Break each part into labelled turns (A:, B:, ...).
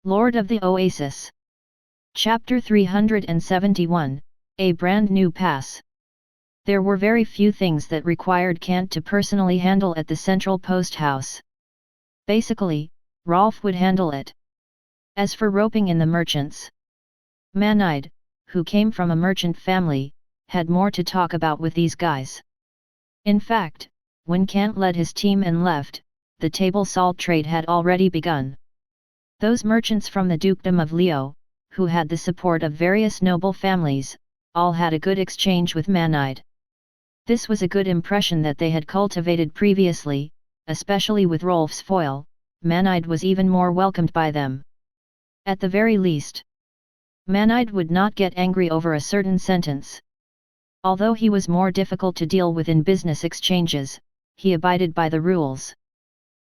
A: Lord of the Oasis. Chapter 371, A Brand New Pass. There were very few things that required Kant to personally handle at the central post house. Basically, Rolf would handle it. As for roping in the merchants, Manide, who came from a merchant family, had more to talk about with these guys. In fact, when Kant led his team and left, the table salt trade had already begun. Those merchants from the dukedom of Leo, who had the support of various noble families, all had a good exchange with Manide. This was a good impression that they had cultivated previously, especially with Rolf's foil. Manide was even more welcomed by them. At the very least, Manide would not get angry over a certain sentence. Although he was more difficult to deal with in business exchanges, he abided by the rules.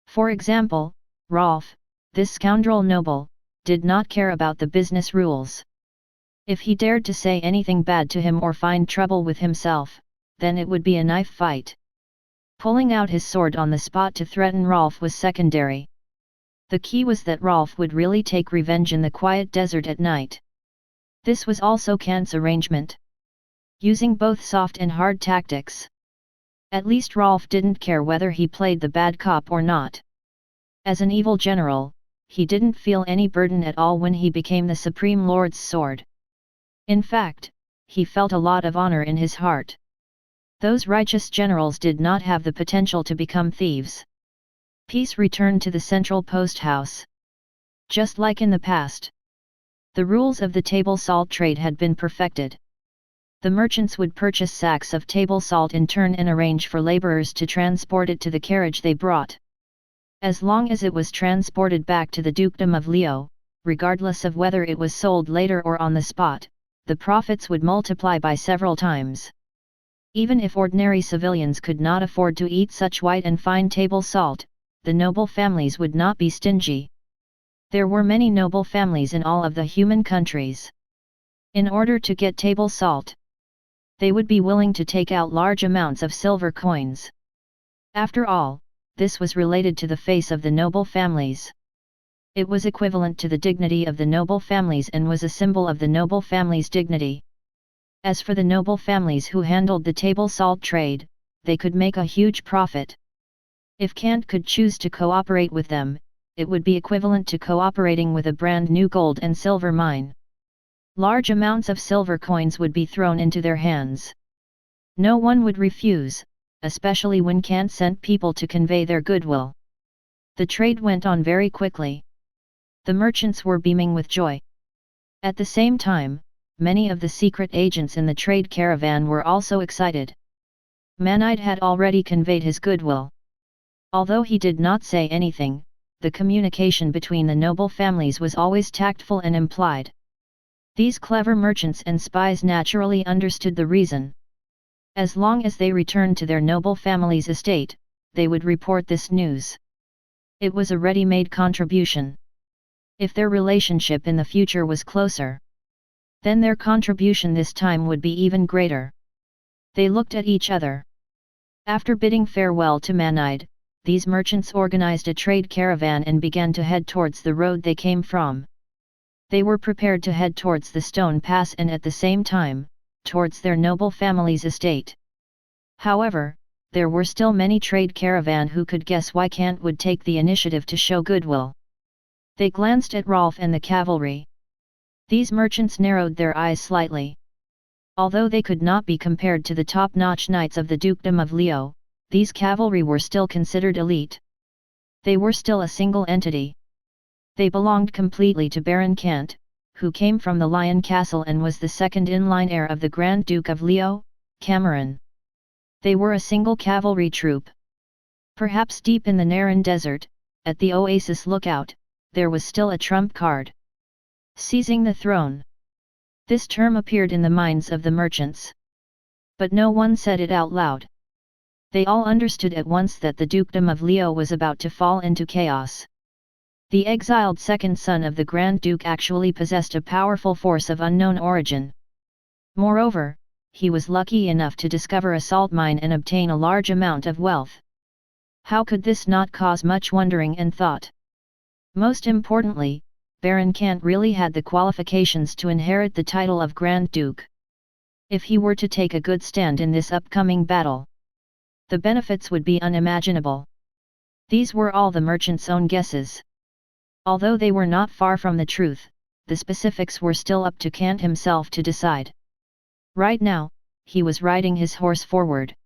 A: For example, Rolf, this scoundrel noble, did not care about the business rules. If he dared to say anything bad to him or find trouble with himself, then it would be a knife fight. Pulling out his sword on the spot to threaten Rolf was secondary. The key was that Rolf would really take revenge in the quiet desert at night. This was also Kant's arrangement, using both soft and hard tactics. At least Rolf didn't care whether he played the bad cop or not. As an evil general, he didn't feel any burden at all when he became the Supreme Lord's sword. In fact, he felt a lot of honor in his heart. Those righteous generals did not have the potential to become thieves. Peace returned to the central post house. Just like in the past, the rules of the table salt trade had been perfected. The merchants would purchase sacks of table salt in turn and arrange for laborers to transport it to the carriage they brought. As long as it was transported back to the dukedom of Leo, regardless of whether it was sold later or on the spot, the profits would multiply by several times. Even if ordinary civilians could not afford to eat such white and fine table salt, the noble families would not be stingy. There were many noble families in all of the human countries. In order to get table salt, they would be willing to take out large amounts of silver coins. After all, this was related to the face of the noble families. It was equivalent to the dignity of the noble families and was a symbol of the noble families' dignity. As for the noble families who handled the table salt trade, they could make a huge profit. If Kant could choose to cooperate with them, it would be equivalent to cooperating with a brand new gold and silver mine. Large amounts of silver coins would be thrown into their hands. No one would refuse, especially when Kant sent people to convey their goodwill. The trade went on very quickly. The merchants were beaming with joy. At the same time, many of the secret agents in the trade caravan were also excited. Manide had already conveyed his goodwill. Although he did not say anything, the communication between the noble families was always tactful and implied. These clever merchants and spies naturally understood the reason. As long as they returned to their noble family's estate, they would report this news. It was a ready-made contribution. If their relationship in the future was closer, then their contribution this time would be even greater. They looked at each other. After bidding farewell to Manide, these merchants organized a trade caravan and began to head towards the road they came from. They were prepared to head towards the stone pass and at the same time, towards their noble family's estate. However, there were still many trade caravan who could guess why Kant would take the initiative to show goodwill. They glanced at Rolf and the cavalry. These merchants narrowed their eyes slightly. Although they could not be compared to the top-notch knights of the dukedom of Leo, these cavalry were still considered elite. They were still a single entity. They belonged completely to Baron Kant, who came from the Lion Castle and was the second-in-line heir of the Grand Duke of Leo, Cameron. They were a single cavalry troop. Perhaps deep in the Naran desert, at the Oasis lookout, there was still a trump card. Seizing the throne. This term appeared in the minds of the merchants. But no one said it out loud. They all understood at once that the dukedom of Leo was about to fall into chaos. The exiled second son of the Grand Duke actually possessed a powerful force of unknown origin. Moreover, he was lucky enough to discover a salt mine and obtain a large amount of wealth. How could this not cause much wondering and thought? Most importantly, Baron Kant really had the qualifications to inherit the title of Grand Duke. If he were to take a good stand in this upcoming battle, the benefits would be unimaginable. These were all the merchant's own guesses. Although they were not far from the truth, the specifics were still up to Kant himself to decide. Right now, he was riding his horse forward.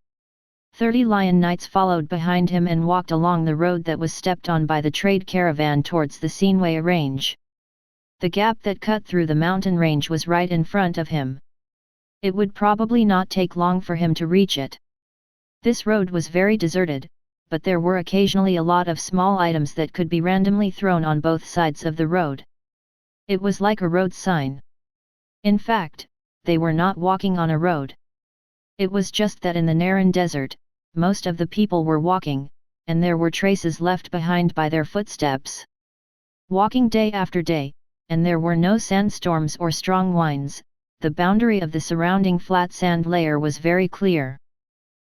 A: 30 lion knights followed behind him and walked along the road that was stepped on by the trade caravan towards the Sinway range. The gap that cut through the mountain range was right in front of him. It would probably not take long for him to reach it. This road was very deserted, but there were occasionally a lot of small items that could be randomly thrown on both sides of the road. It was like a road sign. In fact, they were not walking on a road. It was just that in the Naran desert, most of the people were walking, and there were traces left behind by their footsteps. Walking day after day, and there were no sandstorms or strong winds, the boundary of the surrounding flat sand layer was very clear.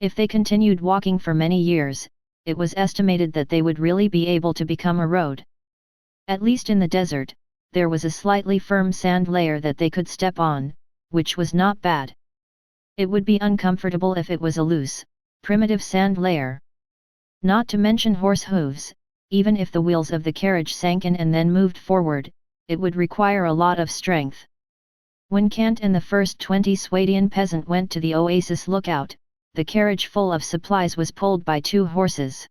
A: If they continued walking for many years, it was estimated that they would really be able to become a road. At least in the desert, there was a slightly firm sand layer that they could step on, which was not bad. It would be uncomfortable if it was a loose, primitive sand layer. Not to mention horse hooves, even if the wheels of the carriage sank in and then moved forward, it would require a lot of strength. When Kant and the first 20 Swadian peasant went to the Oasis lookout, the carriage full of supplies was pulled by 2 horses.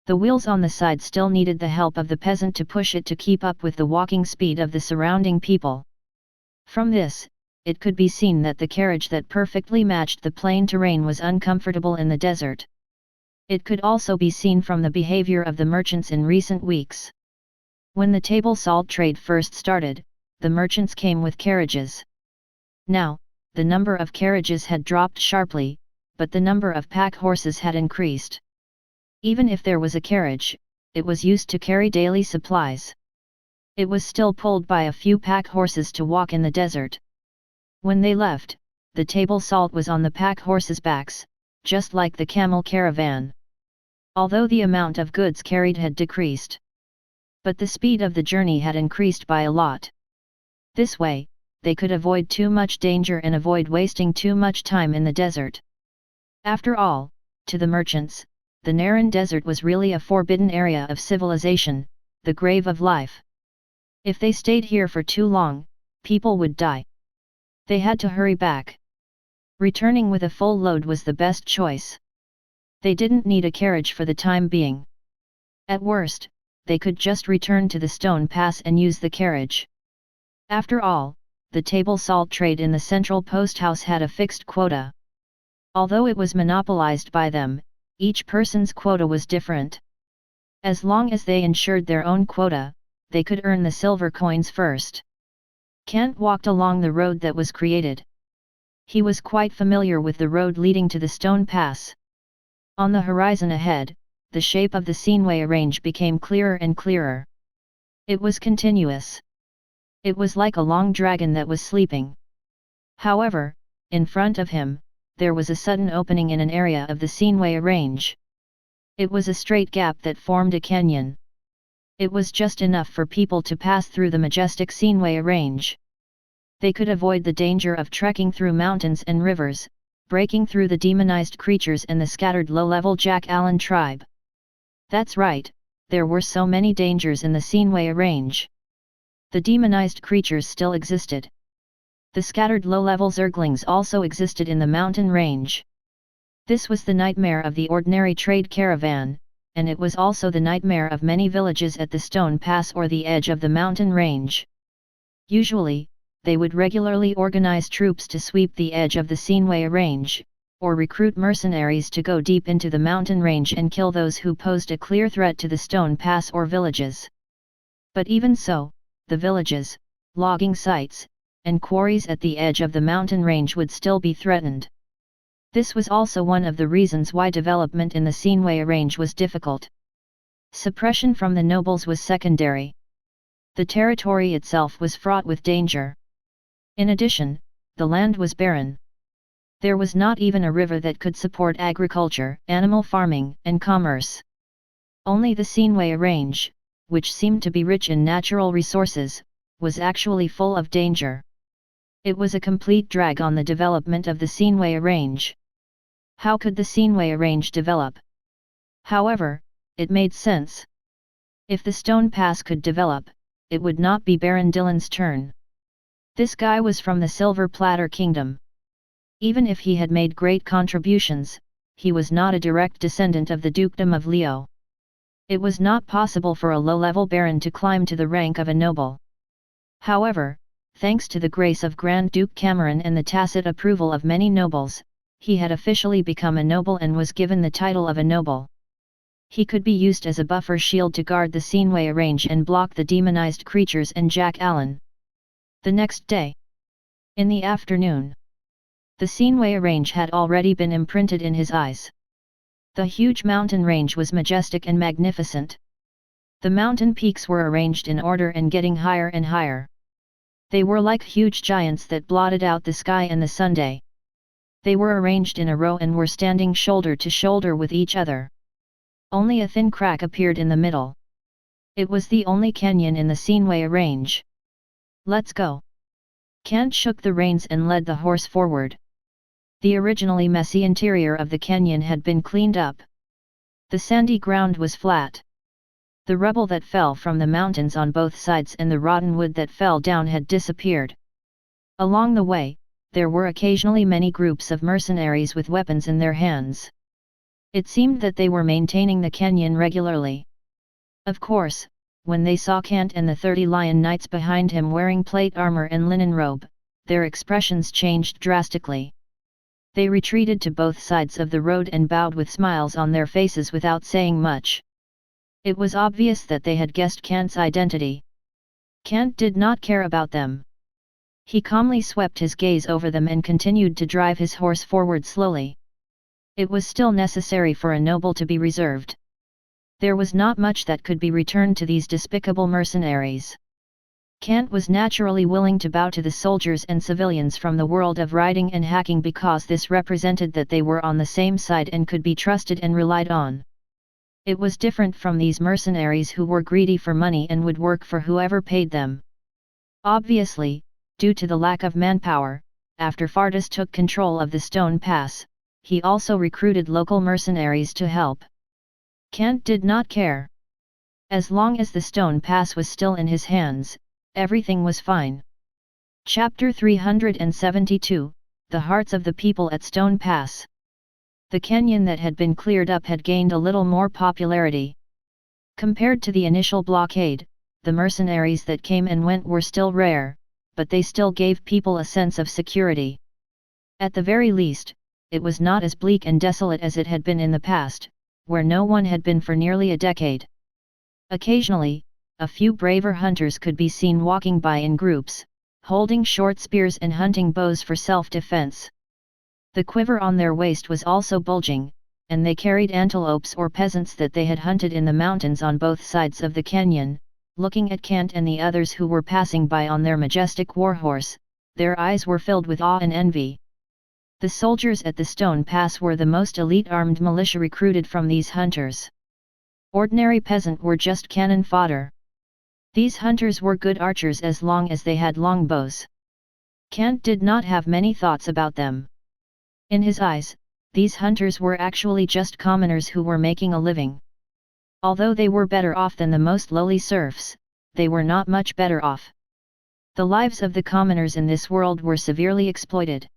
A: The wheels on the side still needed the help of the peasant to push it to keep up with the walking speed of the surrounding people. From this, it could be seen that the carriage that perfectly matched the plain terrain was uncomfortable in the desert. It could also be seen from the behavior of the merchants in recent weeks. When the table salt trade first started, the merchants came with carriages. Now, the number of carriages had dropped sharply, but the number of pack horses had increased. Even if there was a carriage, it was used to carry daily supplies. It was still pulled by a few pack horses to walk in the desert. When they left, the table salt was on the pack horses' backs, just like the camel caravan. Although the amount of goods carried had decreased, but the speed of the journey had increased by a lot. This way, they could avoid too much danger and avoid wasting too much time in the desert. After all, to the merchants, the Naran desert was really a forbidden area of civilization, the grave of life. If they stayed here for too long, people would die. They had to hurry back. Returning with a full load was the best choice. They didn't need a carriage for the time being. At worst, they could just return to the stone pass and use the carriage. After all, the table salt trade in the central post house had a fixed quota. Although it was monopolized by them, each person's quota was different. As long as they ensured their own quota, they could earn the silver coins first. Kant walked along the road that was created. He was quite familiar with the road leading to the stone pass. On the horizon ahead, the shape of the Sinway range became clearer and clearer. It was continuous. It was like a long dragon that was sleeping. However, in front of him, there was a sudden opening in an area of the Sinway range. It was a straight gap that formed a canyon. It was just enough for people to pass through the majestic Sinway range. They could avoid the danger of trekking through mountains and rivers, breaking through the demonized creatures and the scattered low-level Jack Allen tribe. That's right, there were so many dangers in the Sinway range. The demonized creatures still existed. The scattered low-level zerglings also existed in the mountain range. This was the nightmare of the ordinary trade caravan, and it was also the nightmare of many villages at the Stone Pass or the edge of the mountain range. Usually, they would regularly organize troops to sweep the edge of the Sinway range, or recruit mercenaries to go deep into the mountain range and kill those who posed a clear threat to the Stone Pass or villages. But even so, the villages, logging sites, and quarries at the edge of the mountain range would still be threatened. This was also one of the reasons why development in the Sinway range was difficult. Suppression from the nobles was secondary. The territory itself was fraught with danger. In addition, the land was barren. There was not even a river that could support agriculture, animal farming, and commerce. Only the Sinway range, which seemed to be rich in natural resources, was actually full of danger. It was a complete drag on the development of the Seinway range. How could the Seinway range develop? However, it made sense. If the Stone Pass could develop, it would not be Baron Dillon's turn. This guy was from the Silver Platter Kingdom. Even if he had made great contributions, he was not a direct descendant of the Dukedom of Leo. It was not possible for a low-level baron to climb to the rank of a noble. However, thanks to the grace of Grand Duke Cameron and the tacit approval of many nobles, he had officially become a noble and was given the title of a noble. He could be used as a buffer shield to guard the Seinway range and block the demonized creatures and Jack Allen. The next day, in the afternoon, the Seinway range had already been imprinted in his eyes. The huge mountain range was majestic and magnificent. The mountain peaks were arranged in order and getting higher and higher. They were like huge giants that blotted out the sky and the Sunday. They were arranged in a row and were standing shoulder to shoulder with each other. Only a thin crack appeared in the middle. It was the only canyon in the Seinway range. "Let's go." Kant shook the reins and led the horse forward. The originally messy interior of the canyon had been cleaned up. The sandy ground was flat. The rubble that fell from the mountains on both sides and the rotten wood that fell down had disappeared. Along the way, there were occasionally many groups of mercenaries with weapons in their hands. It seemed that they were maintaining the canyon regularly. Of course, when they saw Kant and the 30 lion knights behind him wearing plate armor and linen robe, their expressions changed drastically. They retreated to both sides of the road and bowed with smiles on their faces without saying much. It was obvious that they had guessed Kant's identity. Kant did not care about them. He calmly swept his gaze over them and continued to drive his horse forward slowly. It was still necessary for a noble to be reserved. There was not much that could be returned to these despicable mercenaries. Kant was naturally willing to bow to the soldiers and civilians from the world of riding and hacking because this represented that they were on the same side and could be trusted and relied on. It was different from these mercenaries who were greedy for money and would work for whoever paid them. Obviously, due to the lack of manpower, after Fardus took control of the Stone Pass, he also recruited local mercenaries to help. Kant did not care. As long as the Stone Pass was still in his hands, everything was fine. Chapter 372, The Hearts of the People at Stone Pass. The canyon that had been cleared up had gained a little more popularity. Compared to the initial blockade, the mercenaries that came and went were still rare, but they still gave people a sense of security. At the very least, it was not as bleak and desolate as it had been in the past, where no one had been for nearly a decade. Occasionally, a few braver hunters could be seen walking by in groups, holding short spears and hunting bows for self-defense. The quiver on their waist was also bulging, and they carried antelopes or peasants that they had hunted in the mountains on both sides of the canyon. Looking at Kant and the others who were passing by on their majestic warhorse, their eyes were filled with awe and envy. The soldiers at the Stone Pass were the most elite armed militia recruited from these hunters. Ordinary peasant were just cannon fodder. These hunters were good archers as long as they had long bows. Kant did not have many thoughts about them. In his eyes, these hunters were actually just commoners who were making a living. Although they were better off than the most lowly serfs, they were not much better off. The lives of the commoners in this world were severely exploited.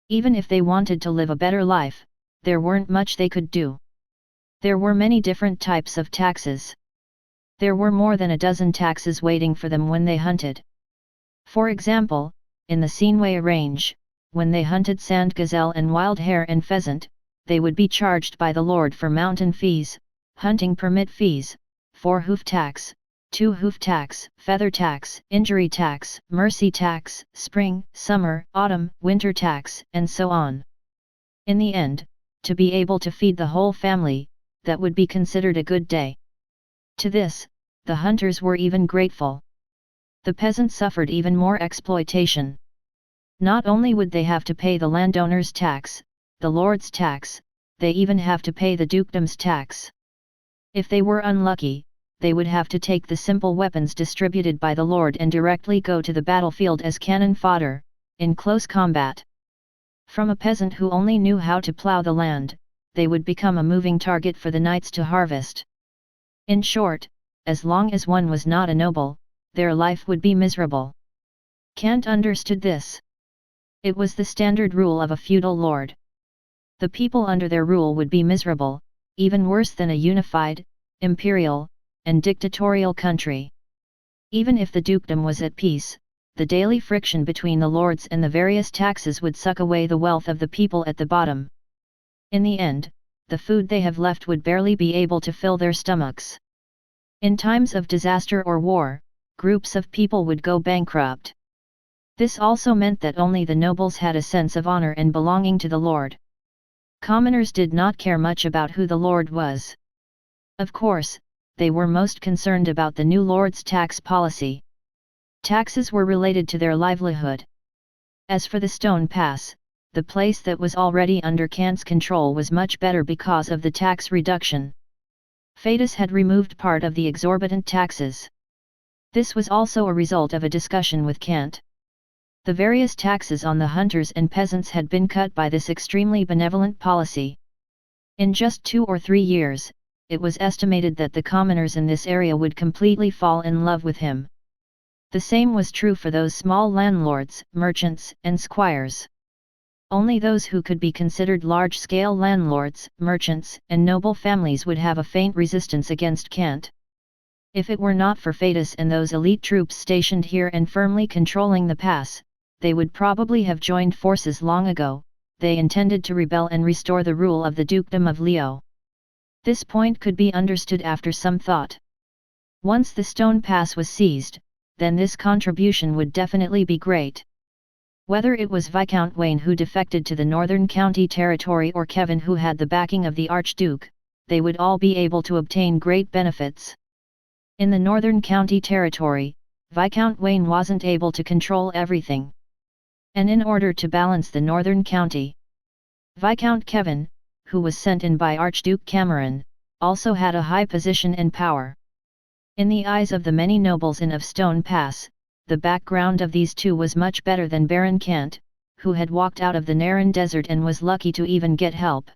A: Even if they wanted to live a better life, there weren't much they could do. There were many different types of taxes. There were more than a dozen taxes waiting for them when they hunted. For example, in the Seinway range, when they hunted sand gazelle and wild hare and pheasant, they would be charged by the lord for mountain fees, hunting permit fees, 4-hoof tax, 2-hoof tax, feather tax, injury tax, mercy tax, spring, summer, autumn, winter tax, and so on. In the end, to be able to feed the whole family, that would be considered a good day. To this, the hunters were even grateful. The peasants suffered even more exploitation. Not only would they have to pay the landowner's tax, the lord's tax, they even have to pay the dukedom's tax. If they were unlucky, they would have to take the simple weapons distributed by the Lord and directly go to the battlefield as cannon fodder, in close combat. From a peasant who only knew how to plow the land, they would become a moving target for the knights to harvest. In short, as long as one was not a noble, their life would be miserable. Kant understood this. It was the standard rule of a feudal lord. The people under their rule would be miserable, even worse than a unified, imperial, and dictatorial country. Even if the dukedom was at peace, the daily friction between the lords and the various taxes would suck away the wealth of the people at the bottom. In the end, the food they have left would barely be able to fill their stomachs. In times of disaster or war, groups of people would go bankrupt. This also meant that only the nobles had a sense of honor and belonging to the Lord. Commoners did not care much about who the Lord was. Of course, they were most concerned about the new Lord's tax policy. Taxes were related to their livelihood. As for the Stone Pass, the place that was already under Kant's control was much better because of the tax reduction. Fadus had removed part of the exorbitant taxes. This was also a result of a discussion with Kant. The various taxes on the hunters and peasants had been cut by this extremely benevolent policy. In just 2 or 3 years, it was estimated that the commoners in this area would completely fall in love with him. The same was true for those small landlords, merchants, and squires. Only those who could be considered large-scale landlords, merchants, and noble families would have a faint resistance against Kant. If it were not for Fadus and those elite troops stationed here and firmly controlling the pass, they would probably have joined forces long ago. They intended to rebel and restore the rule of the Dukedom of Leo. This point could be understood after some thought. Once the Stone Pass was seized, then this contribution would definitely be great. Whether it was Viscount Wayne who defected to the Northern County Territory or Kevin who had the backing of the Archduke, they would all be able to obtain great benefits. In the Northern County Territory, Viscount Wayne wasn't able to control everything. And in order to balance the Northern County, Viscount Kevin, who was sent in by Archduke Cameron, also had a high position and power. In the eyes of the many nobles in of Stone Pass, the background of these two was much better than Baron Kant, who had walked out of the Naran desert and was lucky to even get help.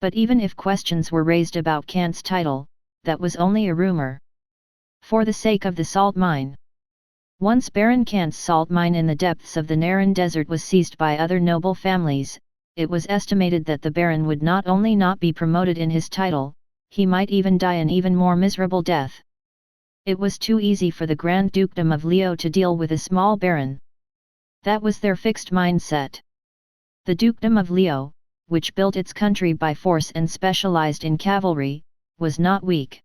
A: But even if questions were raised about Kant's title, that was only a rumor. For the sake of the salt mine. Once Baron Kant's salt mine in the depths of the Naran desert was seized by other noble families, it was estimated that the Baron would not only not be promoted in his title, he might even die an even more miserable death. It was too easy for the Grand Dukedom of Leo to deal with a small baron. That was their fixed mindset. The Dukedom of Leo, which built its country by force and specialized in cavalry, was not weak.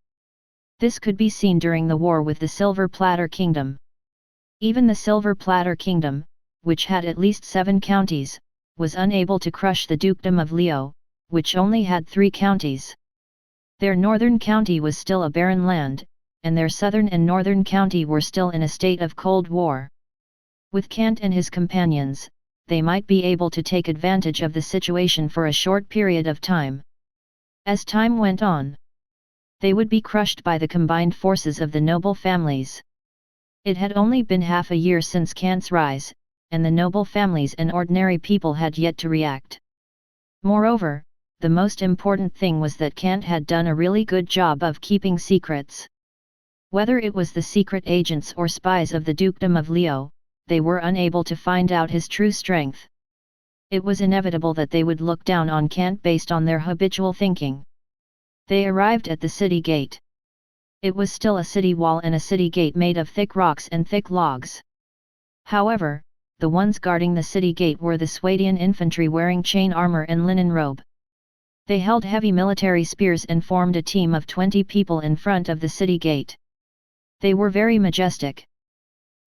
A: This could be seen during the war with the Silver Platter Kingdom. Even the Silver Platter Kingdom, which had at least 7 counties, was unable to crush the Dukedom of Leo, which only had 3 counties. Their northern county was still a barren land, and their southern and northern county were still in a state of Cold War. With Kant and his companions, they might be able to take advantage of the situation for a short period of time. As time went on, they would be crushed by the combined forces of the noble families. It had only been half a year since Kant's rise, and the noble families and ordinary people had yet to react. Moreover, the most important thing was that Kant had done a really good job of keeping secrets. Whether it was the secret agents or spies of the Dukedom of Leo, they were unable to find out his true strength. It was inevitable that they would look down on Kant based on their habitual thinking. They arrived at the city gate. It was still a city wall and a city gate made of thick rocks and thick logs. However, the ones guarding the city gate were the Swadian infantry wearing chain armor and linen robe. They held heavy military spears and formed a team of 20 people in front of the city gate. They were very majestic.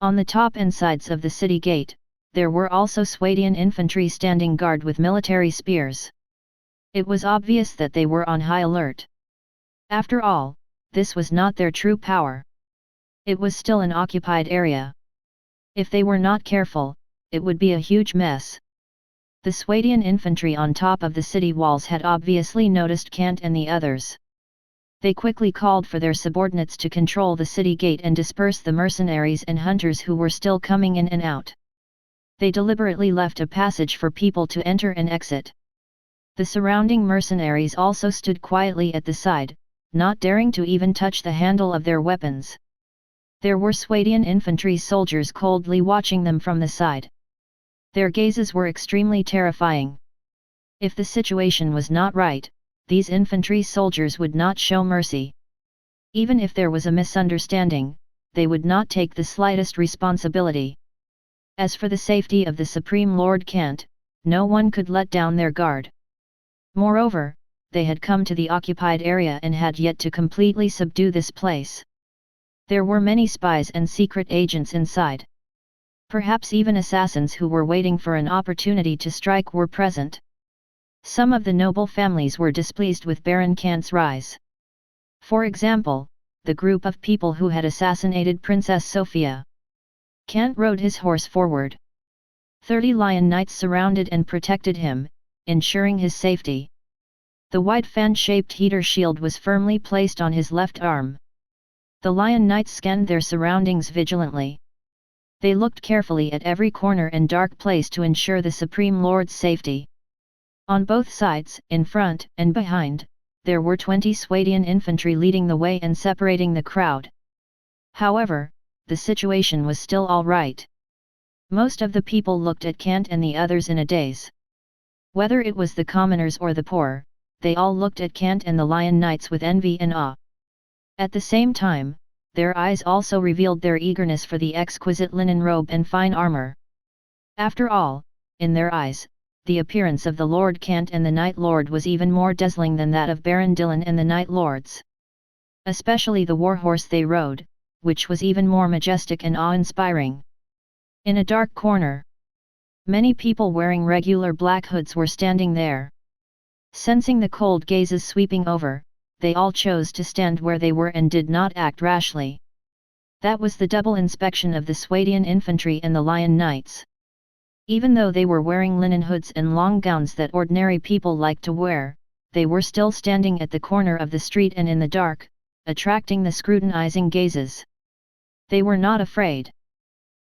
A: On the top and sides of the city gate, there were also Swadian infantry standing guard with military spears. It was obvious that they were on high alert. After all, this was not their true power. It was still an occupied area. If they were not careful, it would be a huge mess. The Swadian infantry on top of the city walls had obviously noticed Kant and the others. They quickly called for their subordinates to control the city gate and disperse the mercenaries and hunters who were still coming in and out. They deliberately left a passage for people to enter and exit. The surrounding mercenaries also stood quietly at the side, not daring to even touch the handle of their weapons. There were Swadian infantry soldiers coldly watching them from the side. Their gazes were extremely terrifying. If the situation was not right, these infantry soldiers would not show mercy. Even if there was a misunderstanding, they would not take the slightest responsibility. As for the safety of the Supreme Lord Kant, no one could let down their guard. Moreover, they had come to the occupied area and had yet to completely subdue this place. There were many spies and secret agents inside. Perhaps even assassins who were waiting for an opportunity to strike were present. Some of the noble families were displeased with Baron Kant's rise. For example, the group of people who had assassinated Princess Sophia. Kant rode his horse forward. 30 lion knights surrounded and protected him, ensuring his safety. The white fan-shaped heater shield was firmly placed on his left arm. The lion knights scanned their surroundings vigilantly. They looked carefully at every corner and dark place to ensure the Supreme Lord's safety. On both sides, in front and behind, there were 20 Swadian infantry leading the way and separating the crowd. However, the situation was still all right. Most of the people looked at Kant and the others in a daze. Whether it was the commoners or the poor, they all looked at Kant and the Lion Knights with envy and awe. At the same time, their eyes also revealed their eagerness for the exquisite linen robe and fine armor. After all, in their eyes, the appearance of the Lord Kant and the Night Lord was even more dazzling than that of Baron Dillon and the Night Lords. Especially the warhorse they rode, which was even more majestic and awe-inspiring. In a dark corner, many people wearing regular black hoods were standing there. Sensing the cold gazes sweeping over, they all chose to stand where they were and did not act rashly. That was the double inspection of the Swadian infantry and the Lion Knights. Even though they were wearing linen hoods and long gowns that ordinary people like to wear, they were still standing at the corner of the street and in the dark, attracting the scrutinizing gazes. They were not afraid.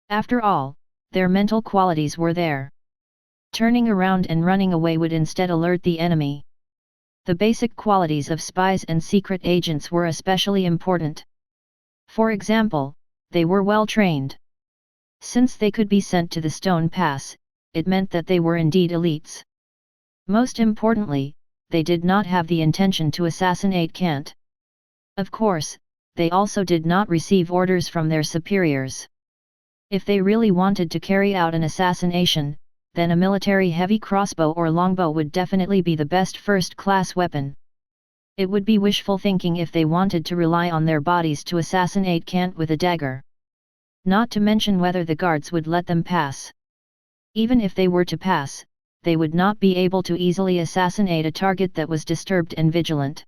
A: After all, their mental qualities were there. Turning around and running away would instead alert the enemy. The basic qualities of spies and secret agents were especially important. For example, they were well trained. Since they could be sent to the Stone Pass, it meant that they were indeed elites. Most importantly, they did not have the intention to assassinate Kant. Of course, they also did not receive orders from their superiors. If they really wanted to carry out an assassination, then a military heavy crossbow or longbow would definitely be the best first-class weapon. It would be wishful thinking if they wanted to rely on their bodies to assassinate Kant with a dagger. Not to mention whether the guards would let them pass. Even if they were to pass, they would not be able to easily assassinate a target that was disturbed and vigilant.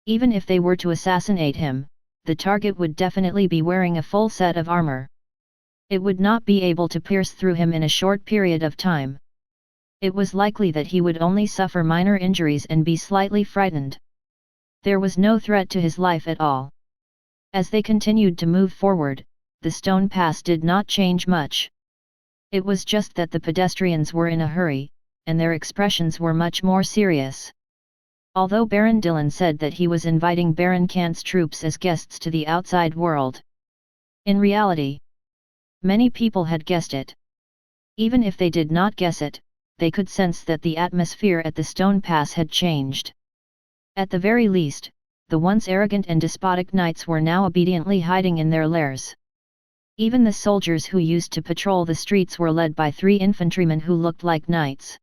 A: Even if they were to assassinate him, the target would definitely be wearing a full set of armor. It would not be able to pierce through him in a short period of time. It was likely that he would only suffer minor injuries and be slightly frightened. There was no threat to his life at all. As they continued to move forward, the Stone Pass did not change much. It was just that the pedestrians were in a hurry, and their expressions were much more serious. Although Baron Dillon said that he was inviting Baron Kant's troops as guests to the outside world, in reality, many people had guessed it. Even if they did not guess it, they could sense that the atmosphere at the Stone Pass had changed. At the very least, the once arrogant and despotic knights were now obediently hiding in their lairs. Even the soldiers who used to patrol the streets were led by 3 infantrymen who looked like knights.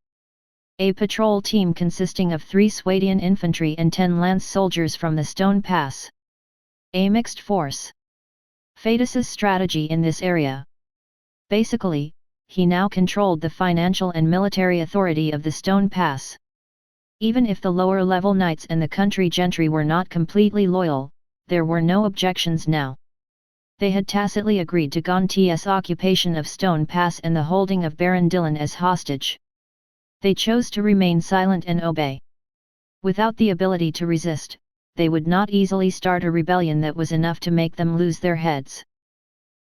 A: A patrol team consisting of 3 Swadian infantry and 10 lance soldiers from the Stone Pass. A mixed force. Fadus's strategy in this area. Basically, he now controlled the financial and military authority of the Stone Pass. Even if the lower-level knights and the country gentry were not completely loyal, there were no objections now. They had tacitly agreed to Gant's occupation of Stone Pass and the holding of Baron Dillon as hostage. They chose to remain silent and obey. Without the ability to resist, they would not easily start a rebellion that was enough to make them lose their heads.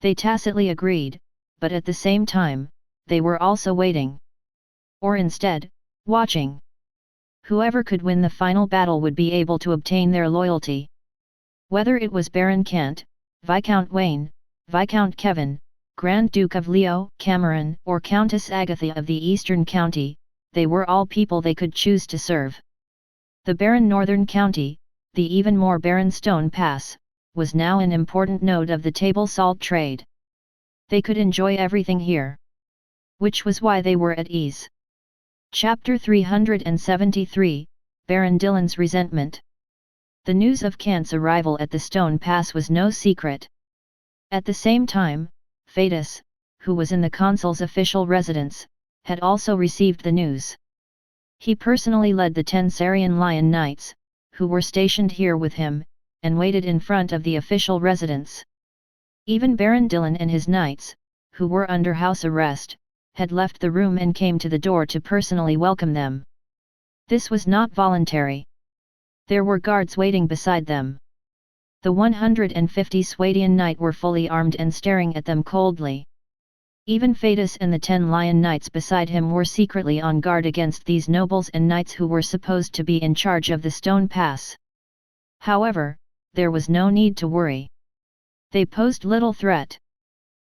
A: They tacitly agreed, but at the same time, they were also waiting. Or instead, watching. Whoever could win the final battle would be able to obtain their loyalty. Whether it was Baron Kant, Viscount Wayne, Viscount Kevin, Grand Duke of Leo, Cameron, or Countess Agatha of the Eastern County, they were all people they could choose to serve. The Baron Northern County, the even more barren Stone Pass, was now an important node of the table salt trade. They could enjoy everything here. Which was why they were at ease. Chapter 373, Baron Dillon's Resentment. The news of Kant's arrival at the Stone Pass was no secret. At the same time, Phaetus, who was in the consul's official residence, had also received the news. He personally led the 10 Sarian Lion Knights, who were stationed here with him, and waited in front of the official residence. Even Baron Dillon and his knights, who were under house arrest, had left the room and came to the door to personally welcome them. This was not voluntary. There were guards waiting beside them. The 150 Swadian knight were fully armed and staring at them coldly. Even Phaetus and the 10 lion knights beside him were secretly on guard against these nobles and knights who were supposed to be in charge of the Stone Pass. However, there was no need to worry. They posed little threat.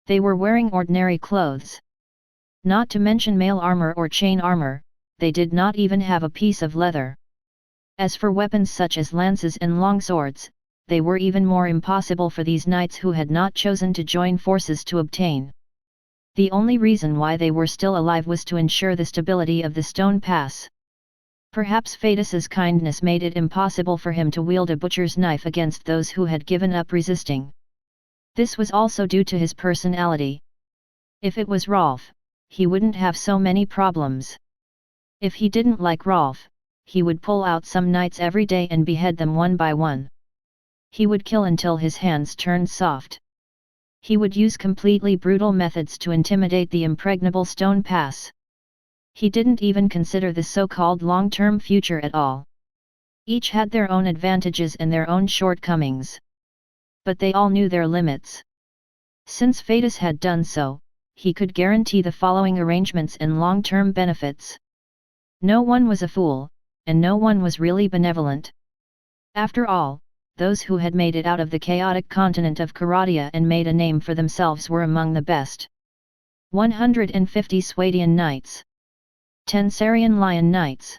A: They were wearing ordinary clothes. Not to mention mail armor or chain armor, they did not even have a piece of leather. As for weapons such as lances and longswords, they were even more impossible for these knights who had not chosen to join forces to obtain. The only reason why they were still alive was to ensure the stability of the Stone Pass. Perhaps Phaedus's kindness made it impossible for him to wield a butcher's knife against those who had given up resisting. This was also due to his personality. If it was Rolf, he wouldn't have so many problems. If he didn't like Rolf, he would pull out some knights every day and behead them one by one. He would kill until his hands turned soft. He would use completely brutal methods to intimidate the impregnable Stone Pass. He didn't even consider the so-called long-term future at all. Each had their own advantages and their own shortcomings. But they all knew their limits. Since Phaetus had done so, he could guarantee the following arrangements and long-term benefits. No one was a fool, and no one was really benevolent. After all, those who had made it out of the chaotic continent of Karadia and made a name for themselves were among the best. 150 Swadian knights. 10 Sarian lion knights.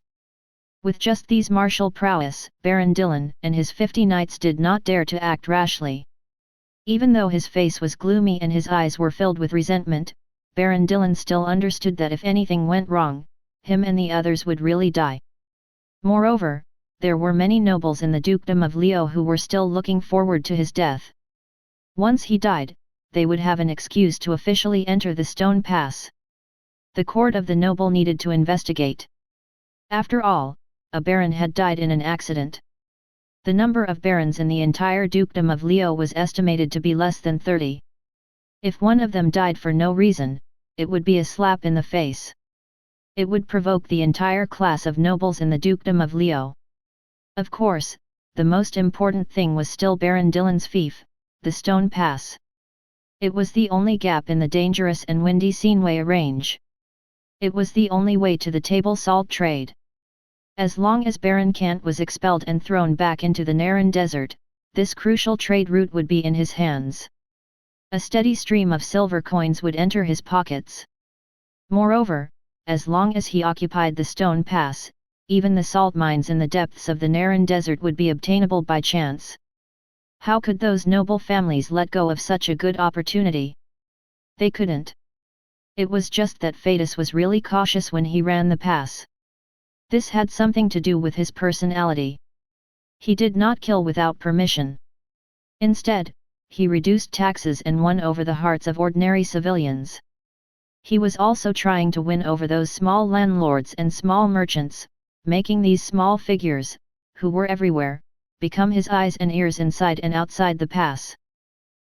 A: With just these martial prowess, Baron Dillon and his 50 knights did not dare to act rashly. Even though his face was gloomy and his eyes were filled with resentment, Baron Dillon still understood that if anything went wrong, him and the others would really die. Moreover, there were many nobles in the dukedom of Leo who were still looking forward to his death. Once he died, they would have an excuse to officially enter the Stone Pass. The court of the noble needed to investigate. After all, a baron had died in an accident. The number of barons in the entire dukedom of Leo was estimated to be less than 30. If one of them died for no reason, it would be a slap in the face. It would provoke the entire class of nobles in the dukedom of Leo. Of course, the most important thing was still Baron Dillon's fief, the Stone Pass. It was the only gap in the dangerous and windy Seenway range. It was the only way to the table salt trade. As long as Baron Kant was expelled and thrown back into the Naran Desert, this crucial trade route would be in his hands. A steady stream of silver coins would enter his pockets. Moreover, as long as he occupied the Stone Pass, even the salt mines in the depths of the Naran Desert would be obtainable by chance. How could those noble families let go of such a good opportunity? They couldn't. It was just that Phaetus was really cautious when he ran the pass. This had something to do with his personality. He did not kill without permission. Instead, he reduced taxes and won over the hearts of ordinary civilians. He was also trying to win over those small landlords and small merchants, making these small figures, who were everywhere, become his eyes and ears inside and outside the pass.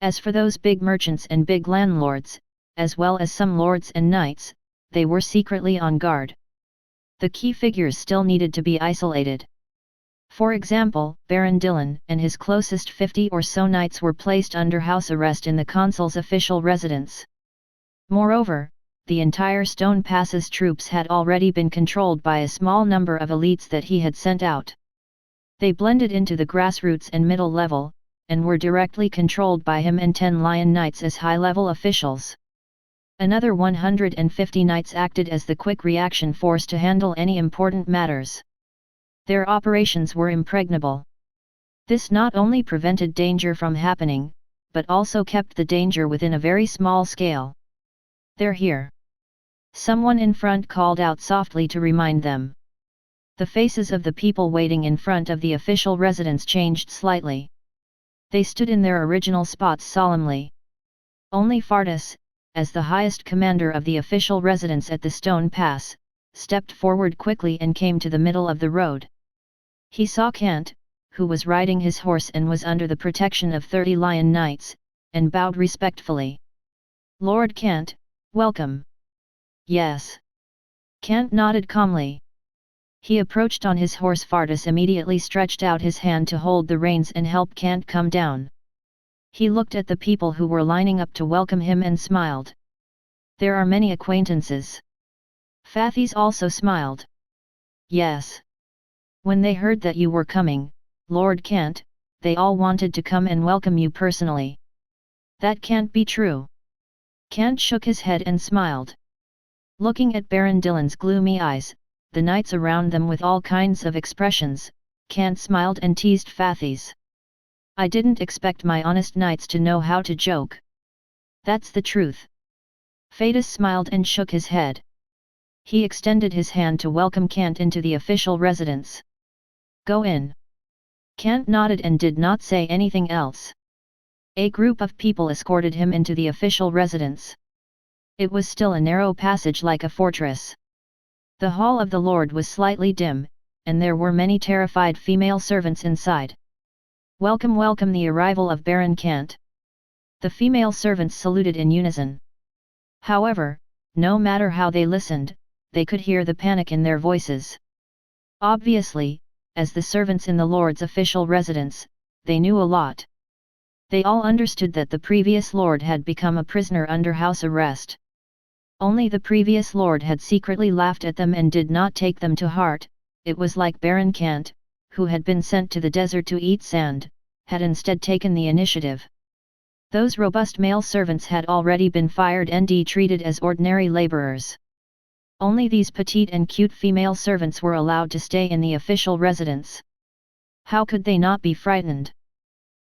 A: As for those big merchants and big landlords, as well as some lords and knights, they were secretly on guard. The key figures still needed to be isolated. For example, Baron Dillon and his closest 50 or so knights were placed under house arrest in the consul's official residence. Moreover, the entire Stone Pass's troops had already been controlled by a small number of elites that he had sent out. They blended into the grassroots and middle level, and were directly controlled by him and 10 Lion Knights as high-level officials. Another 150 knights acted as the quick reaction force to handle any important matters. Their operations were impregnable. This not only prevented danger from happening, but also kept the danger within a very small scale. "They're here." Someone in front called out softly to remind them. The faces of the people waiting in front of the official residence changed slightly. They stood in their original spots solemnly. Only Fardus, as the highest commander of the official residence at the Stone Pass, stepped forward quickly and came to the middle of the road. He saw Kant, who was riding his horse and was under the protection of 30 Lion Knights, and bowed respectfully. "Lord Kant, welcome." "Yes." Kant nodded calmly. He approached on his horse. Fardus immediately stretched out his hand to hold the reins and help Kant come down. He looked at the people who were lining up to welcome him and smiled. "There are many acquaintances." Fathis also smiled. "Yes. When they heard that you were coming, Lord Kant, they all wanted to come and welcome you personally." "That can't be true." Kant shook his head and smiled. Looking at Baron Dillon's gloomy eyes, the knights around them with all kinds of expressions, Kant smiled and teased Fathis. "I didn't expect my honest knights to know how to joke." "That's the truth." Fathis smiled and shook his head. He extended his hand to welcome Kant into the official residence. "Go in." Kant nodded and did not say anything else. A group of people escorted him into the official residence. It was still a narrow passage like a fortress. The hall of the Lord was slightly dim, and there were many terrified female servants inside. "Welcome, welcome the arrival of Baron Kant." The female servants saluted in unison. However, no matter how they listened, they could hear the panic in their voices. Obviously, as the servants in the Lord's official residence, they knew a lot. They all understood that the previous Lord had become a prisoner under house arrest. Only the previous Lord had secretly laughed at them and did not take them to heart. It was like Baron Kant, who had been sent to the desert to eat sand, had instead taken the initiative. Those robust male servants had already been fired and treated as ordinary laborers. Only these petite and cute female servants were allowed to stay in the official residence. How could they not be frightened?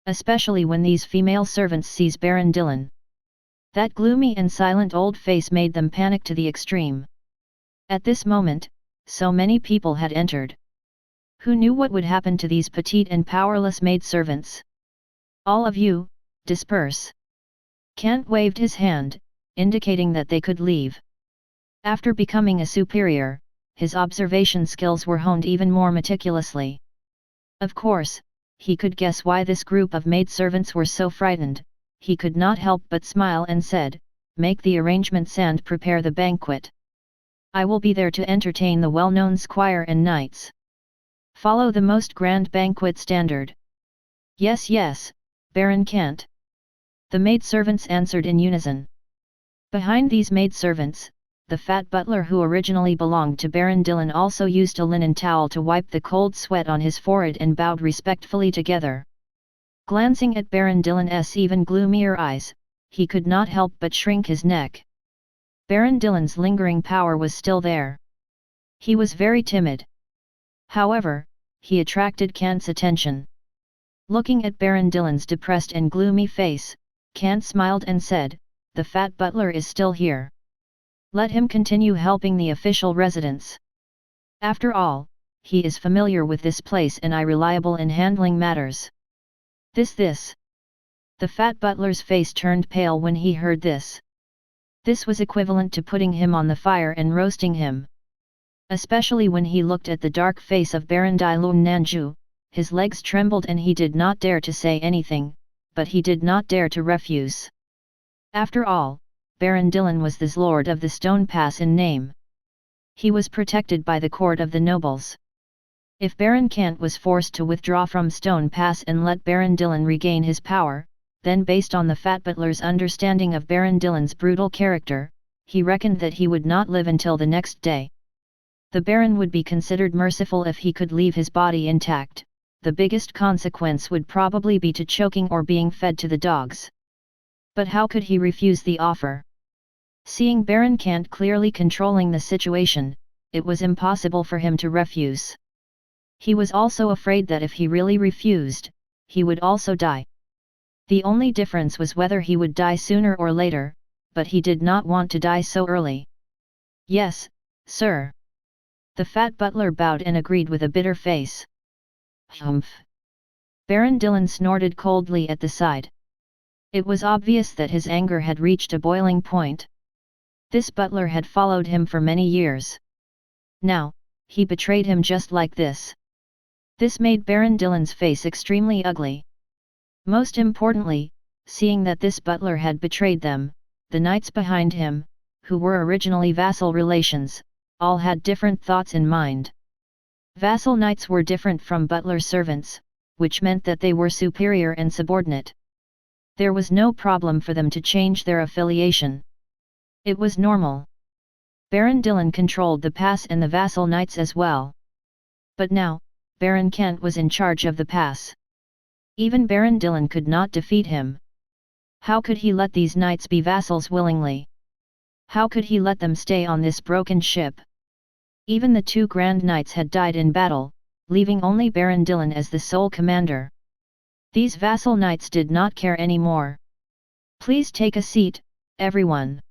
A: Especially when these female servants sees Baron Dillon. That gloomy and silent old face made them panic to the extreme. At this moment, so many people had entered. Who knew what would happen to these petite and powerless maidservants? "All of you, disperse." Kant waved his hand, indicating that they could leave. After becoming a superior, his observation skills were honed even more meticulously. Of course, he could guess why this group of maidservants were so frightened. He could not help but smile and said, "Make the arrangements and prepare the banquet. I will be there to entertain the well-known squire and knights. Follow the most grand banquet standard." "Yes, yes, Baron Kant." The maidservants answered in unison. Behind these maidservants, the fat butler who originally belonged to Baron Dillon also used a linen towel to wipe the cold sweat on his forehead and bowed respectfully together. Glancing at Baron Dillon's even gloomier eyes, he could not help but shrink his neck. Baron Dillon's lingering power was still there. He was very timid. However, he attracted Kant's attention. Looking at Baron Dillon's depressed and gloomy face, Kant smiled and said, "The fat butler is still here. Let him continue helping the official residence. After all, he is familiar with this place and reliable in handling matters." This. The fat butler's face turned pale when he heard this. This was equivalent to putting him on the fire and roasting him. Especially when he looked at the dark face of Baron Dilun Nanju, his legs trembled and he did not dare to say anything, but he did not dare to refuse. After all, Baron Dillon was the Lord of the Stone Pass in name. He was protected by the court of the nobles. If Baron Kant was forced to withdraw from Stone Pass and let Baron Dillon regain his power, then based on the Fat Butler's understanding of Baron Dillon's brutal character, he reckoned that he would not live until the next day. The Baron would be considered merciful if he could leave his body intact. The biggest consequence would probably be to choking or being fed to the dogs. But how could he refuse the offer? Seeing Baron Kant clearly controlling the situation, it was impossible for him to refuse. He was also afraid that if he really refused, he would also die. The only difference was whether he would die sooner or later, but he did not want to die so early. Yes, sir. The Fat Butler bowed and agreed with a bitter face. Humph. Baron Dillon snorted coldly at the side. It was obvious that his anger had reached a boiling point. This butler had followed him for many years. Now, he betrayed him just like this. This made Baron Dillon's face extremely ugly. Most importantly, seeing that this butler had betrayed them, the knights behind him, who were originally vassal relations, all had different thoughts in mind. Vassal knights were different from butler servants, which meant that they were superior and subordinate. There was no problem for them to change their affiliation. It was normal. Baron Dillon controlled the pass and the vassal knights as well. But now, Baron Kant was in charge of the pass. Even Baron Dillon could not defeat him. How could he let these knights be vassals willingly? How could he let them stay on this broken ship? Even the two Grand Knights had died in battle, leaving only Baron Dillon as the sole commander. These vassal knights did not care anymore. Please take a seat, everyone.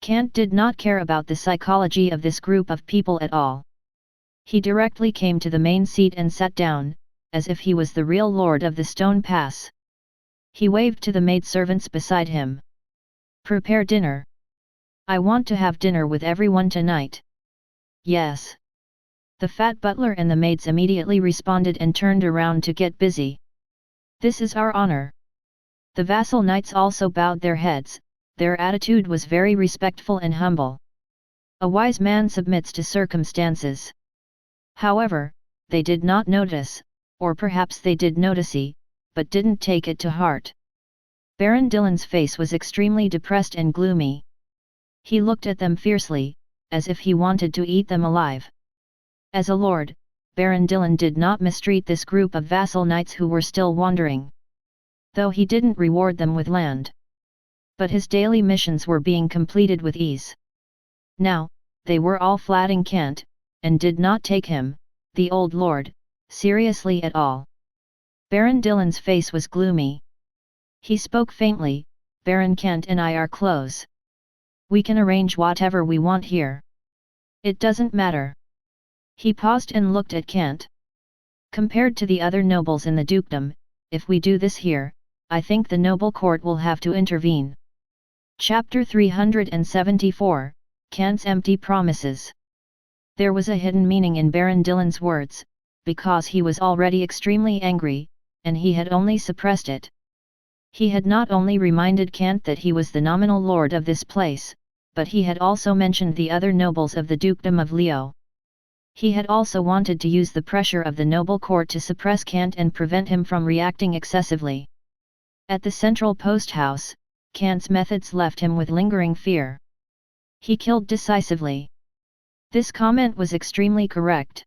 A: Kant did not care about the psychology of this group of people at all. He directly came to the main seat and sat down, as if he was the real lord of the Stone Pass. He waved to the maidservants beside him. Prepare dinner. I want to have dinner with everyone tonight. Yes. The Fat Butler and the maids immediately responded and turned around to get busy. This is our honor. The vassal knights also bowed their heads. Their attitude was very respectful and humble. A wise man submits to circumstances. However, they did not notice, or perhaps they did notice, but didn't take it to heart. Baron Dillon's face was extremely depressed and gloomy. He looked at them fiercely, as if he wanted to eat them alive. As a lord, Baron Dillon did not mistreat this group of vassal knights who were still wandering. Though he didn't reward them with land. But his daily missions were being completed with ease. Now, they were all flatting Kant, and did not take him, the old lord, seriously at all. Baron Dillon's face was gloomy. He spoke faintly, Baron Kant and I are close. We can arrange whatever we want here. It doesn't matter. He paused and looked at Kant. Compared to the other nobles in the dukedom, if we do this here, I think the noble court will have to intervene. Chapter 374, Kant's Empty Promises. There was a hidden meaning in Baron Dillon's words, because he was already extremely angry, and he had only suppressed it. He had not only reminded Kant that he was the nominal lord of this place, but he had also mentioned the other nobles of the dukedom of Leo. He had also wanted to use the pressure of the noble court to suppress Kant and prevent him from reacting excessively. At the central post house, Kant's methods left him with lingering fear. He killed decisively. This comment was extremely correct.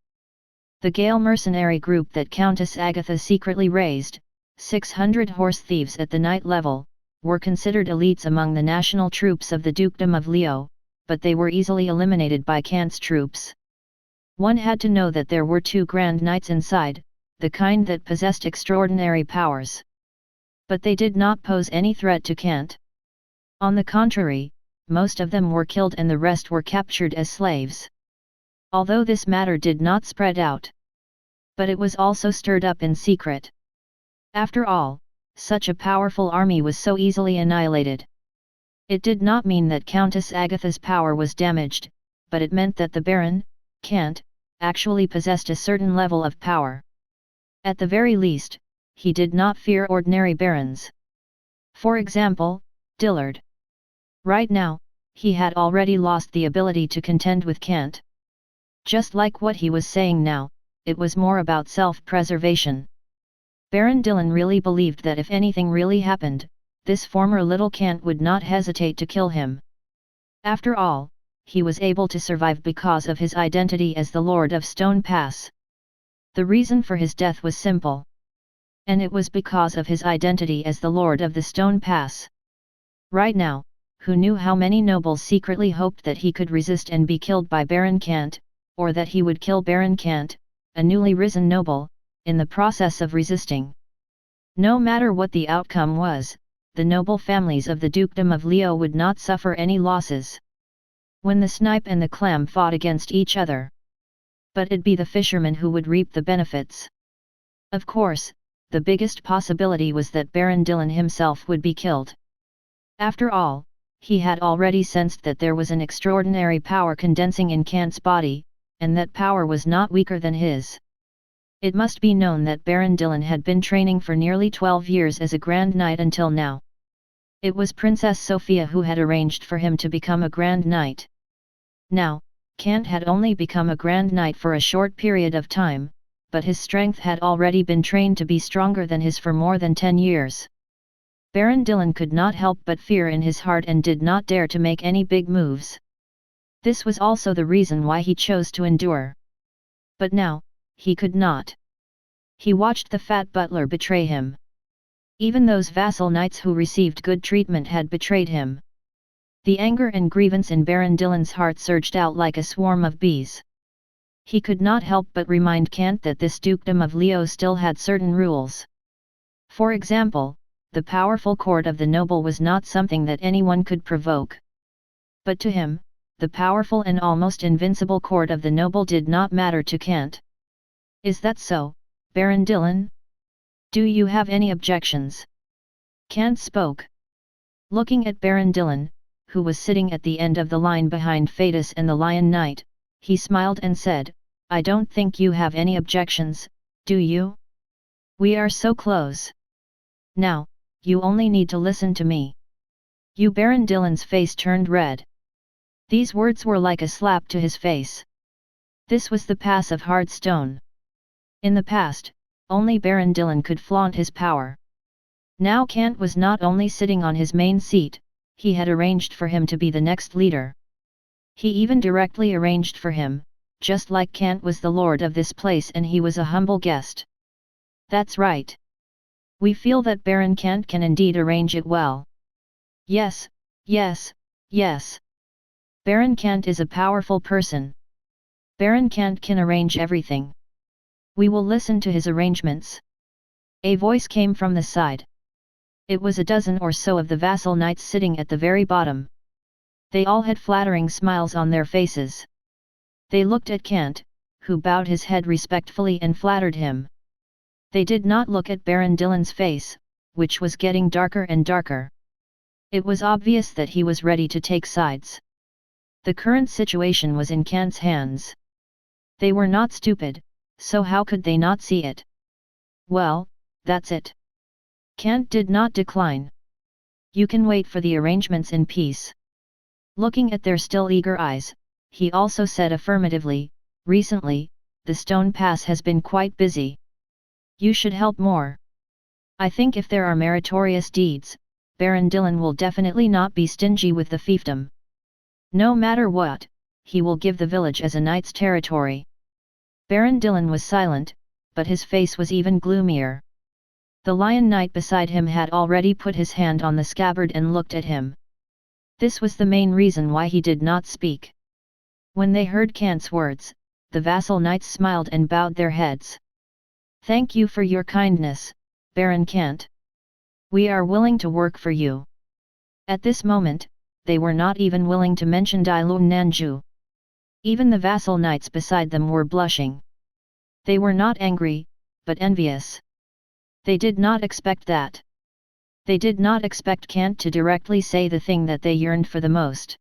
A: The Gale mercenary group that Countess Agatha secretly raised, 600 horse thieves at the knight level, were considered elites among the national troops of the dukedom of Leo, but they were easily eliminated by Kant's troops. One had to know that there were two Grand Knights inside, the kind that possessed extraordinary powers. But they did not pose any threat to Kant. On the contrary, most of them were killed and the rest were captured as slaves. Although this matter did not spread out. But it was also stirred up in secret. After all, such a powerful army was so easily annihilated. It did not mean that Countess Agatha's power was damaged, but it meant that the Baron, Kant, actually possessed a certain level of power. At the very least, he did not fear ordinary barons. For example, Dillard. Right now, he had already lost the ability to contend with Kant. Just like what he was saying now, it was more about self-preservation. Baron Dillon really believed that if anything really happened, this former little Kant would not hesitate to kill him. After all, he was able to survive because of his identity as the Lord of Stone Pass. The reason for his death was simple. And it was because of his identity as the Lord of the Stone Pass. Right now, who knew how many nobles secretly hoped that he could resist and be killed by Baron Kant, or that he would kill Baron Kant, a newly risen noble, in the process of resisting. No matter what the outcome was, the noble families of the Dukedom of Leo would not suffer any losses. When the snipe and the clam fought against each other. But it'd be the fishermen who would reap the benefits. Of course, the biggest possibility was that Baron Dillon himself would be killed. After all, he had already sensed that there was an extraordinary power condensing in Kant's body, and that power was not weaker than his. It must be known that Baron Dillon had been training for nearly 12 years as a Grand Knight until now. It was Princess Sophia who had arranged for him to become a Grand Knight. Now, Kant had only become a Grand Knight for a short period of time, but his strength had already been trained to be stronger than his for more than 10 years. Baron Dillon could not help but fear in his heart and did not dare to make any big moves. This was also the reason why he chose to endure. But now, he could not. He watched the fat butler betray him. Even those vassal knights who received good treatment had betrayed him. The anger and grievance in Baron Dillon's heart surged out like a swarm of bees. He could not help but remind Kant that this Dukedom of Leo still had certain rules. For example, the powerful court of the noble was not something that anyone could provoke. But to him, the powerful and almost invincible court of the noble did not matter to Kant. Is that so, Baron Dillon? Do you have any objections? Kant spoke. Looking at Baron Dillon, who was sitting at the end of the line behind Phaetus and the Lion Knight, he smiled and said, "I don't think you have any objections, do you? We are so close. Now, you only need to listen to me." Baron Dillon's face turned red. These words were like a slap to his face. This was the pass of hard stone. In the past, only Baron Dillon could flaunt his power. Now Kant was not only sitting on his main seat, he had arranged for him to be the next leader. He even directly arranged for him, just like Kant was the lord of this place and he was a humble guest. That's right. We feel that Baron Kant can indeed arrange it well. Yes, yes, yes. Baron Kant is a powerful person. Baron Kant can arrange everything. We will listen to his arrangements. A voice came from the side. It was a dozen or so of the vassal knights sitting at the very bottom. They all had flattering smiles on their faces. They looked at Kant, who bowed his head respectfully and flattered him. They did not look at Baron Dillon's face, which was getting darker and darker. It was obvious that he was ready to take sides. The current situation was in Kant's hands. They were not stupid, so how could they not see it? Well, that's it. Kant did not decline. You can wait for the arrangements in peace. Looking at their still eager eyes, he also said affirmatively, recently, the Stone Pass has been quite busy. You should help more. I think if there are meritorious deeds, Baron Dillon will definitely not be stingy with the fiefdom. No matter what, he will give the village as a knight's territory. Baron Dillon was silent, but his face was even gloomier. The Lion Knight beside him had already put his hand on the scabbard and looked at him. This was the main reason why he did not speak. When they heard Kant's words, the vassal knights smiled and bowed their heads. Thank you for your kindness, Baron Kant. We are willing to work for you. At this moment, they were not even willing to mention Dai Lun Nanju. Even the vassal knights beside them were blushing. They were not angry, but envious. They did not expect that. They did not expect Kant to directly say the thing that they yearned for the most.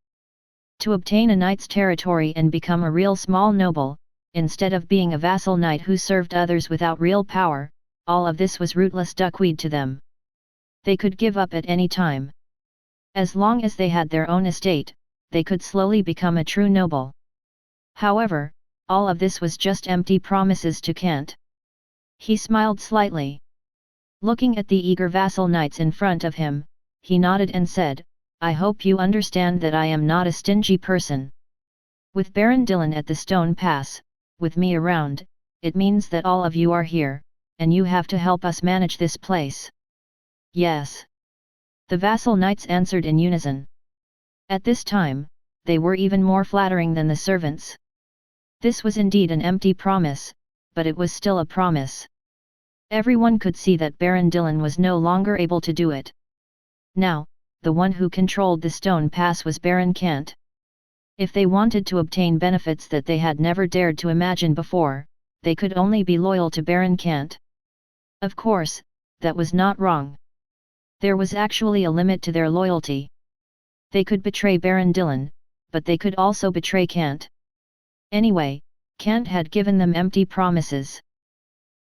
A: To obtain a knight's territory and become a real small noble, instead of being a vassal knight who served others without real power, all of this was rootless duckweed to them. They could give up at any time. As long as they had their own estate, they could slowly become a true noble. However, All of this was just empty promises to Kant. He smiled slightly. Looking at the eager vassal knights in front of him, he nodded and said, "I hope you understand that I am not a stingy person. With Baron Dillon at the Stone Pass, with me around, it means that all of you are here, and you have to help us manage this place." "Yes." The vassal knights answered in unison. At this time, they were even more flattering than the servants. This was indeed an empty promise, but it was still a promise. Everyone could see that Baron Dillon was no longer able to do it. Now, the one who controlled the Stone Pass was Baron Kant. If they wanted to obtain benefits that they had never dared to imagine before, they could only be loyal to Baron Kant. Of course, that was not wrong. There was actually a limit to their loyalty. They could betray Baron Dillon, but they could also betray Kant. Anyway, Kant had given them empty promises.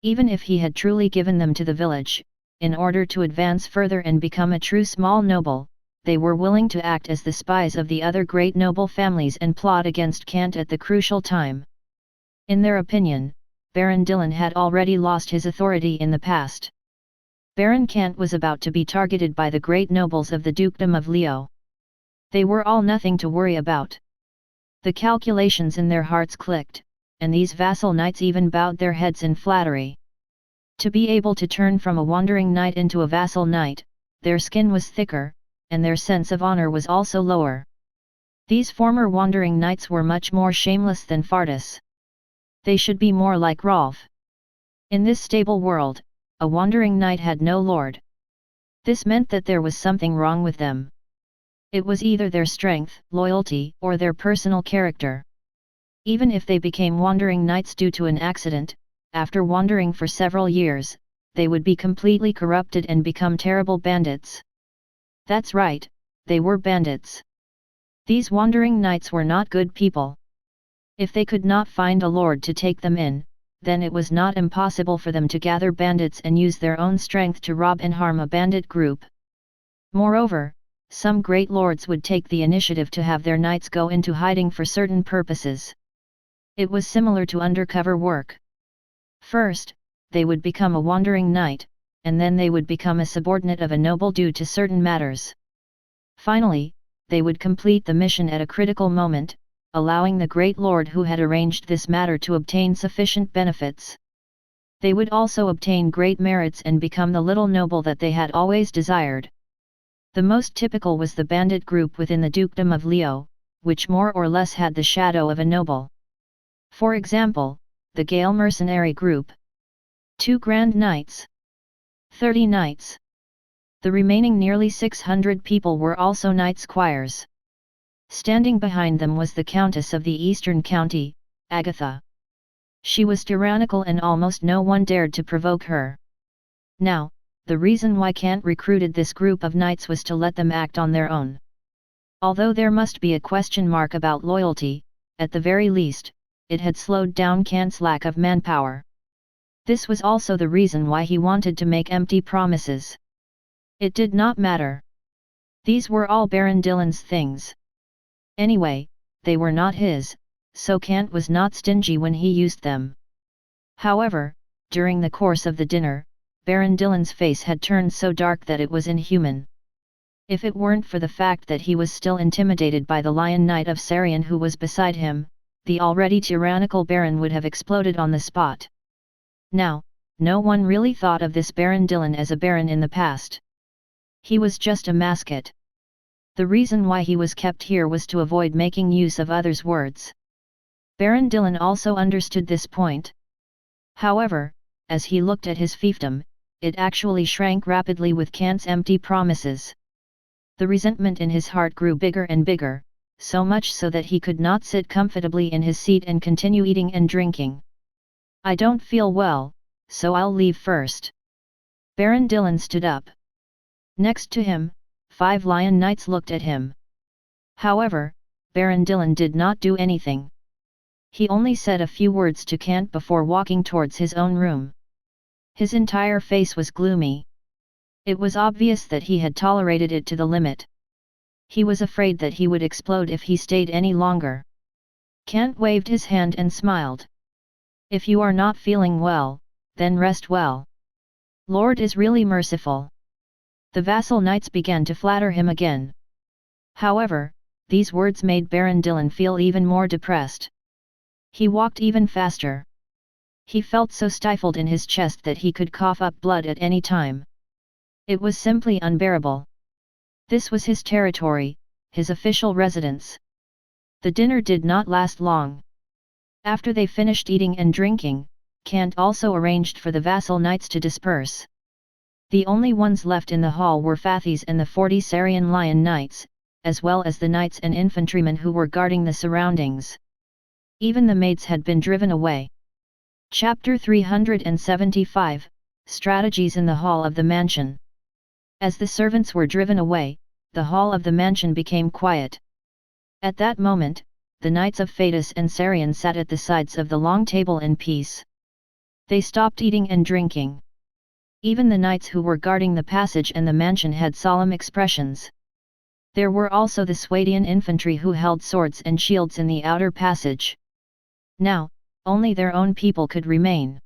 A: Even if he had truly given them to the village, in order to advance further and become a true small noble, they were willing to act as the spies of the other great noble families and plot against Kant at the crucial time. In their opinion, Baron Dillon had already lost his authority in the past. Baron Kant was about to be targeted by the great nobles of the Dukedom of Leo. They were all nothing to worry about. The calculations in their hearts clicked, and these vassal knights even bowed their heads in flattery. To be able to turn from a wandering knight into a vassal knight, their skin was thicker, and their sense of honor was also lower. These former wandering knights were much more shameless than Fardus. They should be more like Rolf. In this stable world, a wandering knight had no lord. This meant that there was something wrong with them. It was either their strength, loyalty, or their personal character. Even if they became wandering knights due to an accident, after wandering for several years, they would be completely corrupted and become terrible bandits. That's right, they were bandits. These wandering knights were not good people. If they could not find a lord to take them in, then it was not impossible for them to gather bandits and use their own strength to rob and harm a bandit group. Moreover, some great lords would take the initiative to have their knights go into hiding for certain purposes. It was similar to undercover work. First, they would become a wandering knight, and then they would become a subordinate of a noble due to certain matters. Finally, they would complete the mission at a critical moment, allowing the great lord who had arranged this matter to obtain sufficient benefits. They would also obtain great merits and become the little noble that they had always desired. The most typical was the bandit group within the Dukedom of Leo, which more or less had the shadow of a noble. For example, the Gale mercenary group. 2 grand knights. 30 knights. The remaining nearly 600 people were also knight squires. Standing behind them was the Countess of the Eastern County, Agatha. She was tyrannical and almost no one dared to provoke her. Now, the reason why Kant recruited this group of knights was to let them act on their own. Although there must be a question mark about loyalty, at the very least, it had slowed down Kant's lack of manpower. This was also the reason why he wanted to make empty promises. It did not matter. These were all Baron Dillon's things. Anyway, they were not his, so Kant was not stingy when he used them. However, during the course of the dinner, Baron Dillon's face had turned so dark that it was inhuman. If it weren't for the fact that he was still intimidated by the Lion Knight of Sarian who was beside him, the already tyrannical Baron would have exploded on the spot. Now, no one really thought of this Baron Dillon as a Baron in the past. He was just a mascot. The reason why he was kept here was to avoid making use of others' words. Baron Dillon also understood this point. However, as he looked at his fiefdom, it actually shrank rapidly with Kant's empty promises. The resentment in his heart grew bigger and bigger, so much so that he could not sit comfortably in his seat and continue eating and drinking. "I don't feel well, so I'll leave first." Baron Dillon stood up. Next to him, 5 Lion Knights looked at him. However, Baron Dillon did not do anything. He only said a few words to Kant before walking towards his own room. His entire face was gloomy. It was obvious that he had tolerated it to the limit. He was afraid that he would explode if he stayed any longer. Kant waved his hand and smiled. If you are not feeling well, then rest well. Lord is really merciful. The vassal knights began to flatter him again. However, these words made Baron Dillon feel even more depressed. He walked even faster. He felt so stifled in his chest that he could cough up blood at any time. It was simply unbearable. This was his territory, his official residence. The dinner did not last long. After they finished eating and drinking, Kant also arranged for the vassal knights to disperse. The only ones left in the hall were Fathis and the 40 Sarian lion knights, as well as the knights and infantrymen who were guarding the surroundings. Even the maids had been driven away. Chapter 375, Strategies in the Hall of the Mansion. As the servants were driven away, the hall of the mansion became quiet. At that moment, the knights of Fatus and Sarian sat at the sides of the long table in peace. They stopped eating and drinking. Even the knights who were guarding the passage and the mansion had solemn expressions. There were also the Swadian infantry who held swords and shields in the outer passage. Now, only their own people could remain.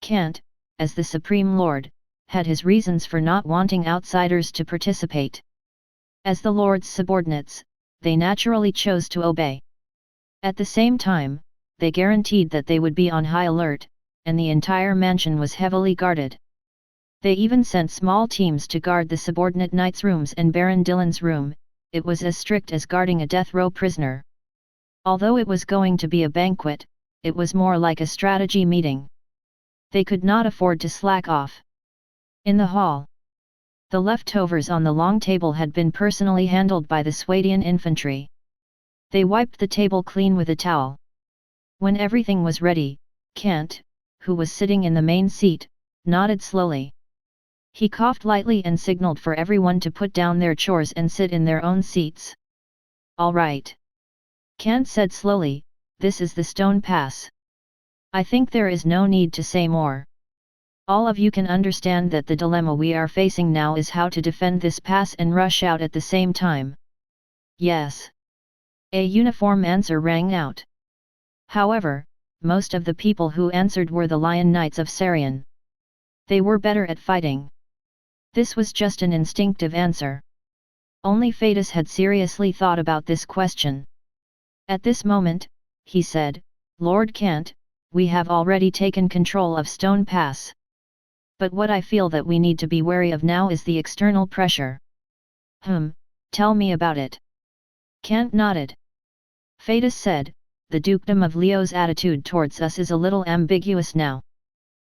A: Kant, as the Supreme Lord, had his reasons for not wanting outsiders to participate. As the Lord's subordinates, they naturally chose to obey. At the same time, they guaranteed that they would be on high alert, and the entire mansion was heavily guarded. They even sent small teams to guard the subordinate knights' rooms and Baron Dillon's room. It was as strict as guarding a death row prisoner. Although it was going to be a banquet, it was more like a strategy meeting. They could not afford to slack off. In the hall, the leftovers on the long table had been personally handled by the Swadian infantry. They wiped the table clean with a towel. When everything was ready, Kant, who was sitting in the main seat, nodded slowly. He coughed lightly and signaled for everyone to put down their chores and sit in their own seats. "All right," Kant said slowly, "this is the stone pass. I think there is no need to say more. All of you can understand that the dilemma we are facing now is how to defend this pass and rush out at the same time." "Yes." A uniform answer rang out. However, most of the people who answered were the Lion Knights of Sarian. They were better at fighting. This was just an instinctive answer. Only Fatus had seriously thought about this question. At this moment, he said, "Lord Kant, we have already taken control of Stone Pass. But what I feel that we need to be wary of now is the external pressure." Tell me about it." Kant nodded. Fatus said, "The Dukedom of Leo's attitude towards us is a little ambiguous now.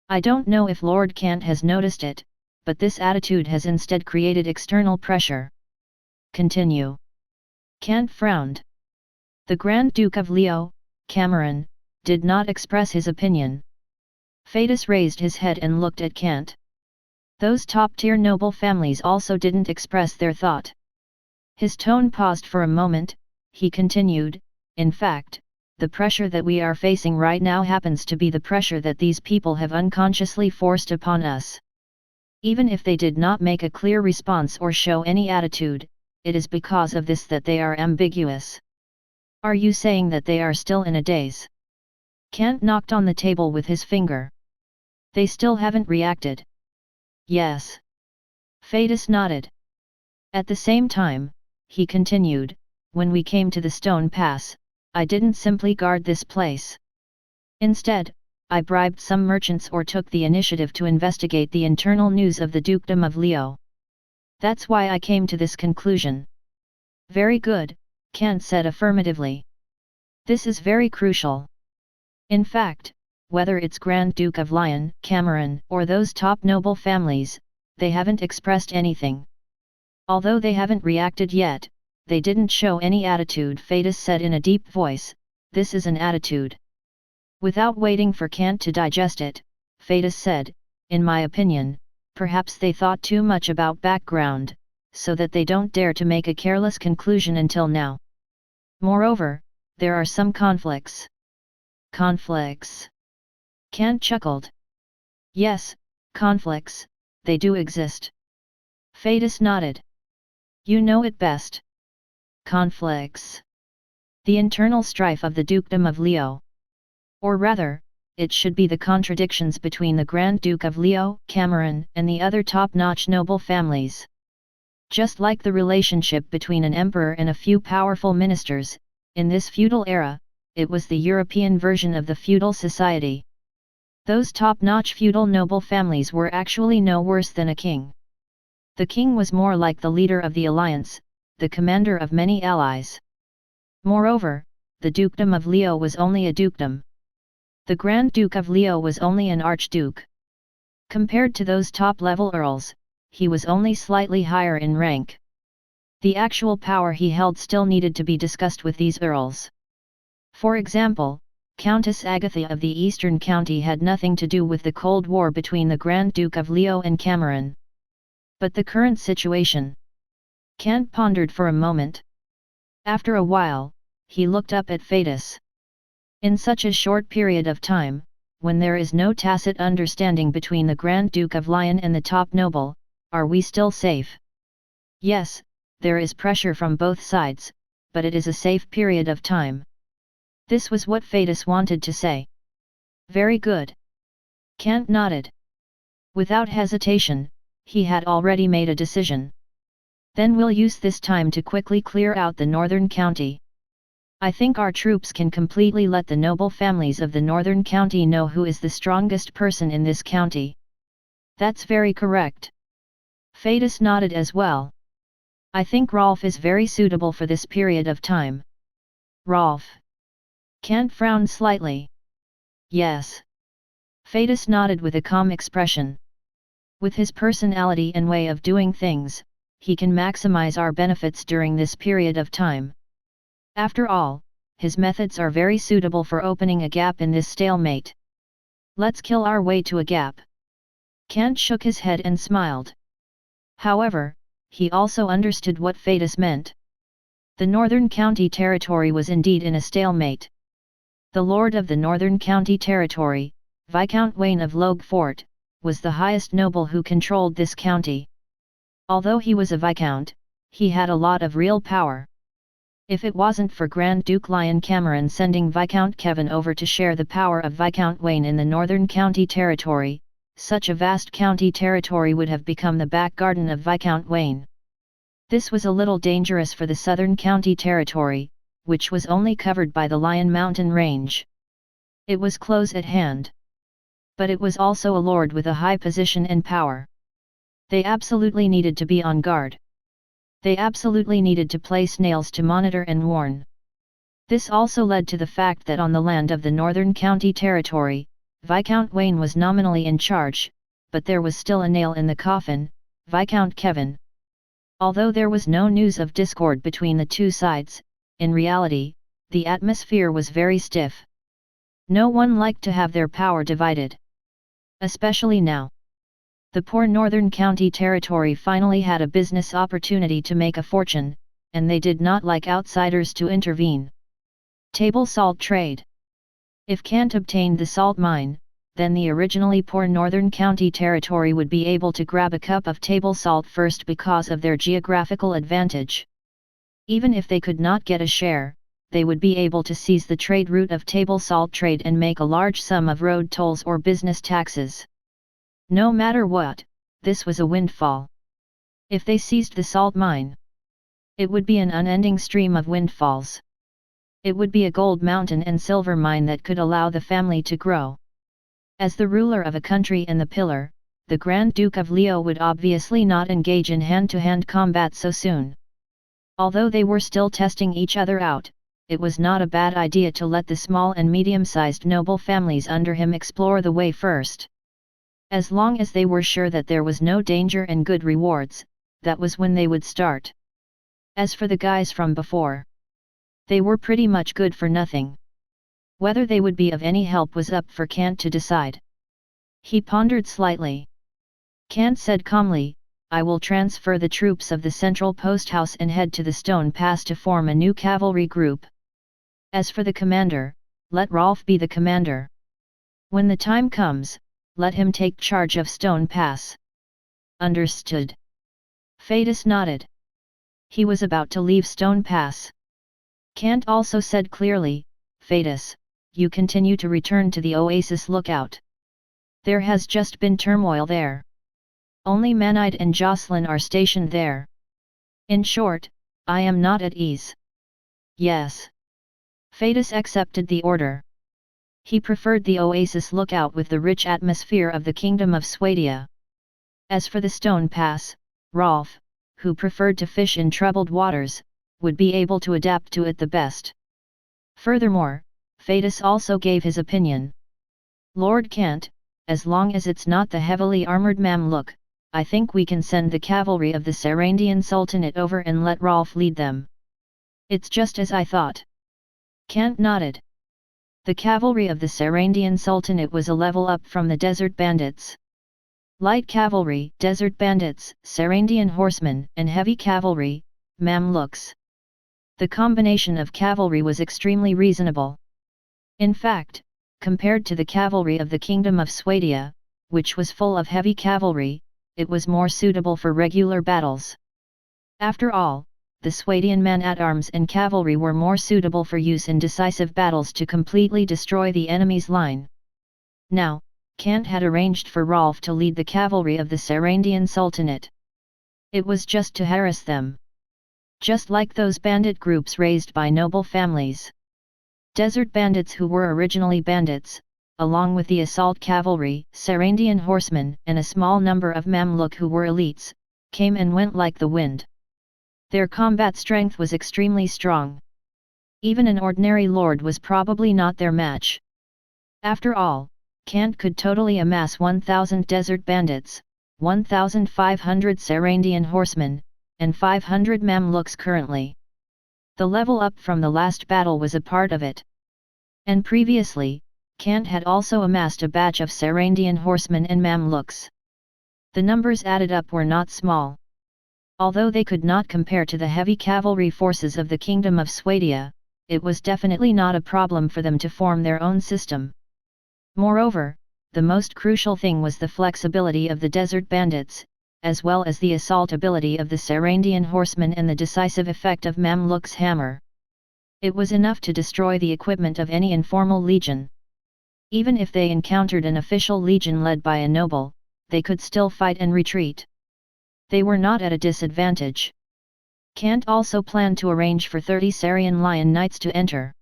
A: I don't know if Lord Kant has noticed it, but this attitude has instead created external pressure." "Continue." Kant frowned. The Grand Duke of Leo, Cameron, did not express his opinion. Fatus raised his head and looked at Kant. Those top-tier noble families also didn't express their thought. His tone paused for a moment. He continued, "In fact, the pressure that we are facing right now happens to be the pressure that these people have unconsciously forced upon us. Even if they did not make a clear response or show any attitude, it is because of this that they are ambiguous." "Are you saying that they are still in a daze?" Kant knocked on the table with his finger. "They still haven't reacted." "Yes." Fatus nodded. "At the same time," he continued, "when we came to the Stone Pass, I didn't simply guard this place. Instead, I bribed some merchants or took the initiative to investigate the internal news of the Dukedom of Leo. That's why I came to this conclusion." "Very good," Kant said affirmatively. "This is very crucial. In fact, whether it's Grand Duke of Lion, Cameron, or those top noble families, they haven't expressed anything. Although they haven't reacted yet, they didn't show any attitude," Fatus said in a deep voice. "This is an attitude." Without waiting for Kant to digest it, Fatus said, "In my opinion, perhaps they thought too much about background, so that they don't dare to make a careless conclusion until now. Moreover, there are some conflicts." "Conflicts?" Kant chuckled. "Yes, conflicts, they do exist." Fatus nodded. "You know it best." "Conflicts?" The internal strife of the Dukedom of Leo. Or rather, it should be the contradictions between the Grand Duke of Leo, Cameron, and the other top-notch noble families. Just like the relationship between an emperor and a few powerful ministers, in this feudal era, it was the European version of the feudal society. Those top-notch feudal noble families were actually no worse than a king. The king was more like the leader of the alliance, the commander of many allies. Moreover, the Dukedom of Leo was only a dukedom. The Grand Duke of Leo was only an archduke. Compared to those top-level earls, he was only slightly higher in rank. The actual power he held still needed to be discussed with these earls. For example, Countess Agatha of the Eastern County had nothing to do with the Cold War between the Grand Duke of Leo and Cameron. But the current situation. Kant pondered for a moment. After a while, he looked up at Phaedus. In such a short period of time, when there is no tacit understanding between the Grand Duke of Lyon and the top noble, are we still safe? Yes, there is pressure from both sides, but it is a safe period of time. This was what Phaedus wanted to say. Very good. Kant nodded. Without hesitation, he had already made a decision. Then we'll use this time to quickly clear out the northern county. I think our troops can completely let the noble families of the northern county know who is the strongest person in this county. That's very correct. Phaedus nodded as well. I think Rolf is very suitable for this period of time. Rolf. Kant frowned slightly. Yes. Phaedus nodded with a calm expression. With his personality and way of doing things, he can maximize our benefits during this period of time. After all, his methods are very suitable for opening a gap in this stalemate. Let's kill our way to a gap. Kant shook his head and smiled. However, he also understood what Phaedus meant. The northern county territory was indeed in a stalemate. The lord of the northern county territory, Viscount Wayne of Loguefort, was the highest noble who controlled this county. Although he was a viscount, he had a lot of real power. If it wasn't for Grand Duke Lyon Cameron sending Viscount Kevin over to share the power of Viscount Wayne in the northern county territory, such a vast county territory would have become the back garden of Viscount Wayne. This was a little dangerous for the southern county territory, which was only covered by the Lyon Mountain Range. It was close at hand. But it was also a lord with a high position and power. They absolutely needed to be on guard. They absolutely needed to place nails to monitor and warn. This also led to the fact that on the land of the northern county territory, Viscount Wayne was nominally in charge, but there was still a nail in the coffin, Viscount Kevin. Although there was no news of discord between the two sides, in reality, the atmosphere was very stiff. No one liked to have their power divided. Especially now. The poor northern county territory finally had a business opportunity to make a fortune, and they did not like outsiders to intervene. Table salt trade. If Kant obtained the salt mine, then the originally poor northern county territory would be able to grab a cup of table salt first because of their geographical advantage. Even if they could not get a share, they would be able to seize the trade route of table salt trade and make a large sum of road tolls or business taxes. No matter what, this was a windfall. If they seized the salt mine, it would be an unending stream of windfalls. It would be a gold mountain and silver mine that could allow the family to grow. As the ruler of a country and the pillar, the Grand Duke of Leo would obviously not engage in hand-to-hand combat so soon. Although they were still testing each other out, it was not a bad idea to let the small and medium-sized noble families under him explore the way first. As long as they were sure that there was no danger and good rewards, that was when they would start. As for the guys from before, they were pretty much good for nothing. Whether they would be of any help was up for Kant to decide. He pondered slightly. Kant said calmly, I will transfer the troops of the central post house and head to the Stone Pass to form a new cavalry group. As for the commander, let Rolf be the commander. When the time comes, let him take charge of Stone Pass. Understood. Phaedus nodded. He was about to leave Stone Pass. Kant also said clearly, Fadus, you continue to return to the Oasis lookout. There has just been turmoil there. Only Manide and Jocelyn are stationed there. In short, I am not at ease. Yes. Fadus accepted the order. He preferred the Oasis lookout with the rich atmosphere of the Kingdom of Swadia. As for the Stone Pass, Rolf, who preferred to fish in troubled waters, would be able to adapt to it the best. Furthermore, Fadus also gave his opinion. Lord Kant, as long as it's not the heavily armoured Mamluk, I think we can send the cavalry of the Sarandian Sultanate over and let Rolf lead them. It's just as I thought. Kant nodded. The cavalry of the Sarandian Sultanate was a level up from the desert bandits. Light cavalry, desert bandits, Sarandian horsemen, and heavy cavalry, Mamluks. The combination of cavalry was extremely reasonable. In fact, compared to the cavalry of the Kingdom of Swadia, which was full of heavy cavalry, it was more suitable for regular battles. After all, the Swadian man-at-arms and cavalry were more suitable for use in decisive battles to completely destroy the enemy's line. Now, Kant had arranged for Rolf to lead the cavalry of the Sarandian Sultanate. It was just to harass them. Just like those bandit groups raised by noble families. Desert bandits who were originally bandits, along with the assault cavalry, Sarandian horsemen, and a small number of Mamluk who were elites, came and went like the wind. Their combat strength was extremely strong. Even an ordinary lord was probably not their match. After all, Kant could totally amass 1,000 desert bandits, 1,500 Sarandian horsemen, and 500 Mamluks currently. The level up from the last battle was a part of it. And previously, Kant had also amassed a batch of Sarandian horsemen and Mamluks. The numbers added up were not small. Although they could not compare to the heavy cavalry forces of the Kingdom of Swadia, it was definitely not a problem for them to form their own system. Moreover, the most crucial thing was the flexibility of the desert bandits, as well as the assault ability of the Sarandian horsemen and the decisive effect of Mamluk's hammer. It was enough to destroy the equipment of any informal legion. Even if they encountered an official legion led by a noble, they could still fight and retreat. They were not at a disadvantage. Kant also planned to arrange for 30 Sarian Lion Knights to enter.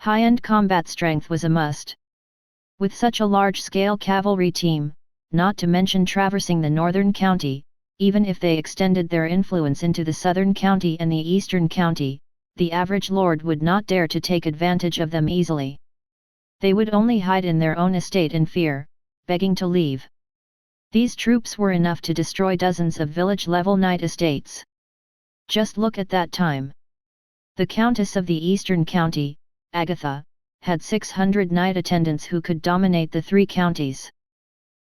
A: High-end combat strength was a must. With such a large-scale cavalry team, not to mention traversing the northern county, even if they extended their influence into the southern county and the eastern county, the average lord would not dare to take advantage of them easily. They would only hide in their own estate in fear, begging to leave. These troops were enough to destroy dozens of village-level knight estates. Just look at that time. The Countess of the Eastern County, Agatha, had 600 knight attendants who could dominate the 3 counties.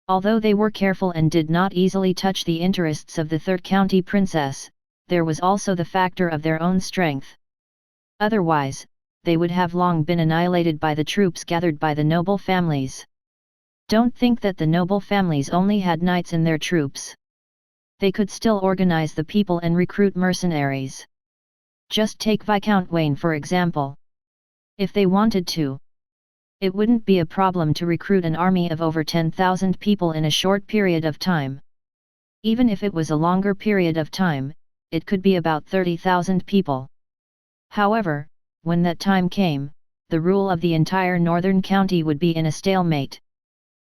A: Although they were careful and did not easily touch the interests of the 3rd county princess, there was also the factor of their own strength. Otherwise, they would have long been annihilated by the troops gathered by the noble families. Don't think that the noble families only had knights in their troops. They could still organize the people and recruit mercenaries. Just take Viscount Wayne for example. If they wanted to, it wouldn't be a problem to recruit an army of over 10,000 people in a short period of time. Even if it was a longer period of time, it could be about 30,000 people. However, when that time came, the rule of the entire northern county would be in a stalemate.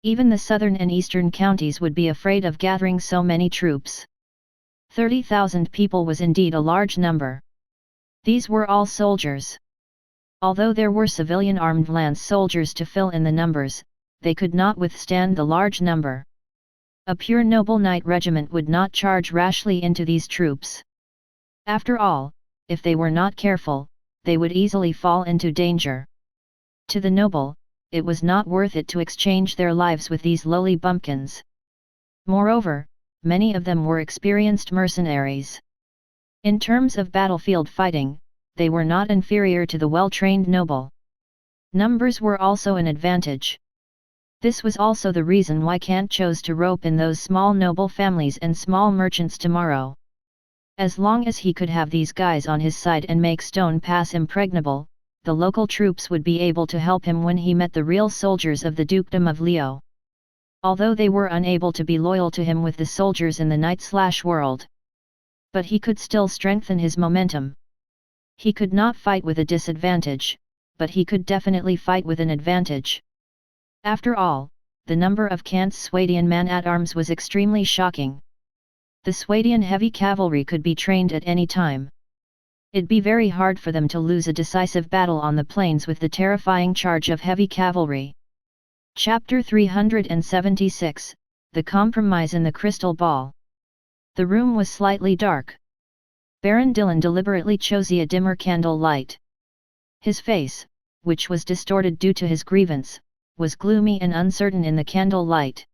A: Even the southern and eastern counties would be afraid of gathering so many troops. 30,000 people was indeed a large number. These were all soldiers. Although there were civilian armed lance soldiers to fill in the numbers, they could not withstand the large number. A pure noble knight regiment would not charge rashly into these troops. After all, if they were not careful, they would easily fall into danger. To the noble, it was not worth it to exchange their lives with these lowly bumpkins. Moreover, many of them were experienced mercenaries. In terms of battlefield fighting, they were not inferior to the well-trained noble. Numbers were also an advantage. This was also the reason why Kant chose to rope in those small noble families and small merchants tomorrow. As long as he could have these guys on his side and make Stone Pass impregnable, the local troops would be able to help him when he met the real soldiers of the Dukedom of Leo. Although they were unable to be loyal to him with the soldiers in the night/world. But he could still strengthen his momentum. He could not fight with a disadvantage, but he could definitely fight with an advantage. After all, the number of Kant's Swadian man-at-arms was extremely shocking. The Swadian heavy cavalry could be trained at any time. It'd be very hard for them to lose a decisive battle on the plains with the terrifying charge of heavy cavalry. Chapter 376, The Compromise in the Crystal Ball. The room was slightly dark. Baron Dillon deliberately chose a dimmer candle light. His face, which was distorted due to his grievance, was gloomy and uncertain in the candle light.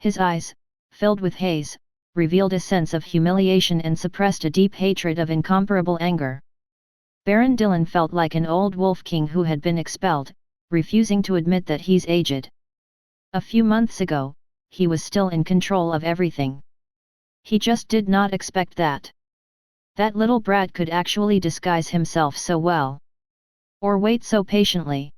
A: His eyes, filled with haze, revealed a sense of humiliation and suppressed a deep hatred of incomparable anger. Baron Dillon felt like an old wolf king who had been expelled, refusing to admit that he's aged. A few months ago, he was still in control of everything. He just did not expect that little brat could actually disguise himself so well. Or wait so patiently.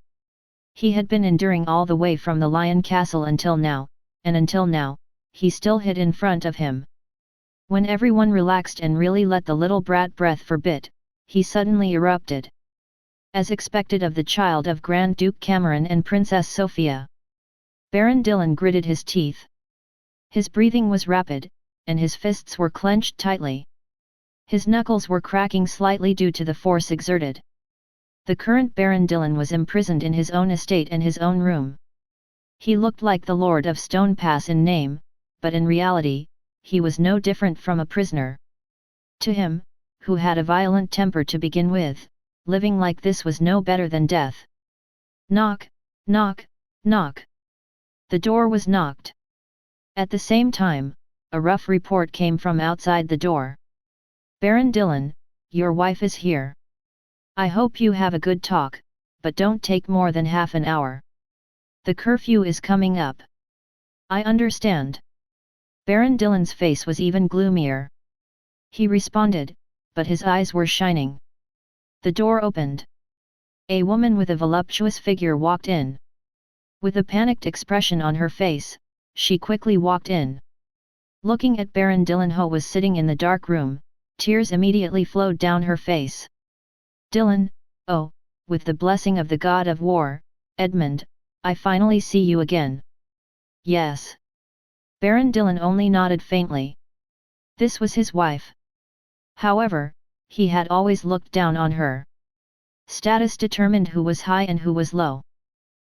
A: He had been enduring all the way from the Lion Castle until now, and until now, he still hid in front of him. When everyone relaxed and really let the little brat breathe for a bit, he suddenly erupted. As expected of the child of Grand Duke Cameron and Princess Sophia. Baron Dillon gritted his teeth. His breathing was rapid, and his fists were clenched tightly. His knuckles were cracking slightly due to the force exerted. The current Baron Dillon was imprisoned in his own estate and his own room. He looked like the Lord of Stone Pass in name, but in reality, he was no different from a prisoner. To him, who had a violent temper to begin with, living like this was no better than death. Knock, knock, knock. The door was knocked. At the same time, a rough report came from outside the door. Baron Dillon, your wife is here. I hope you have a good talk, but don't take more than half an hour. The curfew is coming up. I understand. Baron Dillon's face was even gloomier. He responded, but his eyes were shining. The door opened. A woman with a voluptuous figure walked in. With a panicked expression on her face, she quickly walked in. Looking at Baron Dillon, who was sitting in the dark room, tears immediately flowed down her face. Dillon, oh, with the blessing of the god of war, Edmund, I finally see you again. Yes. Baron Dillon only nodded faintly. This was his wife. However, he had always looked down on her. Status determined who was high and who was low.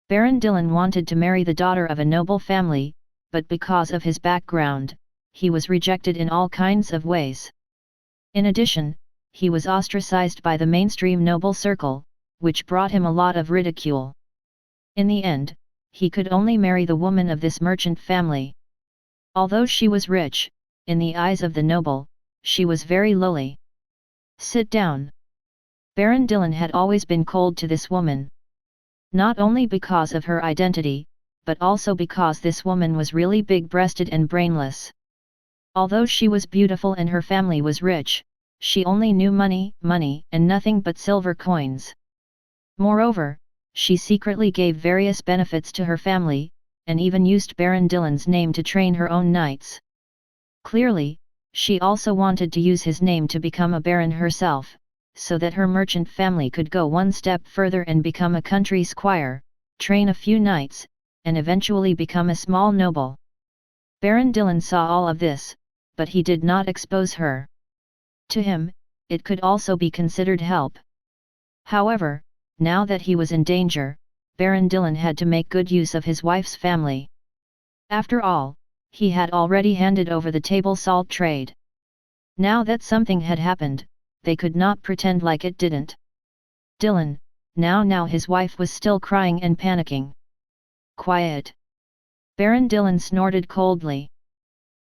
A: Baron Dillon wanted to marry the daughter of a noble family, but because of his background, he was rejected in all kinds of ways. In addition, he was ostracized by the mainstream noble circle, which brought him a lot of ridicule. In the end, he could only marry the woman of this merchant family. Although she was rich, in the eyes of the noble, she was very lowly. Sit down. Baron Dillon had always been cold to this woman. Not only because of her identity, but also because this woman was really big-breasted and brainless. Although she was beautiful and her family was rich, she only knew money, and nothing but silver coins. Moreover, she secretly gave various benefits to her family, and even used Baron Dillon's name to train her own knights. Clearly, she also wanted to use his name to become a baron herself, so that her merchant family could go one step further and become a country squire, train a few knights, and eventually become a small noble. Baron Dillon saw all of this, but he did not expose her. To him, it could also be considered help. However, now that he was in danger, Baron Dillon had to make good use of his wife's family. After all, he had already handed over the table salt trade. Now that something had happened, they could not pretend like it didn't. Dillon, now his wife was still crying and panicking. Quiet. Baron Dillon snorted coldly.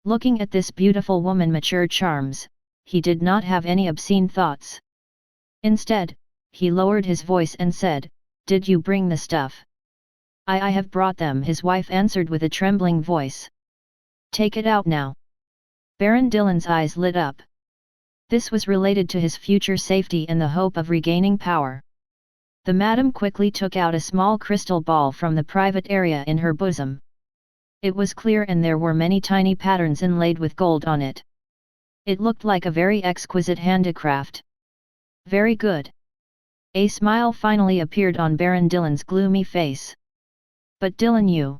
A: Looking at this beautiful woman mature charms, he did not have any obscene thoughts. Instead, he lowered his voice and said, "Did you bring the stuff?" I have brought them," his wife answered with a trembling voice. "Take it out now." Baron Dillon's eyes lit up. This was related to his future safety and the hope of regaining power. The madam quickly took out a small crystal ball from the private area in her bosom. It was clear and there were many tiny patterns inlaid with gold on it. It looked like a very exquisite handicraft. Very good. A smile finally appeared on Baron Dylan's gloomy face. But Dylan, you...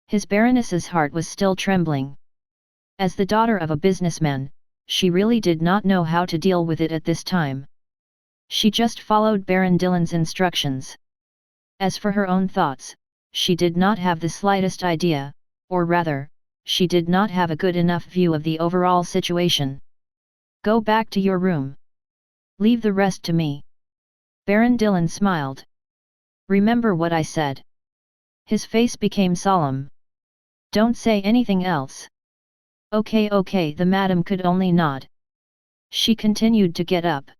A: His Baroness's heart was still trembling. As the daughter of a businessman, she really did not know how to deal with it at this time. She just followed Baron Dylan's instructions. As for her own thoughts, she did not have the slightest idea, or rather, she did not have a good enough view of the overall situation. Go back to your room. Leave the rest to me. Baron Dylan smiled. Remember what I said. His face became solemn. Don't say anything else. Okay, the madam could only nod. She continued to get up.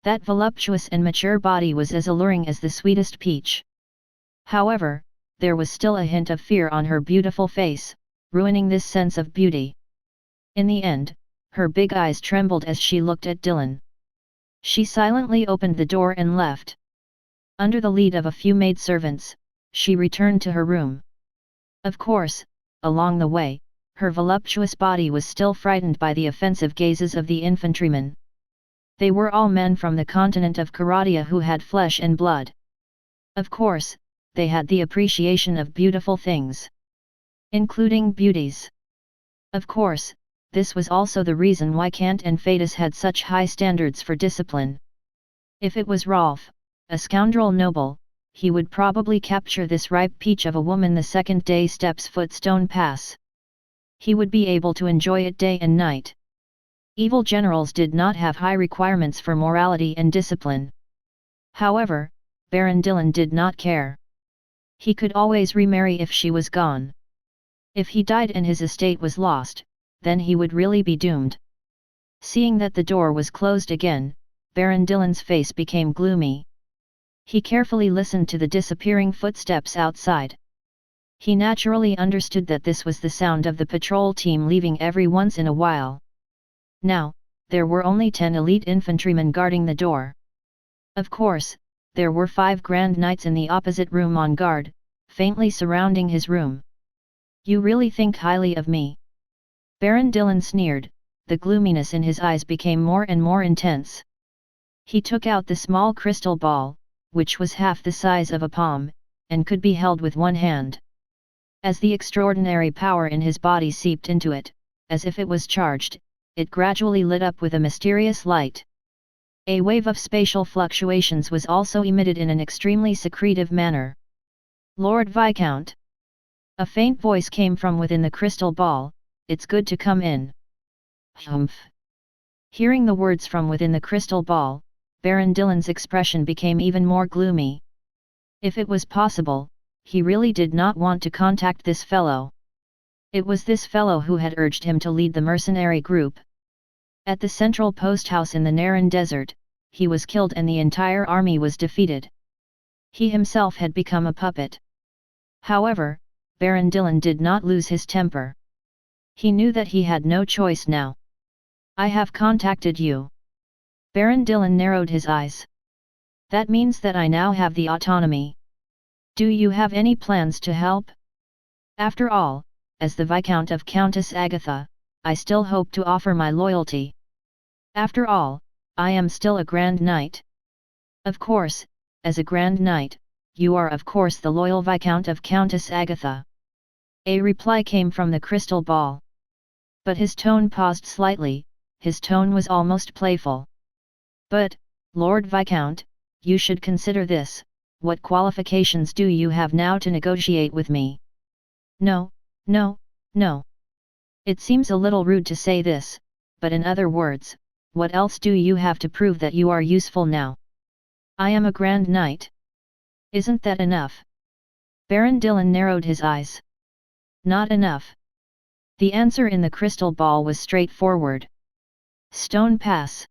A: That voluptuous and mature body was as alluring as the sweetest peach. However, there was still a hint of fear on her beautiful face, ruining this sense of beauty. In the end, her big eyes trembled as she looked at Dylan. She silently opened the door and left. Under the lead of a few maidservants, she returned to her room. Of course, along the way, her voluptuous body was still frightened by the offensive gazes of the infantrymen. They were all men from the continent of Karadia who had flesh and blood. Of course, they had the appreciation of beautiful things, including beauties. Of course, this was also the reason why Kant and Fadus had such high standards for discipline. If it was Rolf, a scoundrel noble, he would probably capture this ripe peach of a woman the second day steps foot Stone Pass. He would be able to enjoy it day and night. Evil generals did not have high requirements for morality and discipline. However, Baron Dylan did not care. He could always remarry if she was gone. If he died and his estate was lost, then he would really be doomed. Seeing that the door was closed again, Baron Dylan's face became gloomy. He carefully listened to the disappearing footsteps outside. He naturally understood that this was the sound of the patrol team leaving every once in a while. Now, there were only 10 elite infantrymen guarding the door. Of course, there were 5 Grand Knights in the opposite room on guard, faintly surrounding his room. You really think highly of me? Baron Dylan sneered, the gloominess in his eyes became more and more intense. He took out the small crystal ball, which was half the size of a palm, and could be held with one hand. As the extraordinary power in his body seeped into it, as if it was charged, it gradually lit up with a mysterious light. A wave of spatial fluctuations was also emitted in an extremely secretive manner. Lord Viscount! A faint voice came from within the crystal ball, it's good to come in. Humph! Hearing the words from within the crystal ball, Baron Dylan's expression became even more gloomy. If it was possible, he really did not want to contact this fellow. It was this fellow who had urged him to lead the mercenary group. At the central post house in the Naran Desert, he was killed and the entire army was defeated. He himself had become a puppet. However, Baron Dylan did not lose his temper. He knew that he had no choice now. I have contacted you. Baron Dylan narrowed his eyes. That means that I now have the autonomy. Do you have any plans to help? After all, as the Viscount of Countess Agatha, I still hope to offer my loyalty. After all, I am still a Grand Knight. Of course, as a Grand Knight, you are of course the loyal Viscount of Countess Agatha. A reply came from the crystal ball. But his tone paused slightly, his tone was almost playful. But, Lord Viscount, you should consider this, what qualifications do you have now to negotiate with me? No. It seems a little rude to say this, but in other words, what else do you have to prove that you are useful now? I am a Grand Knight. Isn't that enough? Baron Dylan narrowed his eyes. Not enough. The answer in the crystal ball was straightforward. Stone Pass.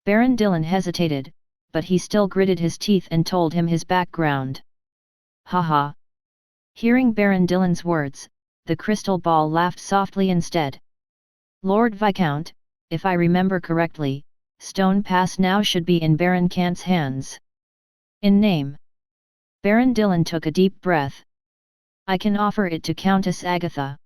A: Baron Dylan hesitated, but he still gritted his teeth and told him his background. Haha. Hearing Baron Dylan's words, the crystal ball laughed softly instead. Lord Viscount, if I remember correctly, Stone Pass now should be in Baron Kant's hands. In name. Baron Dillon took a deep breath. I can offer it to Countess Agatha.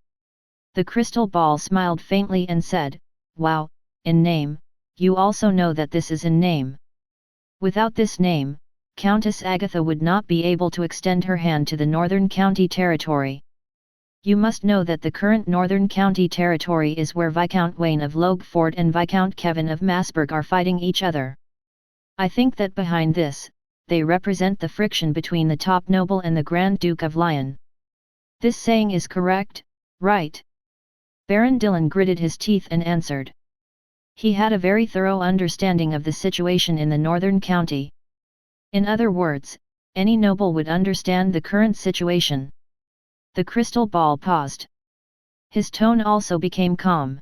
A: The crystal ball smiled faintly and said, wow, in name, you also know that this is in name. Without this name, Countess Agatha would not be able to extend her hand to the Northern County territory. You must know that the current Northern County territory is where Viscount Wayne of Logford and Viscount Kevin of Massburg are fighting each other. I think that behind this, they represent the friction between the top noble and the Grand Duke of Lyon. This saying is correct, right? Baron Dillon gritted his teeth and answered. He had a very thorough understanding of the situation in the Northern County. In other words, any noble would understand the current situation. The crystal ball paused. His tone also became calm.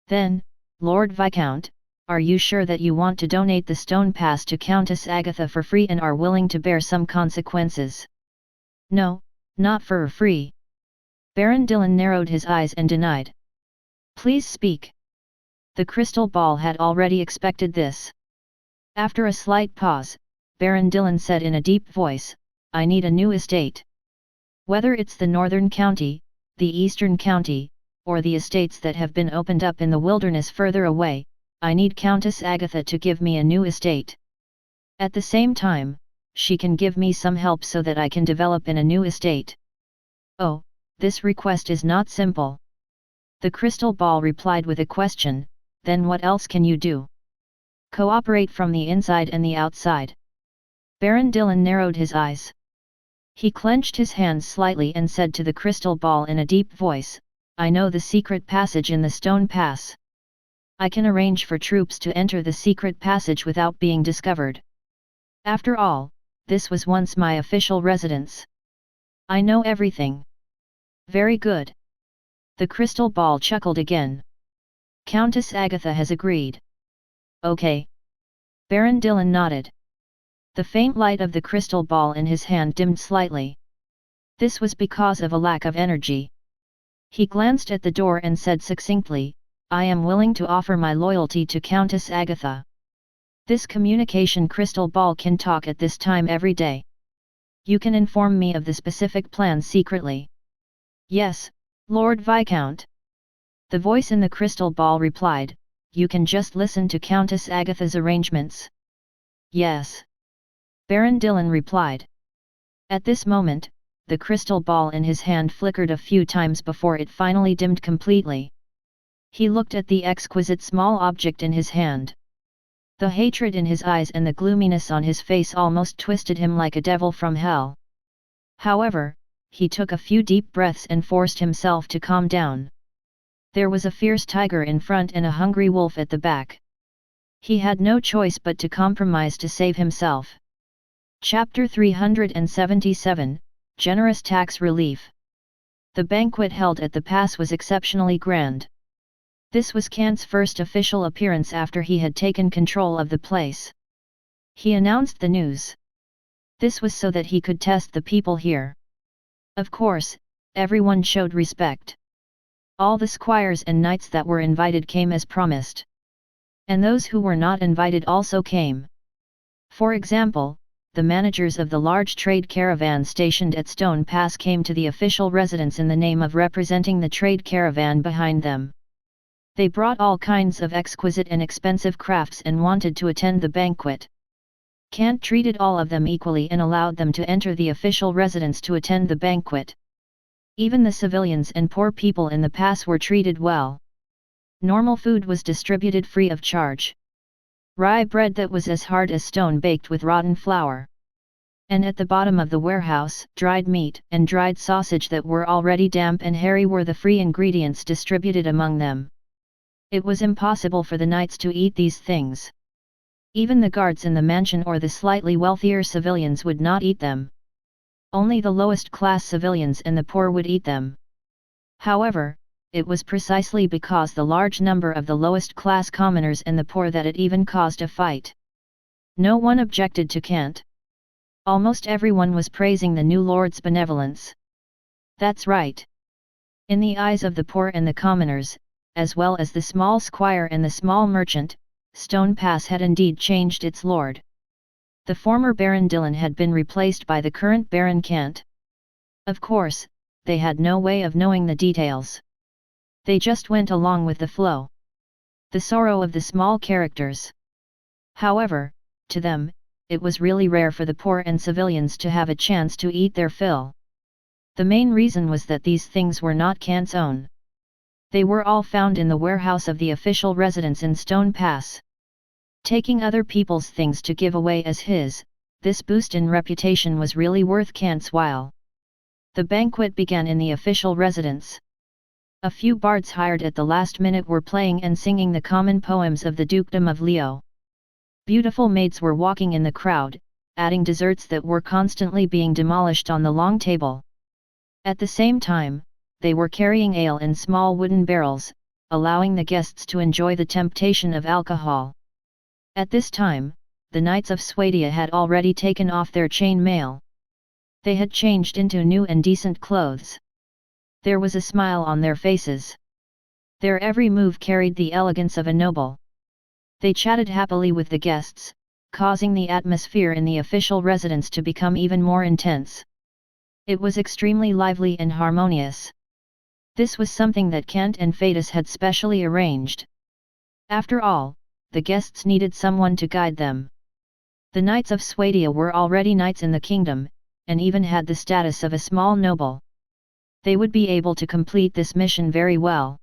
A: Then, Lord Viscount, are you sure that you want to donate the stone pass to Countess Agatha for free and are willing to bear some consequences? No, not for free. Baron Dillon narrowed his eyes and denied. Please speak. The crystal ball had already expected this. After a slight pause, Baron Dillon said in a deep voice, I need a new estate. Whether it's the Northern County, the Eastern County, or the estates that have been opened up in the wilderness further away, I need Countess Agatha to give me a new estate. At the same time, she can give me some help so that I can develop in a new estate. Oh, this request is not simple. The crystal ball replied with a question, then what else can you do? Cooperate from the inside and the outside. Baron Dillon narrowed his eyes. He clenched his hands slightly and said to the crystal ball in a deep voice, I know the secret passage in the stone pass. I can arrange for troops to enter the secret passage without being discovered. After all, this was once my official residence. I know everything. Very good. The crystal ball chuckled again. Countess Agatha has agreed. Okay. Baron Dillon nodded. The faint light of the crystal ball in his hand dimmed slightly. This was because of a lack of energy. He glanced at the door and said succinctly, I am willing to offer my loyalty to Countess Agatha. This communication crystal ball can talk at this time every day. You can inform me of the specific plan secretly. Yes, Lord Viscount. The voice in the crystal ball replied, you can just listen to Countess Agatha's arrangements. Yes. Baron Dillon replied. At this moment, the crystal ball in his hand flickered a few times before it finally dimmed completely. He looked at the exquisite small object in his hand. The hatred in his eyes and the gloominess on his face almost twisted him like a devil from hell. However, he took a few deep breaths and forced himself to calm down. There was a fierce tiger in front and a hungry wolf at the back. He had no choice but to compromise to save himself. Chapter 377, Generous Tax Relief. The banquet held at the pass was exceptionally grand. This was Kant's first official appearance after he had taken control of the place. He announced the news. This was so that he could test the people here. Of course, everyone showed respect. All the squires and knights that were invited came as promised. And those who were not invited also came. For example, the managers of the large trade caravan stationed at Stone Pass came to the official residence in the name of representing the trade caravan behind them. They brought all kinds of exquisite and expensive crafts and wanted to attend the banquet. Kant treated all of them equally and allowed them to enter the official residence to attend the banquet. Even the civilians and poor people in the pass were treated well. Normal food was distributed free of charge. Rye bread that was as hard as stone baked with rotten flour. And at the bottom of the warehouse, dried meat and dried sausage that were already damp and hairy were the free ingredients distributed among them. It was impossible for the knights to eat these things. Even the guards in the mansion or the slightly wealthier civilians would not eat them. Only the lowest class civilians and the poor would eat them. However, it was precisely because the large number of the lowest class commoners and the poor that it even caused a fight. No one objected to Kant. Almost everyone was praising the new lord's benevolence. That's right. In the eyes of the poor and the commoners, as well as the small squire and the small merchant, Stone Pass had indeed changed its lord. The former Baron Dillon had been replaced by the current Baron Kant. Of course, they had no way of knowing the details. They just went along with the flow. The sorrow of the small characters. However, to them, it was really rare for the poor and civilians to have a chance to eat their fill. The main reason was that these things were not Kant's own. They were all found in the warehouse of the official residence in Stone Pass. Taking other people's things to give away as his, this boost in reputation was really worth Kant's while. The banquet began in the official residence. A few bards hired at the last minute were playing and singing the common poems of the Dukedom of Leo. Beautiful maids were walking in the crowd, adding desserts that were constantly being demolished on the long table. At the same time, they were carrying ale in small wooden barrels, allowing the guests to enjoy the temptation of alcohol. At this time, the Knights of Swadia had already taken off their chain mail. They had changed into new and decent clothes. There was a smile on their faces. Their every move carried the elegance of a noble. They chatted happily with the guests, causing the atmosphere in the official residence to become even more intense. It was extremely lively and harmonious. This was something that Kant and Fadus had specially arranged. After all, the guests needed someone to guide them. The Knights of Swadia were already knights in the kingdom, and even had the status of a small noble. They would be able to complete this mission very well.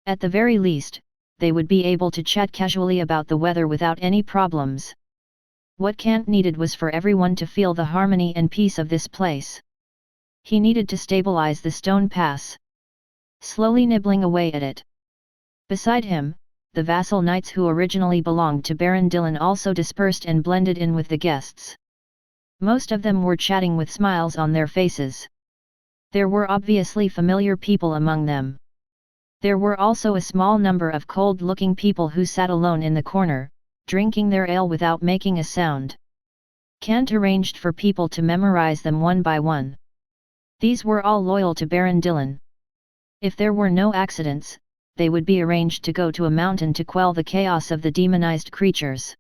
A: At the very least, they would be able to chat casually about the weather without any problems. What Kant needed was for everyone to feel the harmony and peace of this place. He needed to stabilize the Stone Pass. Slowly nibbling away at it. Beside him, the vassal knights who originally belonged to Baron Dillon also dispersed and blended in with the guests. Most of them were chatting with smiles on their faces. There were obviously familiar people among them. There were also a small number of cold-looking people who sat alone in the corner, drinking their ale without making a sound. Kant arranged for people to memorize them one by one. These were all loyal to Baron Dillon. If there were no accidents, they would be arranged to go to a mountain to quell the chaos of the demonized creatures.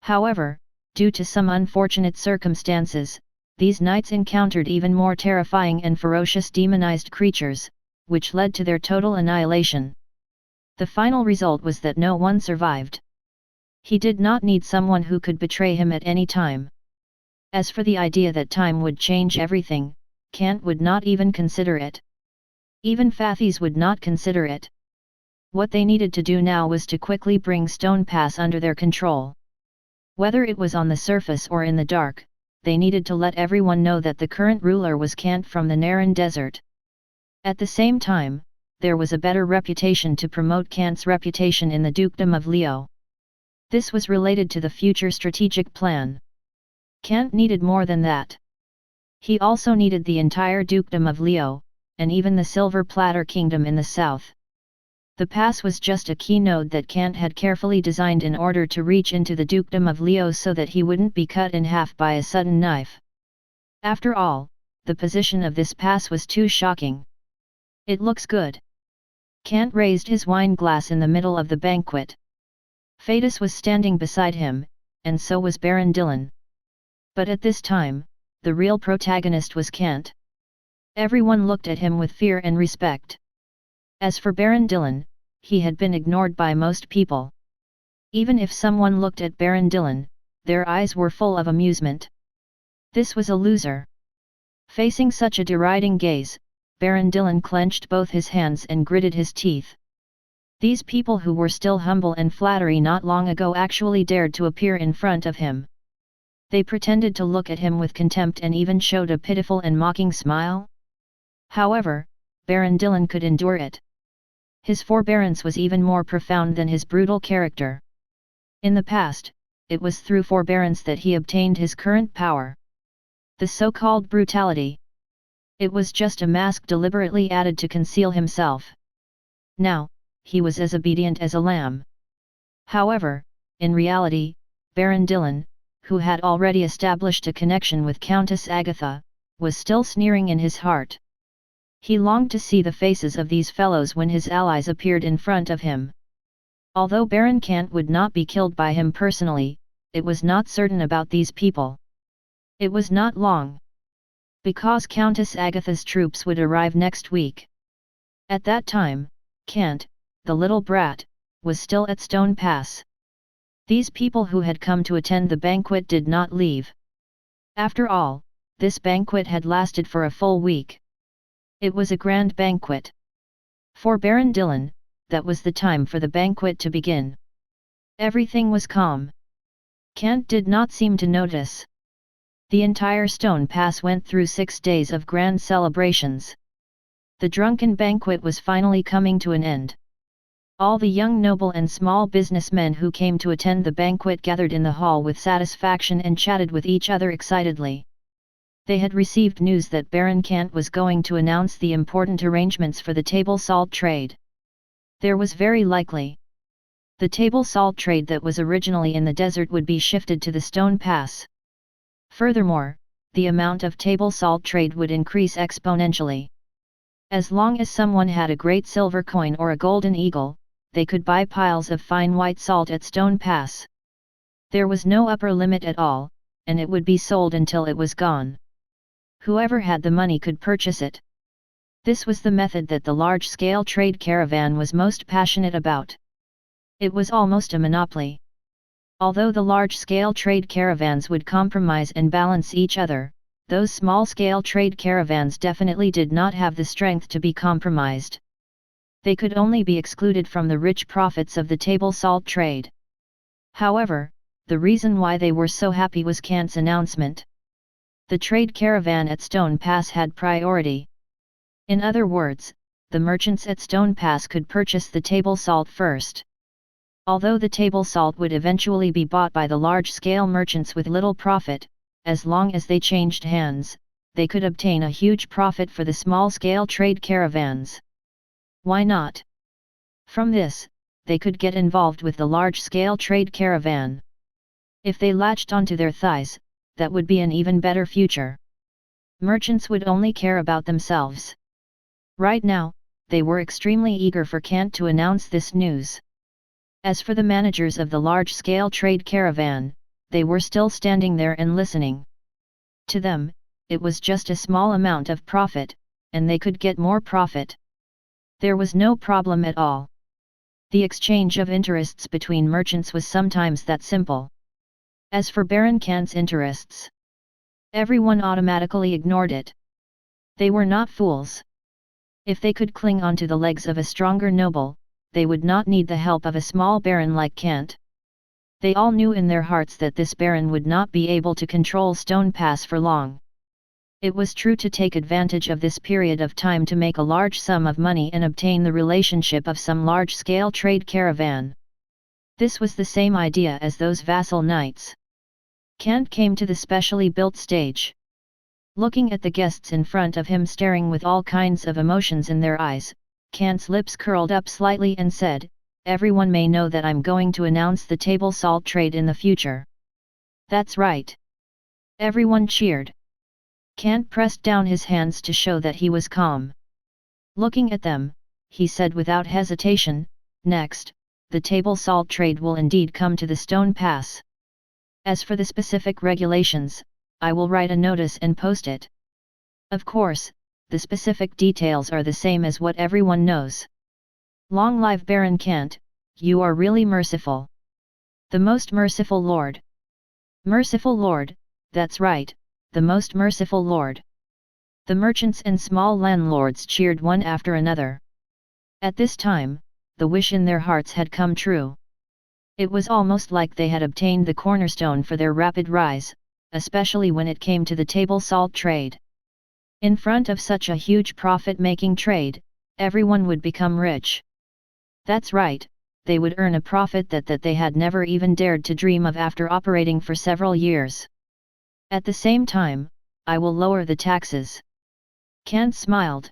A: However, due to some unfortunate circumstances, these knights encountered even more terrifying and ferocious demonized creatures, which led to their total annihilation. The final result was that no one survived. He did not need someone who could betray him at any time. As for the idea that time would change everything, Kant would not even consider it. Even Fathies would not consider it. What they needed to do now was to quickly bring Stone Pass under their control. Whether it was on the surface or in the dark, they needed to let everyone know that the current ruler was Kant from the Naran Desert. At the same time, there was a better reputation to promote Kant's reputation in the Dukedom of Leo. This was related to the future strategic plan. Kant needed more than that. He also needed the entire Dukedom of Leo, and even the Silver Platter Kingdom in the south. The pass was just a key node that Kant had carefully designed in order to reach into the Dukedom of Leo so that he wouldn't be cut in half by a sudden knife. After all, the position of this pass was too shocking. It looks good. Kant raised his wine glass in the middle of the banquet. Fadus was standing beside him, and so was Baron Dillon. But at this time, the real protagonist was Kant. Everyone looked at him with fear and respect. As for Baron Dillon, he had been ignored by most people. Even if someone looked at Baron Dillon, their eyes were full of amusement. This was a loser. Facing such a deriding gaze, Baron Dillon clenched both his hands and gritted his teeth. These people who were still humble and flattery not long ago actually dared to appear in front of him. They pretended to look at him with contempt and even showed a pitiful and mocking smile. However, Baron Dillon could endure it. His forbearance was even more profound than his brutal character. In the past, it was through forbearance that he obtained his current power. The so-called brutality. It was just a mask deliberately added to conceal himself. Now, he was as obedient as a lamb. However, in reality, Baron Dillon, who had already established a connection with Countess Agatha, was still sneering in his heart. He longed to see the faces of these fellows when his allies appeared in front of him. Although Baron Kant would not be killed by him personally, it was not certain about these people. It was not long. Because Countess Agatha's troops would arrive next week. At that time, Kant, the little brat, was still at Stone Pass. These people who had come to attend the banquet did not leave. After all, this banquet had lasted for a full week. It was a grand banquet. For Baron Dillon, that was the time for the banquet to begin. Everything was calm. Kant did not seem to notice. The entire Stone Pass went through 6 days of grand celebrations. The drunken banquet was finally coming to an end. All the young noble and small businessmen who came to attend the banquet gathered in the hall with satisfaction and chatted with each other excitedly. They had received news that Baron Kant was going to announce the important arrangements for the table salt trade. There was very likely. The table salt trade that was originally in the desert would be shifted to the Stone Pass. Furthermore, the amount of table salt trade would increase exponentially. As long as someone had a great silver coin or a golden eagle, they could buy piles of fine white salt at Stone Pass. There was no upper limit at all, and it would be sold until it was gone. Whoever had the money could purchase it. This was the method that the large-scale trade caravan was most passionate about. It was almost a monopoly. Although the large-scale trade caravans would compromise and balance each other, those small-scale trade caravans definitely did not have the strength to be compromised. They could only be excluded from the rich profits of the table salt trade. However, the reason why they were so happy was Kant's announcement. The trade caravan at Stone Pass had priority. In other words, the merchants at Stone Pass could purchase the table salt first. Although the table salt would eventually be bought by the large-scale merchants with little profit, as long as they changed hands, they could obtain a huge profit for the small-scale trade caravans. Why not? From this, they could get involved with the large-scale trade caravan. If they latched onto their thighs, that would be an even better future. Merchants would only care about themselves. Right now, they were extremely eager for Kant to announce this news. As for the managers of the large-scale trade caravan, they were still standing there and listening. To them, it was just a small amount of profit, and they could get more profit. There was no problem at all. The exchange of interests between merchants was sometimes that simple. As for Baron Kant's interests, everyone automatically ignored it. They were not fools. If they could cling onto the legs of a stronger noble, they would not need the help of a small baron like Kant. They all knew in their hearts that this baron would not be able to control Stone Pass for long. It was true to take advantage of this period of time to make a large sum of money and obtain the relationship of some large-scale trade caravan. This was the same idea as those vassal knights. Kant came to the specially built stage. Looking at the guests in front of him staring with all kinds of emotions in their eyes, Kant's lips curled up slightly and said, "Everyone may know that I'm going to announce the table salt trade in the future." "That's right." Everyone cheered. Kant pressed down his hands to show that he was calm. Looking at them, he said without hesitation, "Next, the table salt trade will indeed come to the Stone Pass. As for the specific regulations, I will write a notice and post it. Of course, the specific details are the same as what everyone knows. Long live Baron Kant, you are really merciful. The most merciful Lord." "Merciful Lord, that's right, the most merciful Lord." The merchants and small landlords cheered one after another. At this time, the wish in their hearts had come true. It was almost like they had obtained the cornerstone for their rapid rise, especially when it came to the table salt trade. In front of such a huge profit-making trade, everyone would become rich. That's right, they would earn a profit that they had never even dared to dream of after operating for several years. At the same time, I will lower the taxes. Kant smiled.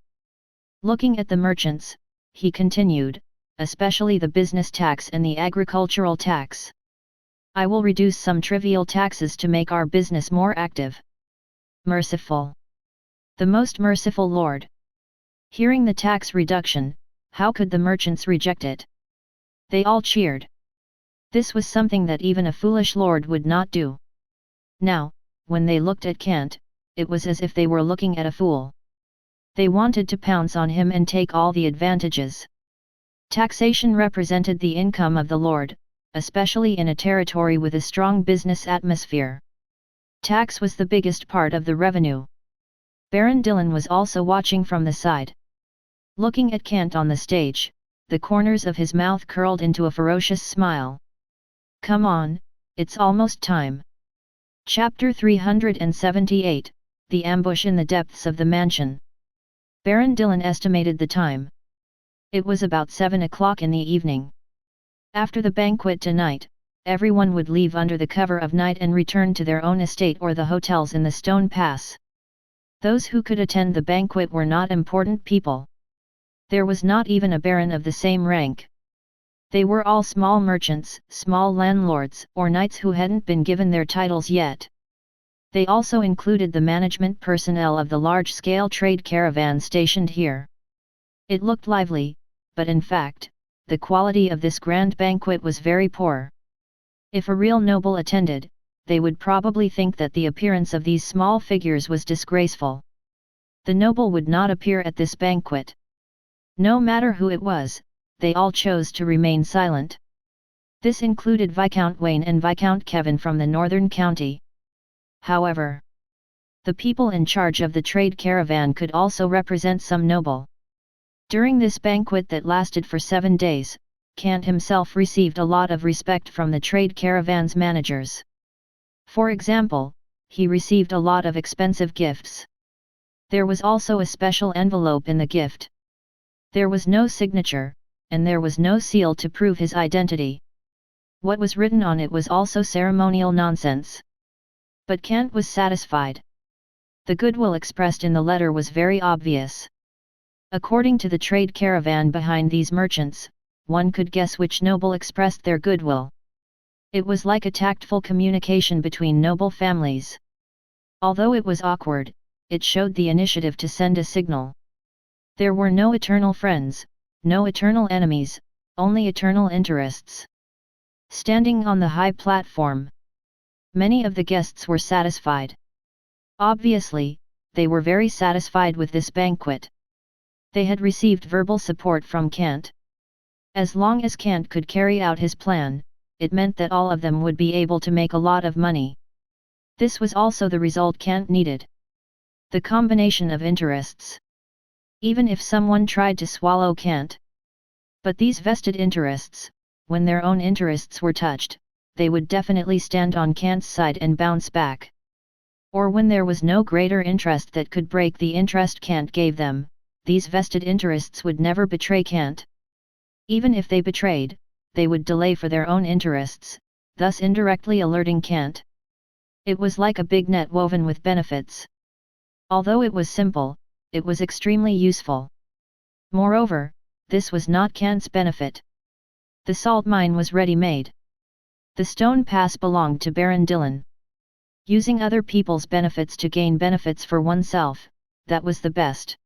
A: Looking at the merchants, he continued, especially the business tax and the agricultural tax. I will reduce some trivial taxes to make our business more active. Merciful. The most merciful Lord. Hearing the tax reduction, how could the merchants reject it? They all cheered. This was something that even a foolish lord would not do. Now, when they looked at Kant, it was as if they were looking at a fool. They wanted to pounce on him and take all the advantages. Taxation represented the income of the lord, especially in a territory with a strong business atmosphere. Tax was the biggest part of the revenue. Baron Dillon was also watching from the side. Looking at Kant on the stage, the corners of his mouth curled into a ferocious smile. Come on, it's almost time. Chapter 378, The Ambush in the Depths of the Mansion. Baron Dillon estimated the time. It was about 7 o'clock in the evening. After the banquet tonight, everyone would leave under the cover of night and return to their own estate or the hotels in the Stone Pass. Those who could attend the banquet were not important people. There was not even a baron of the same rank. They were all small merchants, small landlords, or knights who hadn't been given their titles yet. They also included the management personnel of the large-scale trade caravan stationed here. It looked lively, but in fact, the quality of this grand banquet was very poor. If a real noble attended, they would probably think that the appearance of these small figures was disgraceful. The noble would not appear at this banquet. No matter who it was, they all chose to remain silent. This included Viscount Wayne and Viscount Kevin from the northern county. However, the people in charge of the trade caravan could also represent some noble. During this banquet that lasted for 7 days, Kant himself received a lot of respect from the trade caravan's managers. For example, he received a lot of expensive gifts. There was also a special envelope in the gift. There was no signature, and there was no seal to prove his identity. What was written on it was also ceremonial nonsense. But Kant was satisfied. The goodwill expressed in the letter was very obvious. According to the trade caravan behind these merchants, one could guess which noble expressed their goodwill. It was like a tactful communication between noble families. Although it was awkward, it showed the initiative to send a signal. There were no eternal friends, no eternal enemies, only eternal interests. Standing on the high platform, many of the guests were satisfied. Obviously, they were very satisfied with this banquet. They had received verbal support from Kant. As long as Kant could carry out his plan, it meant that all of them would be able to make a lot of money. This was also the result Kant needed. The combination of interests. Even if someone tried to swallow Kant. But these vested interests, when their own interests were touched, they would definitely stand on Kant's side and bounce back. Or when there was no greater interest that could break the interest Kant gave them, these vested interests would never betray Kant. Even if they betrayed, they would delay for their own interests, thus indirectly alerting Kant. It was like a big net woven with benefits. Although it was simple, it was extremely useful. Moreover, this was not Kant's benefit. The salt mine was ready-made. The Stone Pass belonged to Baron Dillon. Using other people's benefits to gain benefits for oneself, that was the best.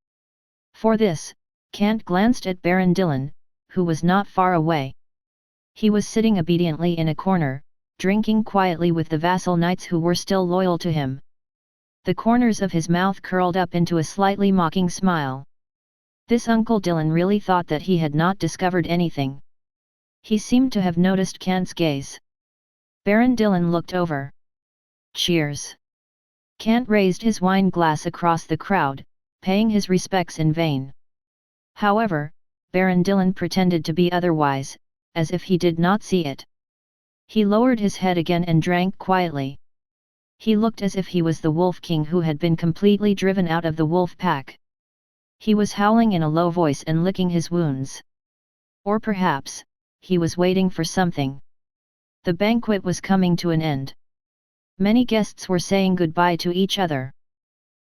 A: For this, Kant glanced at Baron Dillon, who was not far away. He was sitting obediently in a corner, drinking quietly with the vassal knights who were still loyal to him. The corners of his mouth curled up into a slightly mocking smile. This Uncle Dillon really thought that he had not discovered anything. He seemed to have noticed Kant's gaze. Baron Dillon looked over. Cheers. Kant raised his wine glass across the crowd, paying his respects in vain. However, Baron Dillon pretended to be otherwise, as if he did not see it. He lowered his head again and drank quietly. He looked as if he was the Wolf King who had been completely driven out of the wolf pack. He was howling in a low voice and licking his wounds. Or perhaps, he was waiting for something. The banquet was coming to an end. Many guests were saying goodbye to each other.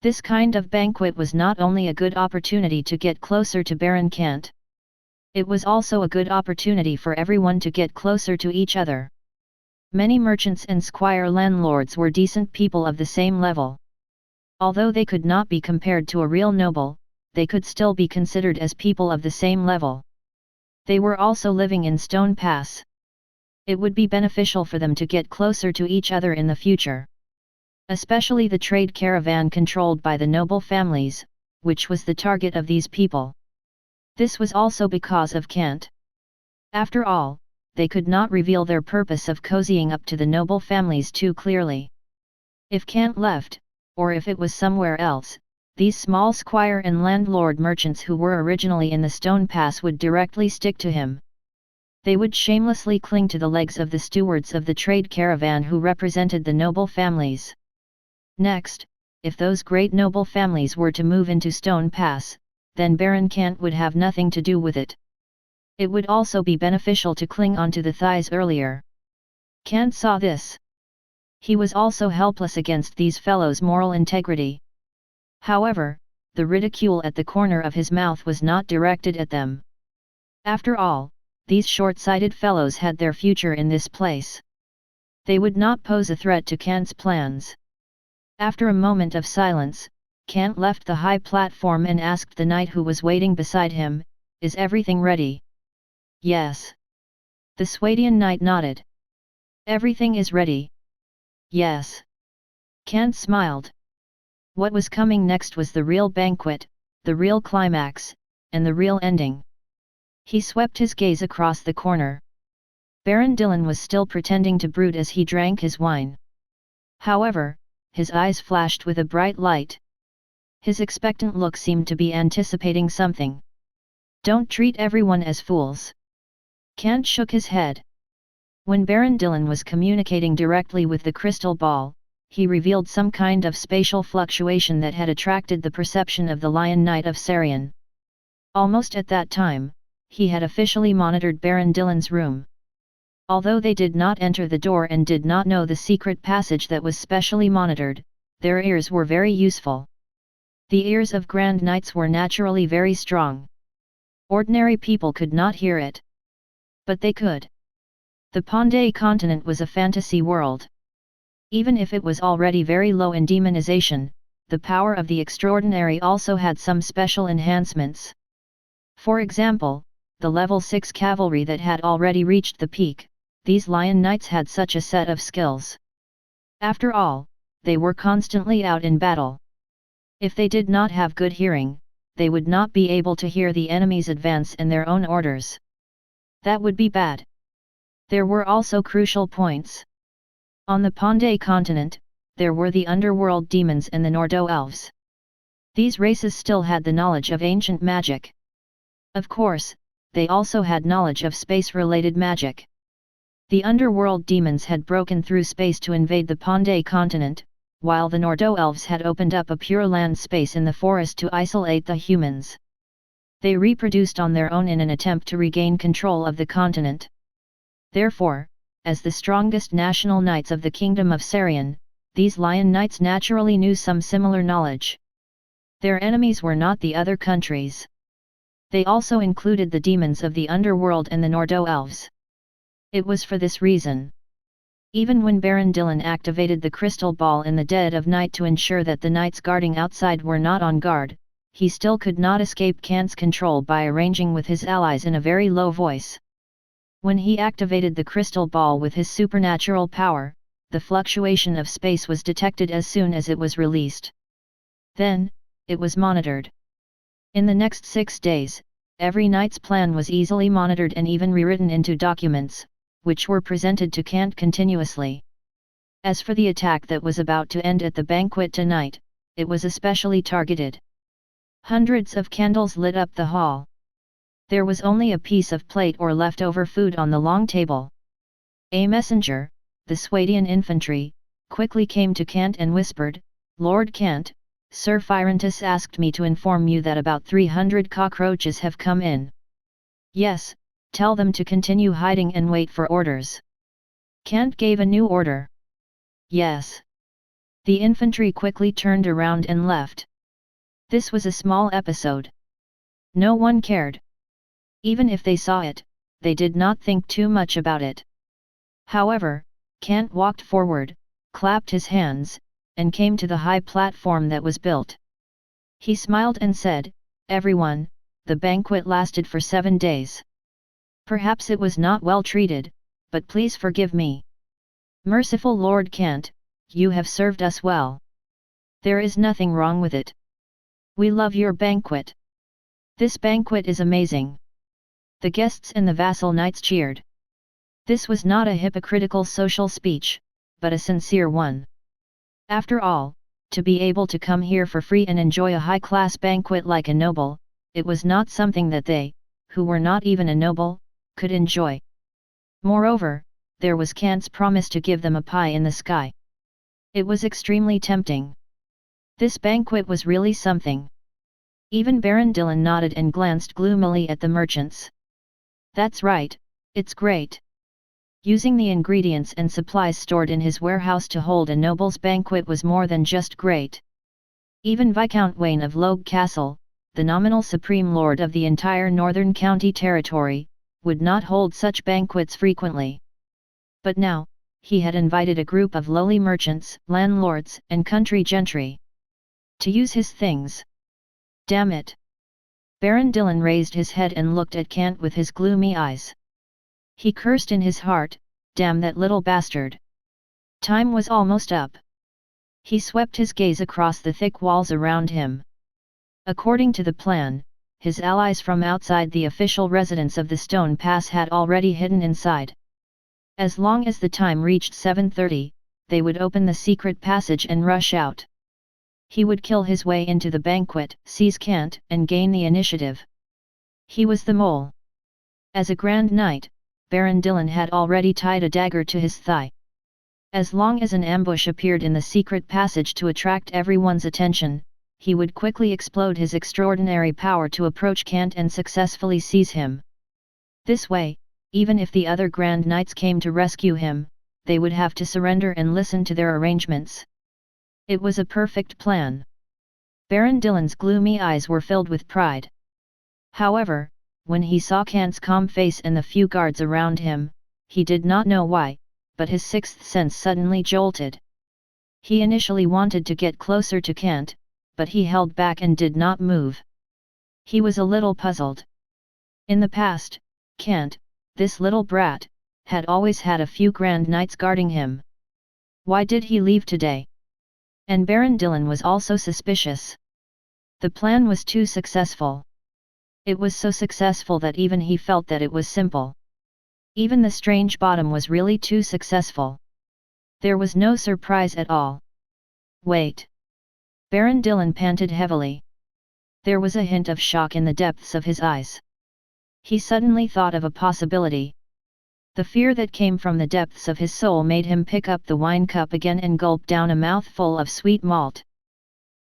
A: This kind of banquet was not only a good opportunity to get closer to Baron Kant. It was also a good opportunity for everyone to get closer to each other. Many merchants and squire landlords were decent people of the same level. Although they could not be compared to a real noble, they could still be considered as people of the same level. They were also living in Stone Pass. It would be beneficial for them to get closer to each other in the future. Especially the trade caravan controlled by the noble families, which was the target of these people. This was also because of Kant. After all, they could not reveal their purpose of cozying up to the noble families too clearly. If Kant left, or if it was somewhere else, these small squire and landlord merchants who were originally in the Stone Pass would directly stick to him. They would shamelessly cling to the legs of the stewards of the trade caravan who represented the noble families. Next, if those great noble families were to move into Stone Pass, then Baron Kant would have nothing to do with it. It would also be beneficial to cling onto the thighs earlier. Kant saw this. He was also helpless against these fellows' moral integrity. However, the ridicule at the corner of his mouth was not directed at them. After all, these short-sighted fellows had their future in this place. They would not pose a threat to Kant's plans. After a moment of silence, Kant left the high platform and asked the knight who was waiting beside him, "Is everything ready?" "Yes." The Swadian knight nodded. "Everything is ready." "Yes." Kant smiled. What was coming next was the real banquet, the real climax, and the real ending. He swept his gaze across the corner. Baron Dillon was still pretending to brood as he drank his wine. However, his eyes flashed with a bright light. His expectant look seemed to be anticipating something. "Don't treat everyone as fools." Kant shook his head. When Baron Dillon was communicating directly with the crystal ball, he revealed some kind of spatial fluctuation that had attracted the perception of the Lion Knight of Sarian. Almost at that time, he had officially monitored Baron Dillon's room. Although they did not enter the door and did not know the secret passage that was specially monitored, their ears were very useful. The ears of Grand Knights were naturally very strong. Ordinary people could not hear it. But they could. The Pandey continent was a fantasy world. Even if it was already very low in demonization, the power of the extraordinary also had some special enhancements. For example, the level 6 cavalry that had already reached the peak, these Lion Knights had such a set of skills. After all, they were constantly out in battle. If they did not have good hearing, they would not be able to hear the enemy's advance and their own orders. That would be bad. There were also crucial points. On the Pandey continent, there were the underworld demons and the Nordo elves. These races still had the knowledge of ancient magic. Of course, they also had knowledge of space-related magic. The underworld demons had broken through space to invade the Pandey continent, while the Nordo elves had opened up a pure land space in the forest to isolate the humans. They reproduced on their own in an attempt to regain control of the continent. Therefore, as the strongest national knights of the Kingdom of Sarian, these Lion Knights naturally knew some similar knowledge. Their enemies were not the other countries. They also included the demons of the underworld and the Nordo elves. It was for this reason. Even when Baron Dillon activated the crystal ball in the dead of night to ensure that the knights guarding outside were not on guard, he still could not escape Kant's control by arranging with his allies in a very low voice. When he activated the crystal ball with his supernatural power, the fluctuation of space was detected as soon as it was released. Then, it was monitored. In the next 6 days, every knight's plan was easily monitored and even rewritten into documents, which were presented to Kant continuously. As for the attack that was about to end at the banquet tonight, it was especially targeted. Hundreds of candles lit up the hall. There was only a piece of plate or leftover food on the long table. A messenger, the Swadian infantry, quickly came to Kant and whispered, "Lord Kant, Sir Phirantus asked me to inform you that about 300 cockroaches have come in." "Yes, tell them to continue hiding and wait for orders." Kant gave a new order. "Yes." The infantry quickly turned around and left. This was a small episode. No one cared. Even if they saw it, they did not think too much about it. However, Kant walked forward, clapped his hands, and came to the high platform that was built. He smiled and said, everyone, the banquet lasted for 7 days. Perhaps it was not well treated, but please forgive me. Merciful Lord Kant, you have served us well. There is nothing wrong with it. We love your banquet. This banquet is amazing. The guests and the vassal knights cheered. This was not a hypocritical social speech, but a sincere one. After all, to be able to come here for free and enjoy a high-class banquet like a noble, it was not something that they, who were not even a noble, could enjoy. Moreover, there was Kant's promise to give them a pie in the sky. It was extremely tempting. This banquet was really something. Even Baron Dillon nodded and glanced gloomily at the merchants. That's right, it's great. Using the ingredients and supplies stored in his warehouse to hold a noble's banquet was more than just great. Even Viscount Wayne of Logue Castle, the nominal supreme lord of the entire northern county territory, would not hold such banquets frequently. But now, he had invited a group of lowly merchants, landlords, and country gentry to use his things. Damn it! Baron Dillon raised his head and looked at Kant with his gloomy eyes. He cursed in his heart, damn that little bastard. Time was almost up. He swept his gaze across the thick walls around him. According to the plan, his allies from outside the official residence of the Stone Pass had already hidden inside. As long as the time reached 7:30, they would open the secret passage and rush out. He would kill his way into the banquet, seize Kant, and gain the initiative. He was the mole. As a Grand Knight, Baron Dillon had already tied a dagger to his thigh. As long as an ambush appeared in the secret passage to attract everyone's attention, he would quickly explode his extraordinary power to approach Kant and successfully seize him. This way, even if the other Grand Knights came to rescue him, they would have to surrender and listen to their arrangements. It was a perfect plan. Baron Dillon's gloomy eyes were filled with pride. However, when he saw Kant's calm face and the few guards around him, he did not know why, but his sixth sense suddenly jolted. He initially wanted to get closer to Kant, but he held back and did not move. He was a little puzzled. In the past, Kant, this little brat, had always had a few Grand Knights guarding him. Why did he leave today? And Baron Dillon was also suspicious. The plan was too successful. It was so successful that even he felt that it was simple. Even the strange bottom was really too successful. There was no surprise at all. Wait. Baron Dillon panted heavily. There was a hint of shock in the depths of his eyes. He suddenly thought of a possibility. The fear that came from the depths of his soul made him pick up the wine cup again and gulp down a mouthful of sweet malt.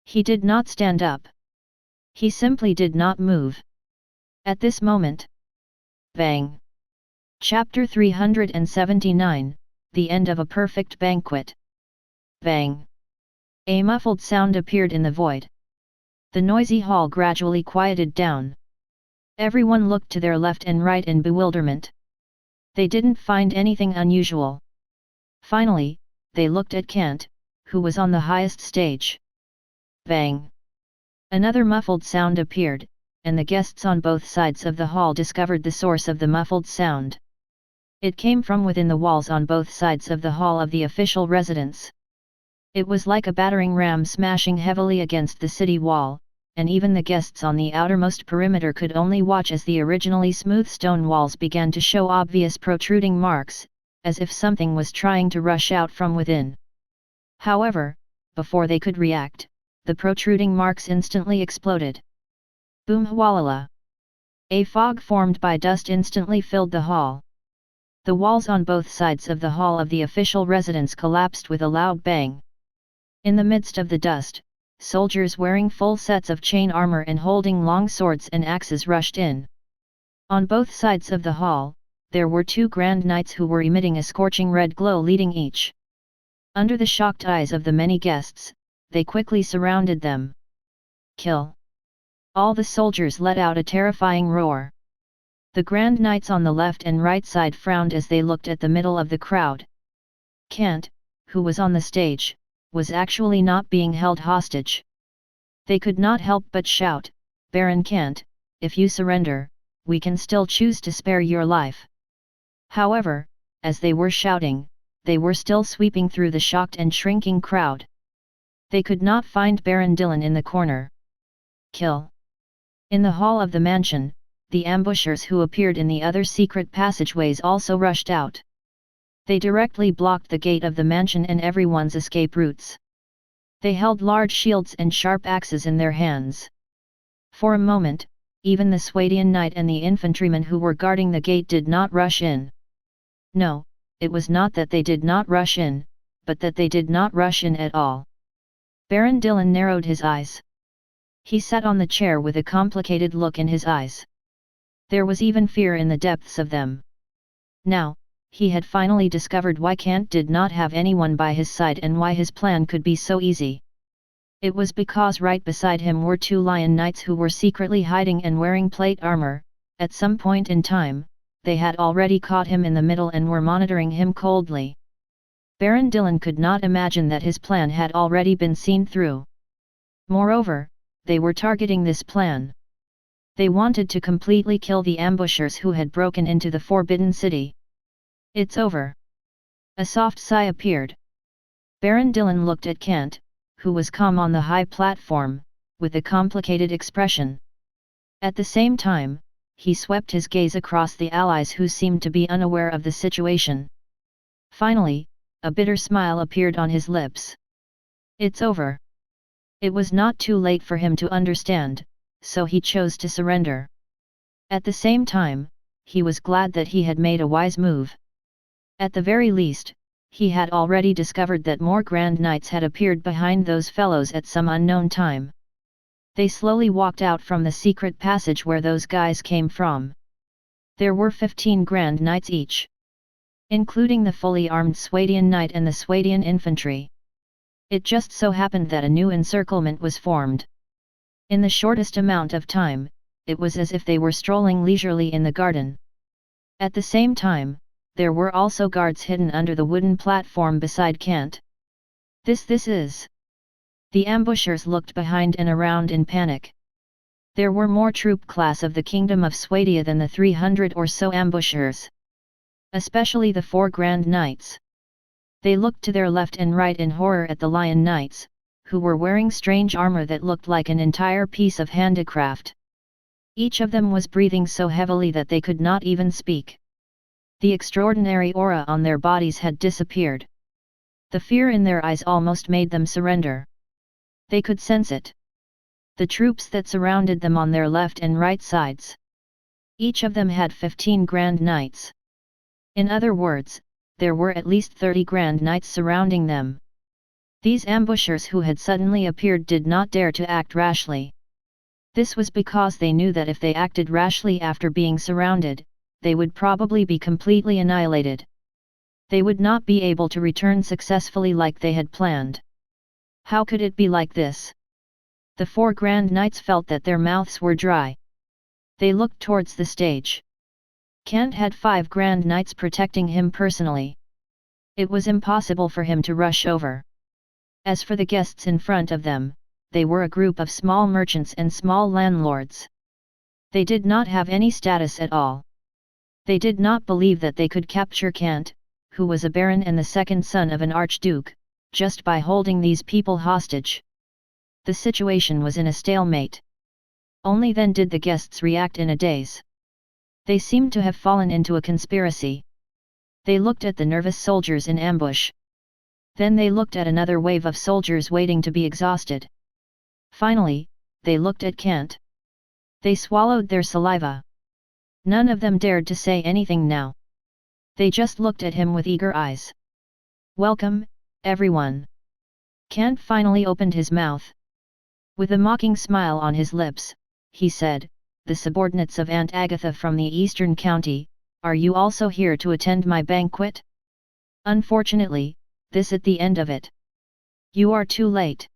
A: He did not stand up. He simply did not move. At this moment. Bang! Chapter 379, The End of a Perfect Banquet. Bang! A muffled sound appeared in the void. The noisy hall gradually quieted down. Everyone looked to their left and right in bewilderment. They didn't find anything unusual. Finally, they looked at Kant, who was on the highest stage. Bang! Another muffled sound appeared, and the guests on both sides of the hall discovered the source of the muffled sound. It came from within the walls on both sides of the hall of the official residence. It was like a battering ram smashing heavily against the city wall, and even the guests on the outermost perimeter could only watch as the originally smooth stone walls began to show obvious protruding marks, as if something was trying to rush out from within. However, before they could react, the protruding marks instantly exploded. Boom hwalala! A fog formed by dust instantly filled the hall. The walls on both sides of the hall of the official residence collapsed with a loud bang. In the midst of the dust, soldiers wearing full sets of chain armor and holding long swords and axes rushed in. On both sides of the hall, there were 2 Grand Knights who were emitting a scorching red glow leading each. Under the shocked eyes of the many guests, they quickly surrounded them. Kill! All the soldiers let out a terrifying roar. The Grand Knights on the left and right side frowned as they looked at the middle of the crowd. Kant, who was on the stage, was actually not being held hostage. They could not help but shout, Baron Kant, if you surrender, we can still choose to spare your life. However, as they were shouting, they were still sweeping through the shocked and shrinking crowd. They could not find Baron Dillon in the corner. Kill. In the hall of the mansion, the ambushers who appeared in the other secret passageways also rushed out. They directly blocked the gate of the mansion and everyone's escape routes. They held large shields and sharp axes in their hands. For a moment, even the Swadian knight and the infantrymen who were guarding the gate did not rush in. No, it was not that they did not rush in, but that they did not rush in at all. Baron Dillon narrowed his eyes. He sat on the chair with a complicated look in his eyes. There was even fear in the depths of them. Now, he had finally discovered why Kant did not have anyone by his side and why his plan could be so easy. It was because right beside him were two lion knights who were secretly hiding and wearing plate armor. At some point in time, they had already caught him in the middle and were monitoring him coldly. Baron Dillon could not imagine that his plan had already been seen through. Moreover, they were targeting this plan. They wanted to completely kill the ambushers who had broken into the Forbidden City. It's over. A soft sigh appeared. Baron Dillon looked at Kant, who was calm on the high platform, with a complicated expression. At the same time, he swept his gaze across the allies who seemed to be unaware of the situation. Finally, a bitter smile appeared on his lips. It's over. It was not too late for him to understand, so he chose to surrender. At the same time, he was glad that he had made a wise move. At the very least, he had already discovered that more Grand Knights had appeared behind those fellows at some unknown time. They slowly walked out from the secret passage where those guys came from. There were 15 Grand Knights each, including the fully armed Swadian Knight and the Swadian infantry. It just so happened that a new encirclement was formed. In the shortest amount of time, it was as if they were strolling leisurely in the garden. At the same time, there were also guards hidden under the wooden platform beside Kant. This is. The ambushers looked behind and around in panic. There were more troop class of the Kingdom of Swadia than the 300 or so ambushers. Especially the 4 Grand Knights. They looked to their left and right in horror at the Lion Knights, who were wearing strange armor that looked like an entire piece of handicraft. Each of them was breathing so heavily that they could not even speak. The extraordinary aura on their bodies had disappeared. The fear in their eyes almost made them surrender. They could sense it. The troops that surrounded them on their left and right sides. Each of them had 15 Grand Knights. In other words, there were at least 30 Grand Knights surrounding them. These ambushers who had suddenly appeared did not dare to act rashly. This was because they knew that if they acted rashly after being surrounded, they would probably be completely annihilated. They would not be able to return successfully like they had planned. How could it be like this? The 4 Grand Knights felt that their mouths were dry. They looked towards the stage. Kant had 5 Grand Knights protecting him personally. It was impossible for him to rush over. As for the guests in front of them, they were a group of small merchants and small landlords. They did not have any status at all. They did not believe that they could capture Kant, who was a baron and the second son of an archduke, just by holding these people hostage. The situation was in a stalemate. Only then did the guests react in a daze. They seemed to have fallen into a conspiracy. They looked at the nervous soldiers in ambush. Then they looked at another wave of soldiers waiting to be exhausted. Finally, they looked at Kant. They swallowed their saliva. None of them dared to say anything now. They just looked at him with eager eyes. "Welcome, everyone." Kant finally opened his mouth. With a mocking smile on his lips, he said, "The subordinates of Aunt Agatha from the Eastern County, are you also here to attend my banquet? Unfortunately, this at the end of it. You are too late."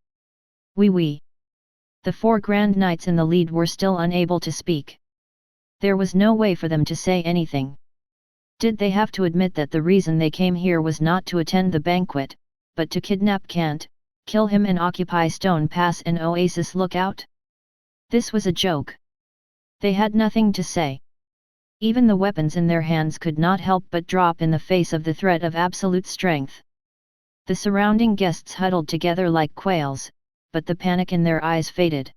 A: Oui. The 4 Grand Knights in the lead were still unable to speak. There was no way for them to say anything. Did they have to admit that the reason they came here was not to attend the banquet, but to kidnap Kant, kill him and occupy Stone Pass and Oasis Lookout? This was a joke. They had nothing to say. Even the weapons in their hands could not help but drop in the face of the threat of absolute strength. The surrounding guests huddled together like quails, but the panic in their eyes faded.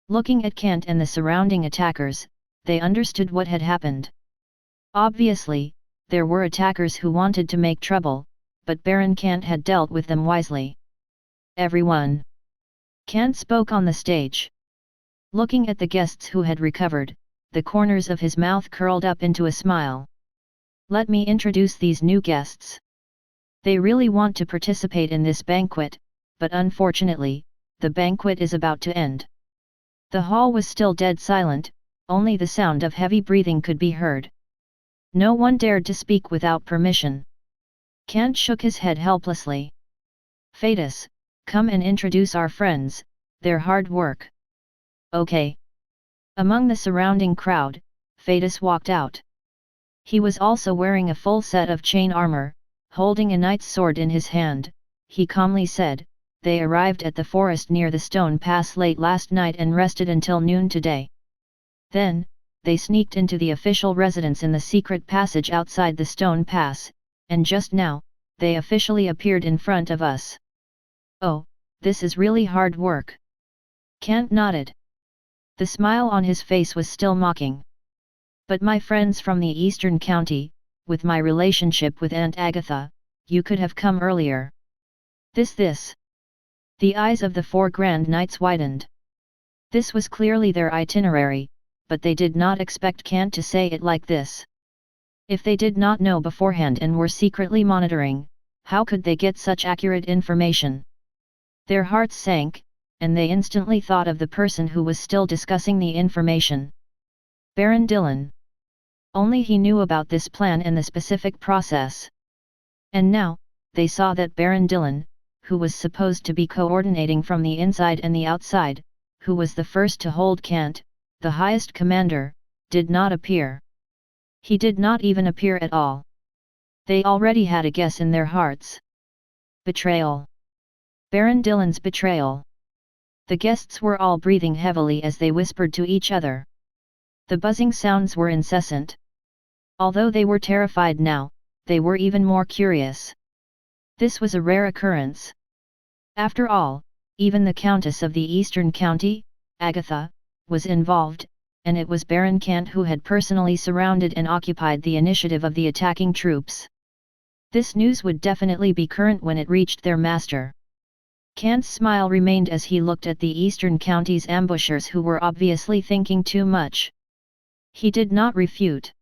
A: Looking at Kant and the surrounding attackers, they understood what had happened. Obviously, there were attackers who wanted to make trouble, but Baron Kant had dealt with them wisely. Everyone. Kant spoke on the stage. Looking at the guests who had recovered, the corners of his mouth curled up into a smile. Let me introduce these new guests. They really want to participate in this banquet, but unfortunately, the banquet is about to end. The hall was still dead silent, only the sound of heavy breathing could be heard. No one dared to speak without permission. Kant shook his head helplessly. Fadus, come and introduce our friends, their hard work. Okay. Among the surrounding crowd, Fadus walked out. He was also wearing a full set of chain armor, holding a knight's sword in his hand. He calmly said, they arrived at the forest near the stone pass late last night and rested until noon today. Then, they sneaked into the official residence in the secret passage outside the stone pass, and just now, they officially appeared in front of us. Oh, this is really hard work. Kant nodded. The smile on his face was still mocking. But my friends from the eastern county, with my relationship with Aunt Agatha, you could have come earlier. This. The eyes of the four Grand Knights widened. This was clearly their itinerary, but they did not expect Kant to say it like this. If they did not know beforehand and were secretly monitoring, how could they get such accurate information? Their hearts sank, and they instantly thought of the person who was still discussing the information. Baron Dillon. Only he knew about this plan and the specific process. And now, they saw that Baron Dillon, who was supposed to be coordinating from the inside and the outside, who was the first to hold Kant, the highest commander, did not appear. He did not even appear at all. They already had a guess in their hearts. Betrayal. Baron Dillon's betrayal. The guests were all breathing heavily as they whispered to each other. The buzzing sounds were incessant. Although they were terrified now, they were even more curious. This was a rare occurrence. After all, even the Countess of the Eastern County, Agatha, was involved, and it was Baron Kant who had personally surrounded and occupied the initiative of the attacking troops. This news would definitely be current when it reached their master. Kant's smile remained as he looked at the Eastern County's ambushers who were obviously thinking too much. He did not refute.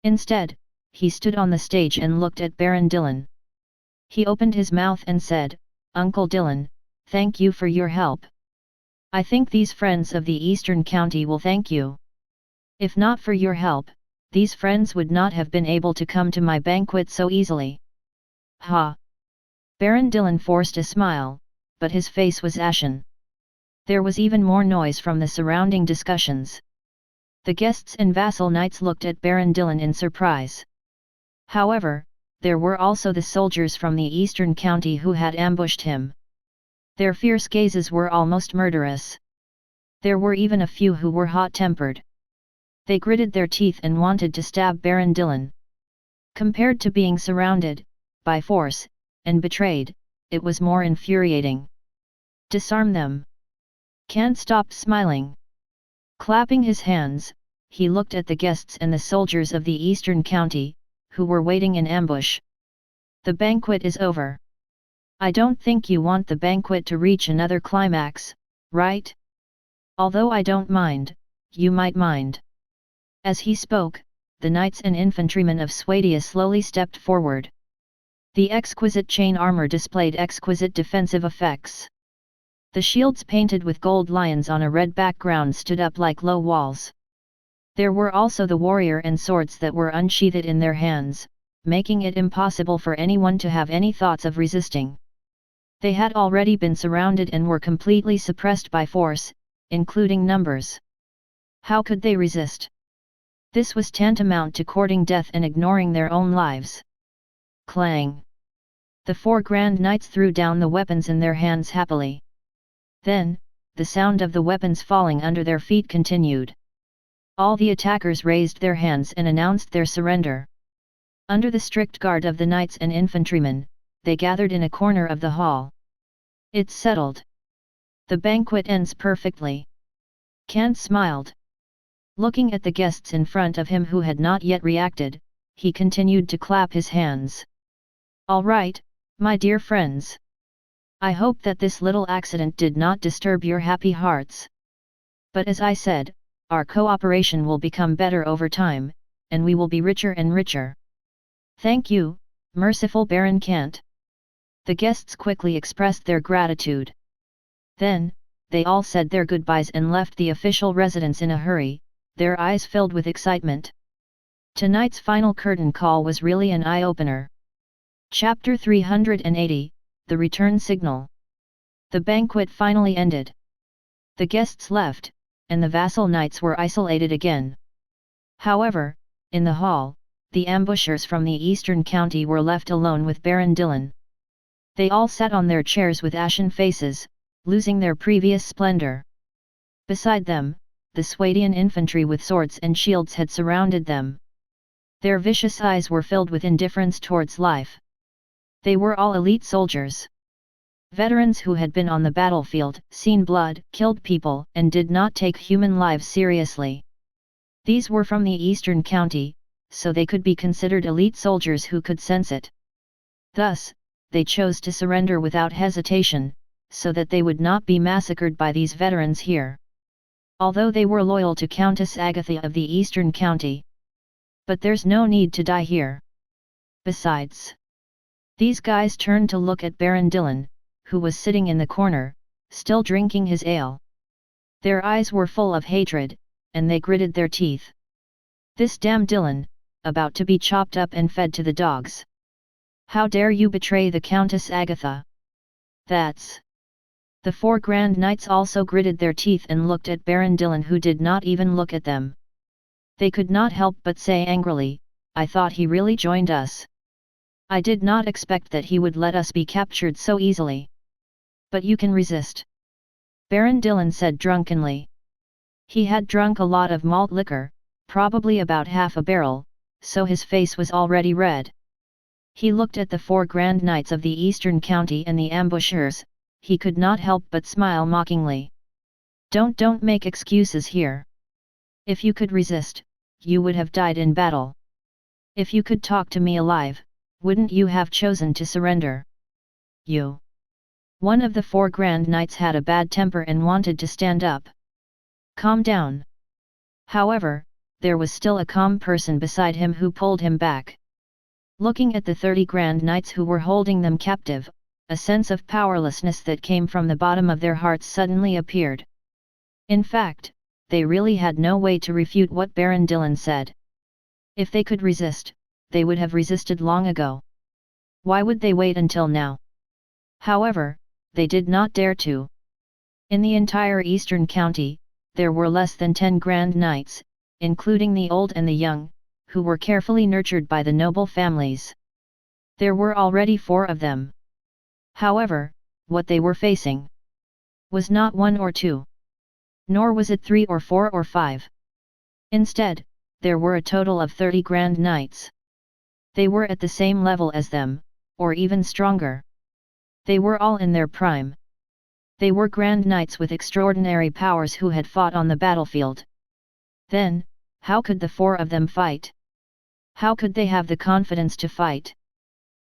A: Instead, he stood on the stage and looked at Baron Dillon. He opened his mouth and said, Uncle Dillon, thank you for your help. I think these friends of the Eastern County will thank you. If not for your help, these friends would not have been able to come to my banquet so easily. Ha! Baron Dillon forced a smile, but his face was ashen. There was even more noise from the surrounding discussions. The guests and vassal knights looked at Baron Dillon in surprise. However, there were also the soldiers from the Eastern County who had ambushed him. Their fierce gazes were almost murderous. There were even a few who were hot-tempered. They gritted their teeth and wanted to stab Baron Dillon. Compared to being surrounded, by force, and betrayed, it was more infuriating. Disarm them. Kant stopped smiling. Clapping his hands, he looked at the guests and the soldiers of the Eastern County, who were waiting in ambush. The banquet is over. I don't think you want the banquet to reach another climax, right? Although I don't mind, you might mind. As he spoke, the knights and infantrymen of Swadia slowly stepped forward. The exquisite chain armor displayed exquisite defensive effects. The shields painted with gold lions on a red background stood up like low walls. There were also the warrior and swords that were unsheathed in their hands, making it impossible for anyone to have any thoughts of resisting. They had already been surrounded and were completely suppressed by force, including numbers. How could they resist? This was tantamount to courting death and ignoring their own lives. Clang! The four Grand Knights threw down the weapons in their hands happily. Then, the sound of the weapons falling under their feet continued. All the attackers raised their hands and announced their surrender. Under the strict guard of the knights and infantrymen, they gathered in a corner of the hall. It's settled. The banquet ends perfectly. Kant smiled. Looking at the guests in front of him who had not yet reacted, he continued to clap his hands. All right, my dear friends. I hope that this little accident did not disturb your happy hearts. But as I said, our cooperation will become better over time, and we will be richer and richer. Thank you, merciful Baron Kant. The guests quickly expressed their gratitude. Then, they all said their goodbyes and left the official residence in a hurry, their eyes filled with excitement. Tonight's final curtain call was really an eye-opener. Chapter 380, The Return Signal. The banquet finally ended. The guests left, and the vassal knights were isolated again. However, in the hall, the ambushers from the eastern county were left alone with Baron Dillon. They all sat on their chairs with ashen faces, losing their previous splendor. Beside them, the Swadian infantry with swords and shields had surrounded them. Their vicious eyes were filled with indifference towards life. They were all elite soldiers. Veterans who had been on the battlefield, seen blood, killed people, and did not take human lives seriously. These were from the eastern county, so they could be considered elite soldiers who could sense it. Thus, they chose to surrender without hesitation, so that they would not be massacred by these veterans here. Although they were loyal to Countess Agatha of the eastern county. But there's no need to die here. Besides, these guys turned to look at Baron Dillon, who was sitting in the corner, still drinking his ale. Their eyes were full of hatred, and they gritted their teeth. This damn Dillon, about to be chopped up and fed to the dogs. How dare you betray the Countess Agatha? That's... The four grand knights also gritted their teeth and looked at Baron Dillon, who did not even look at them. They could not help but say angrily, I thought he really joined us. I did not expect that he would let us be captured so easily. But you can resist. Baron Dillon said drunkenly. He had drunk a lot of malt liquor, probably about half a barrel, so his face was already red. He looked at the four grand knights of the eastern county and the ambushers. He could not help but smile mockingly. Don't make excuses here. If you could resist, you would have died in battle. If you could talk to me alive, wouldn't you have chosen to surrender? You. One of the four grand knights had a bad temper and wanted to stand up. Calm down. However, there was still a calm person beside him who pulled him back. Looking at the 30 grand knights who were holding them captive, a sense of powerlessness that came from the bottom of their hearts suddenly appeared. In fact, they really had no way to refute what Baron Dillon said. If they could resist, they would have resisted long ago. Why would they wait until now? However, they did not dare to. In the entire eastern county, there were less than 10 grand knights, including the old and the young, who were carefully nurtured by the noble families. There were already 4 of them. However, what they were facing was not 1 or 2. Nor was it 3 or 4 or 5. Instead, there were a total of 30 grand knights. They were at the same level as them, or even stronger. They were all in their prime. They were grand knights with extraordinary powers who had fought on the battlefield. Then, how could the 4 of them fight? How could they have the confidence to fight?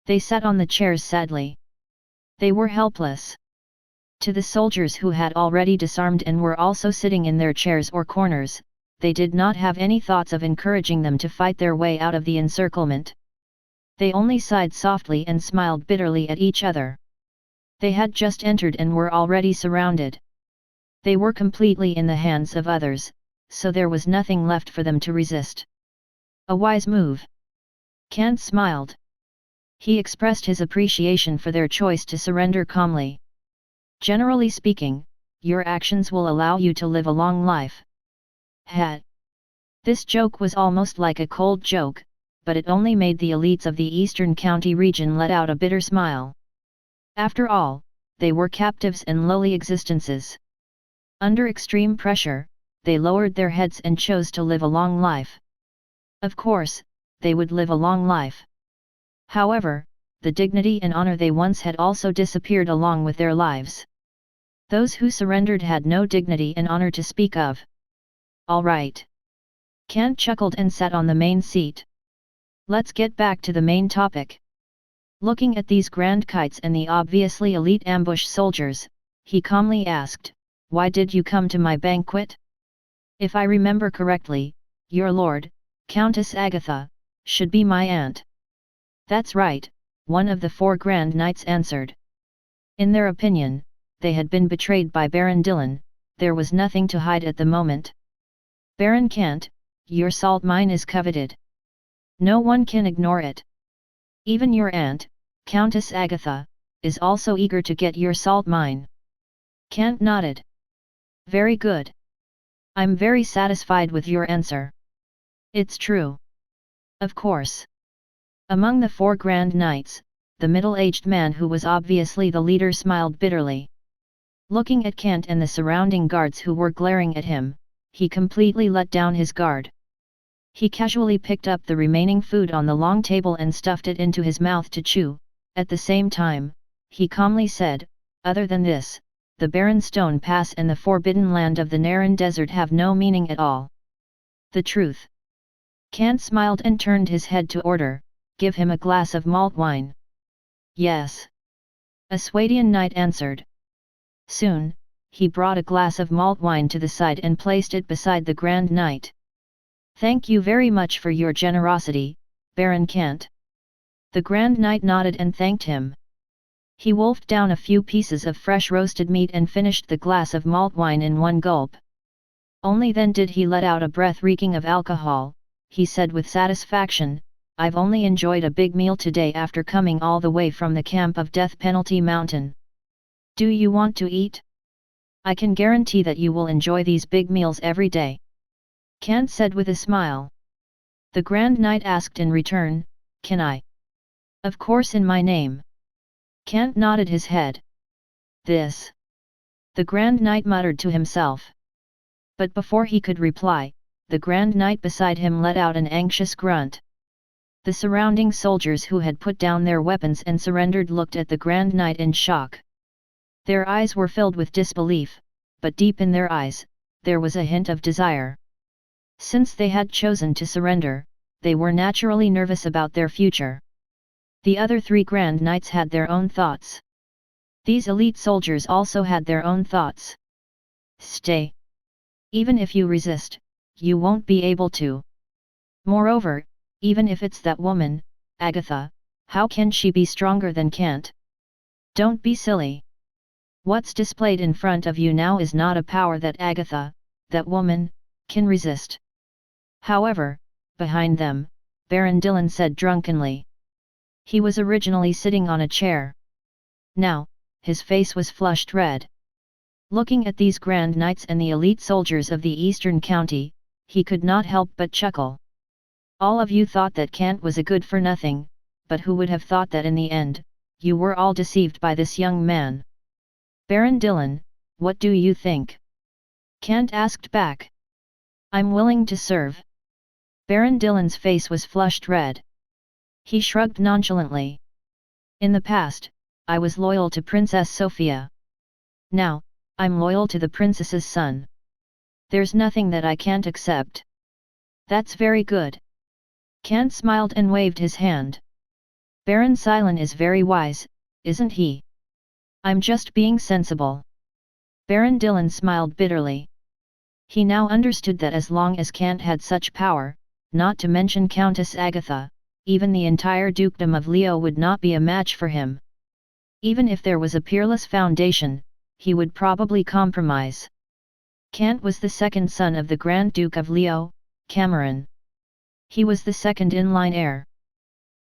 A: They sat on the chairs sadly. They were helpless. To the soldiers who had already disarmed and were also sitting in their chairs or corners, they did not have any thoughts of encouraging them to fight their way out of the encirclement. They only sighed softly and smiled bitterly at each other. They had just entered and were already surrounded. They were completely in the hands of others, so there was nothing left for them to resist. A wise move. Kant smiled. He expressed his appreciation for their choice to surrender calmly. Generally speaking, your actions will allow you to live a long life. This joke was almost like a cold joke, but it only made the elites of the eastern county region let out a bitter smile. After all, they were captives and lowly existences. Under extreme pressure, they lowered their heads and chose to live a long life. Of course, they would live a long life. However, the dignity and honor they once had also disappeared along with their lives. Those who surrendered had no dignity and honor to speak of. All right. Kant chuckled and sat on the main seat. Let's get back to the main topic. Looking at these grand kites and the obviously elite ambush soldiers, he calmly asked, "Why did you come to my banquet?" "If I remember correctly, your lord, Countess Agatha, should be my aunt." "That's right," one of the four grand knights answered. In their opinion, they had been betrayed by Baron Dillon. There was nothing to hide at the moment. "Baron Kant, your salt mine is coveted. No one can ignore it. Even your aunt, Countess Agatha, is also eager to get your salt mine." Kant nodded. "Very good. I'm very satisfied with your answer. It's true. Of course." Among the four grand knights, the middle-aged man who was obviously the leader smiled bitterly. Looking at Kant and the surrounding guards who were glaring at him, he completely let down his guard. He casually picked up the remaining food on the long table and stuffed it into his mouth to chew. At the same time, he calmly said, "Other than this, the barren stone pass and the forbidden land of the Naran desert have no meaning at all. The truth." Kant smiled and turned his head to order, "Give him a glass of malt wine." "Yes." A Swadian knight answered. Soon, he brought a glass of malt wine to the side and placed it beside the Grand Knight. "Thank you very much for your generosity, Baron Kant." The Grand Knight nodded and thanked him. He wolfed down a few pieces of fresh roasted meat and finished the glass of malt wine in one gulp. Only then did he let out a breath reeking of alcohol. He said with satisfaction, "I've only enjoyed a big meal today after coming all the way from the camp of Death Penalty Mountain. Do you want to eat? I can guarantee that you will enjoy these big meals every day." Kant said with a smile. The Grand Knight asked in return, "Can I?" "Of course, in my name." Kant nodded his head. "This." The Grand Knight muttered to himself. But before he could reply, the Grand Knight beside him let out an anxious grunt. The surrounding soldiers who had put down their weapons and surrendered looked at the Grand Knight in shock. Their eyes were filled with disbelief, but deep in their eyes, there was a hint of desire. Since they had chosen to surrender, they were naturally nervous about their future. The other three Grand Knights had their own thoughts. These elite soldiers also had their own thoughts. "Stay. Even if you resist, you won't be able to. Moreover, even if it's that woman, Agatha, how can she be stronger than Kant? Don't be silly. What's displayed in front of you now is not a power that Agatha, that woman, can resist." However, behind them, Baron Dillon said drunkenly. He was originally sitting on a chair. Now, his face was flushed red. Looking at these Grand Knights and the elite soldiers of the Eastern County, he could not help but chuckle. "All of you thought that Kant was a good-for-nothing, but who would have thought that in the end, you were all deceived by this young man?" "Baron Dillon, what do you think?" Kant asked back. "I'm willing to serve." Baron Dillon's face was flushed red. He shrugged nonchalantly. "In the past, I was loyal to Princess Sophia. Now, I'm loyal to the princess's son. There's nothing that I can't accept." "That's very good." Kant smiled and waved his hand. "Baron Silon is very wise, isn't he?" "I'm just being sensible." Baron Dillon smiled bitterly. He now understood that as long as Kant had such power, not to mention Countess Agatha, even the entire dukedom of Leo would not be a match for him. Even if there was a peerless foundation, he would probably compromise. Kant was the second son of the Grand Duke of Leo, Cameron. He was the second in-line heir.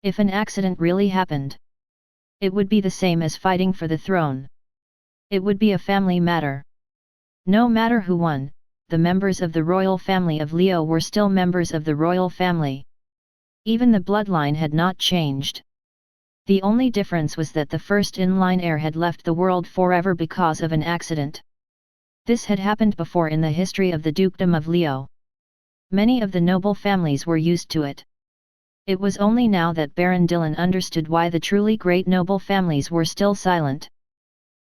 A: If an accident really happened, it would be the same as fighting for the throne. It would be a family matter. No matter who won, the members of the royal family of Leo were still members of the royal family. Even the bloodline had not changed. The only difference was that the first in-line heir had left the world forever because of an accident. This had happened before in the history of the Dukedom of Leo. Many of the noble families were used to it. It was only now that Baron Dillon understood why the truly great noble families were still silent.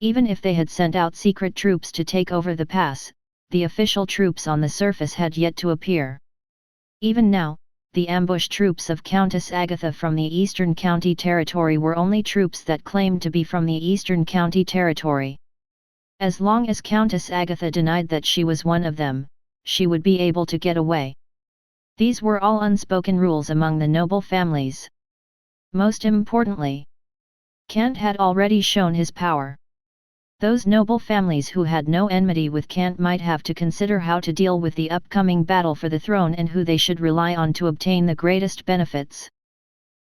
A: Even if they had sent out secret troops to take over the pass, the official troops on the surface had yet to appear. Even now, the ambush troops of Countess Agatha from the Eastern County Territory were only troops that claimed to be from the Eastern County Territory. As long as Countess Agatha denied that she was one of them, she would be able to get away. These were all unspoken rules among the noble families. Most importantly, Kant had already shown his power. Those noble families who had no enmity with Kant might have to consider how to deal with the upcoming battle for the throne and who they should rely on to obtain the greatest benefits.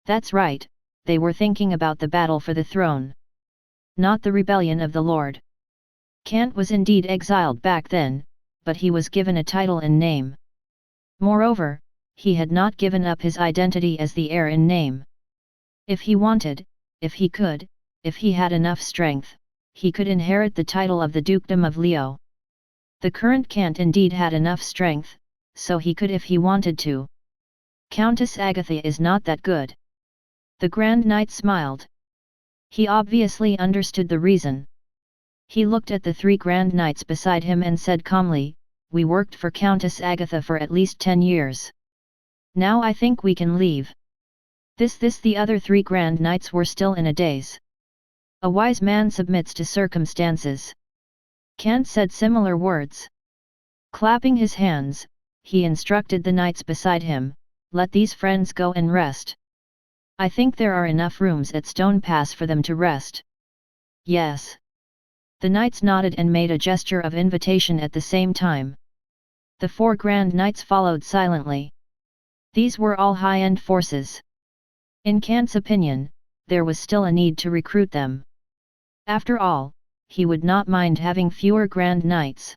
A: That's right, they were thinking about the battle for the throne. Not the rebellion of the Lord. Kant was indeed exiled back then, but he was given a title and name. Moreover, he had not given up his identity as the heir in name. If he wanted, if he could, if he had enough strength, he could inherit the title of the Dukedom of Leo. The current Kant indeed had enough strength, so he could if he wanted to. Countess Agatha is not that good. The Grand Knight smiled. He obviously understood the reason. He looked at the three Grand Knights beside him and said calmly, "We worked for Countess Agatha for at least 10 years. Now I think we can leave." The other three Grand Knights were still in a daze. A wise man submits to circumstances. Kant said similar words. Clapping his hands, he instructed the knights beside him, "Let these friends go and rest. I think there are enough rooms at Stone Pass for them to rest." "Yes." The knights nodded and made a gesture of invitation at the same time. The four Grand Knights followed silently. These were all high-end forces. In Kant's opinion, there was still a need to recruit them. After all, he would not mind having fewer Grand Knights.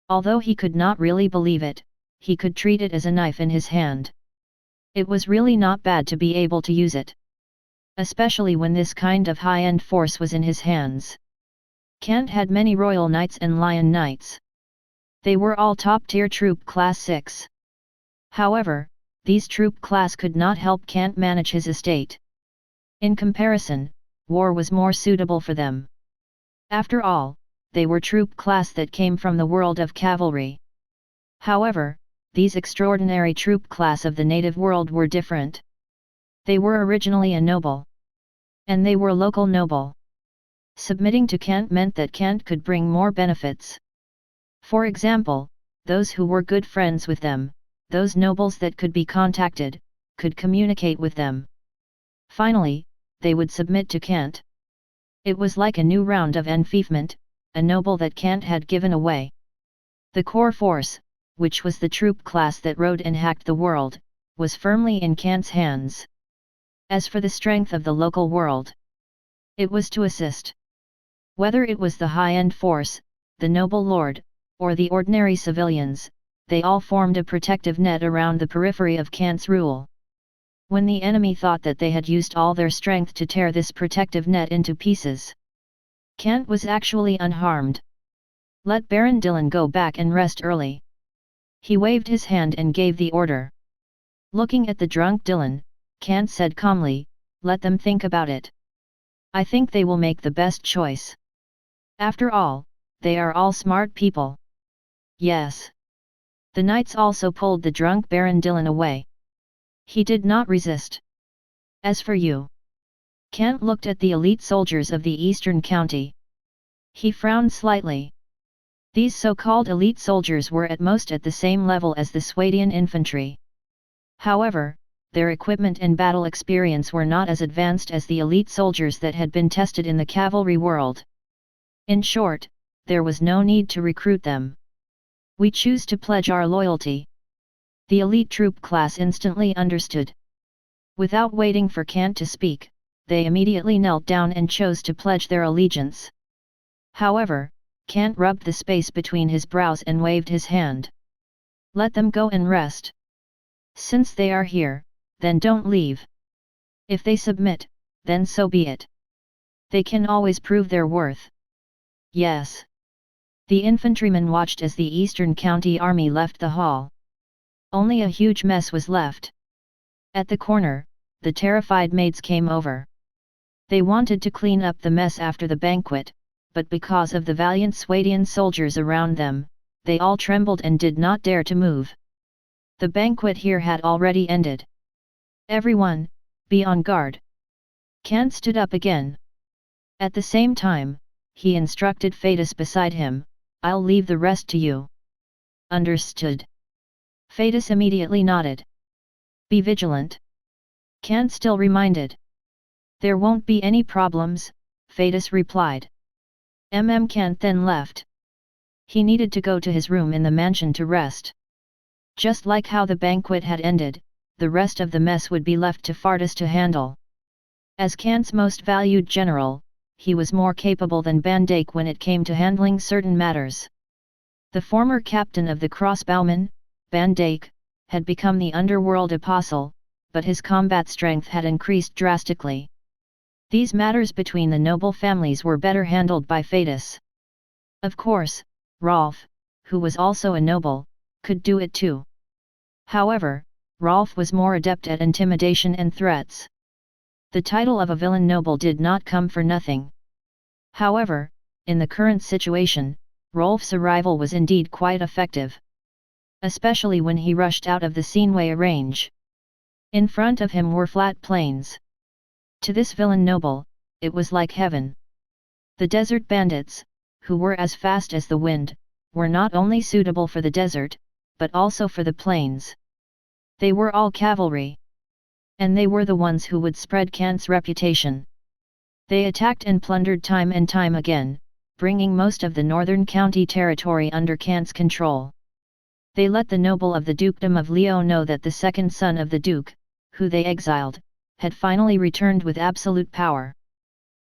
A: Although he could not really believe it, he could treat it as a knife in his hand. It was really not bad to be able to use it. Especially when this kind of high-end force was in his hands. Kant had many Royal Knights and Lion Knights. They were all top-tier troop class 6. However, these troop class could not help Kant manage his estate. In comparison, war was more suitable for them. After all, they were troop class that came from the world of cavalry. However, these extraordinary troop class of the native world were different. They were originally a noble. And they were local noble. Submitting to Kant meant that Kant could bring more benefits. For example, those who were good friends with them, those nobles that could be contacted, could communicate with them. Finally, they would submit to Kant. It was like a new round of enfeoffment, a noble that Kant had given away. The core force, which was the troop class that rode and hacked the world, was firmly in Kant's hands. As for the strength of the local world, it was to assist. Whether it was the high-end force, the noble lord, or the ordinary civilians, they all formed a protective net around the periphery of Kant's rule. When the enemy thought that they had used all their strength to tear this protective net into pieces, Kant was actually unharmed. "Let Baron Dillon go back and rest early." He waved his hand and gave the order. Looking at the drunk Dillon, Kant said calmly, "Let them think about it. I think they will make the best choice. After all, they are all smart people." "Yes." The knights also pulled the drunk Baron Dillon away. He did not resist. "As for you..." Kant looked at the elite soldiers of the Eastern County. He frowned slightly. These so-called elite soldiers were at most at the same level as the Swadian infantry. However, their equipment and battle experience were not as advanced as the elite soldiers that had been tested in the cavalry world. In short, there was no need to recruit them. "We choose to pledge our loyalty." The elite troop class instantly understood. Without waiting for Kant to speak, they immediately knelt down and chose to pledge their allegiance. However, Kant rubbed the space between his brows and waved his hand. "Let them go and rest. Since they are here, then don't leave. If they submit, then so be it. They can always prove their worth." "Yes." The infantryman watched as the Eastern County Army left the hall. Only a huge mess was left. At the corner, the terrified maids came over. They wanted to clean up the mess after the banquet, but because of the valiant Swadian soldiers around them, they all trembled and did not dare to move. The banquet here had already ended. Everyone, be on guard. Kant stood up again. At the same time, he instructed Fadus beside him, I'll leave the rest to you. Understood. Fadus immediately nodded. Be vigilant. Kant still reminded. There won't be any problems, Fadus replied. Kant then left. He needed to go to his room in the mansion to rest. Just like how the banquet had ended, the rest of the mess would be left to Fadus to handle. As Kant's most valued general, he was more capable than Banquet when it came to handling certain matters. The former captain of the crossbowmen, Banquet, had become the underworld apostle, but his combat strength had increased drastically. These matters between the noble families were better handled by Fadus. Of course, Rolf, who was also a noble, could do it too. However, Rolf was more adept at intimidation and threats. The title of a villain noble did not come for nothing. However, in the current situation, Rolf's arrival was indeed quite effective. Especially when he rushed out of the Sceneway range. In front of him were flat plains. To this villain noble, it was like heaven. The desert bandits, who were as fast as the wind, were not only suitable for the desert, but also for the plains. They were all cavalry. And they were the ones who would spread Kant's reputation. They attacked and plundered time and time again, bringing most of the northern county territory under Kant's control. They let the noble of the dukedom of Leo know that the second son of the duke, who they exiled, had finally returned with absolute power.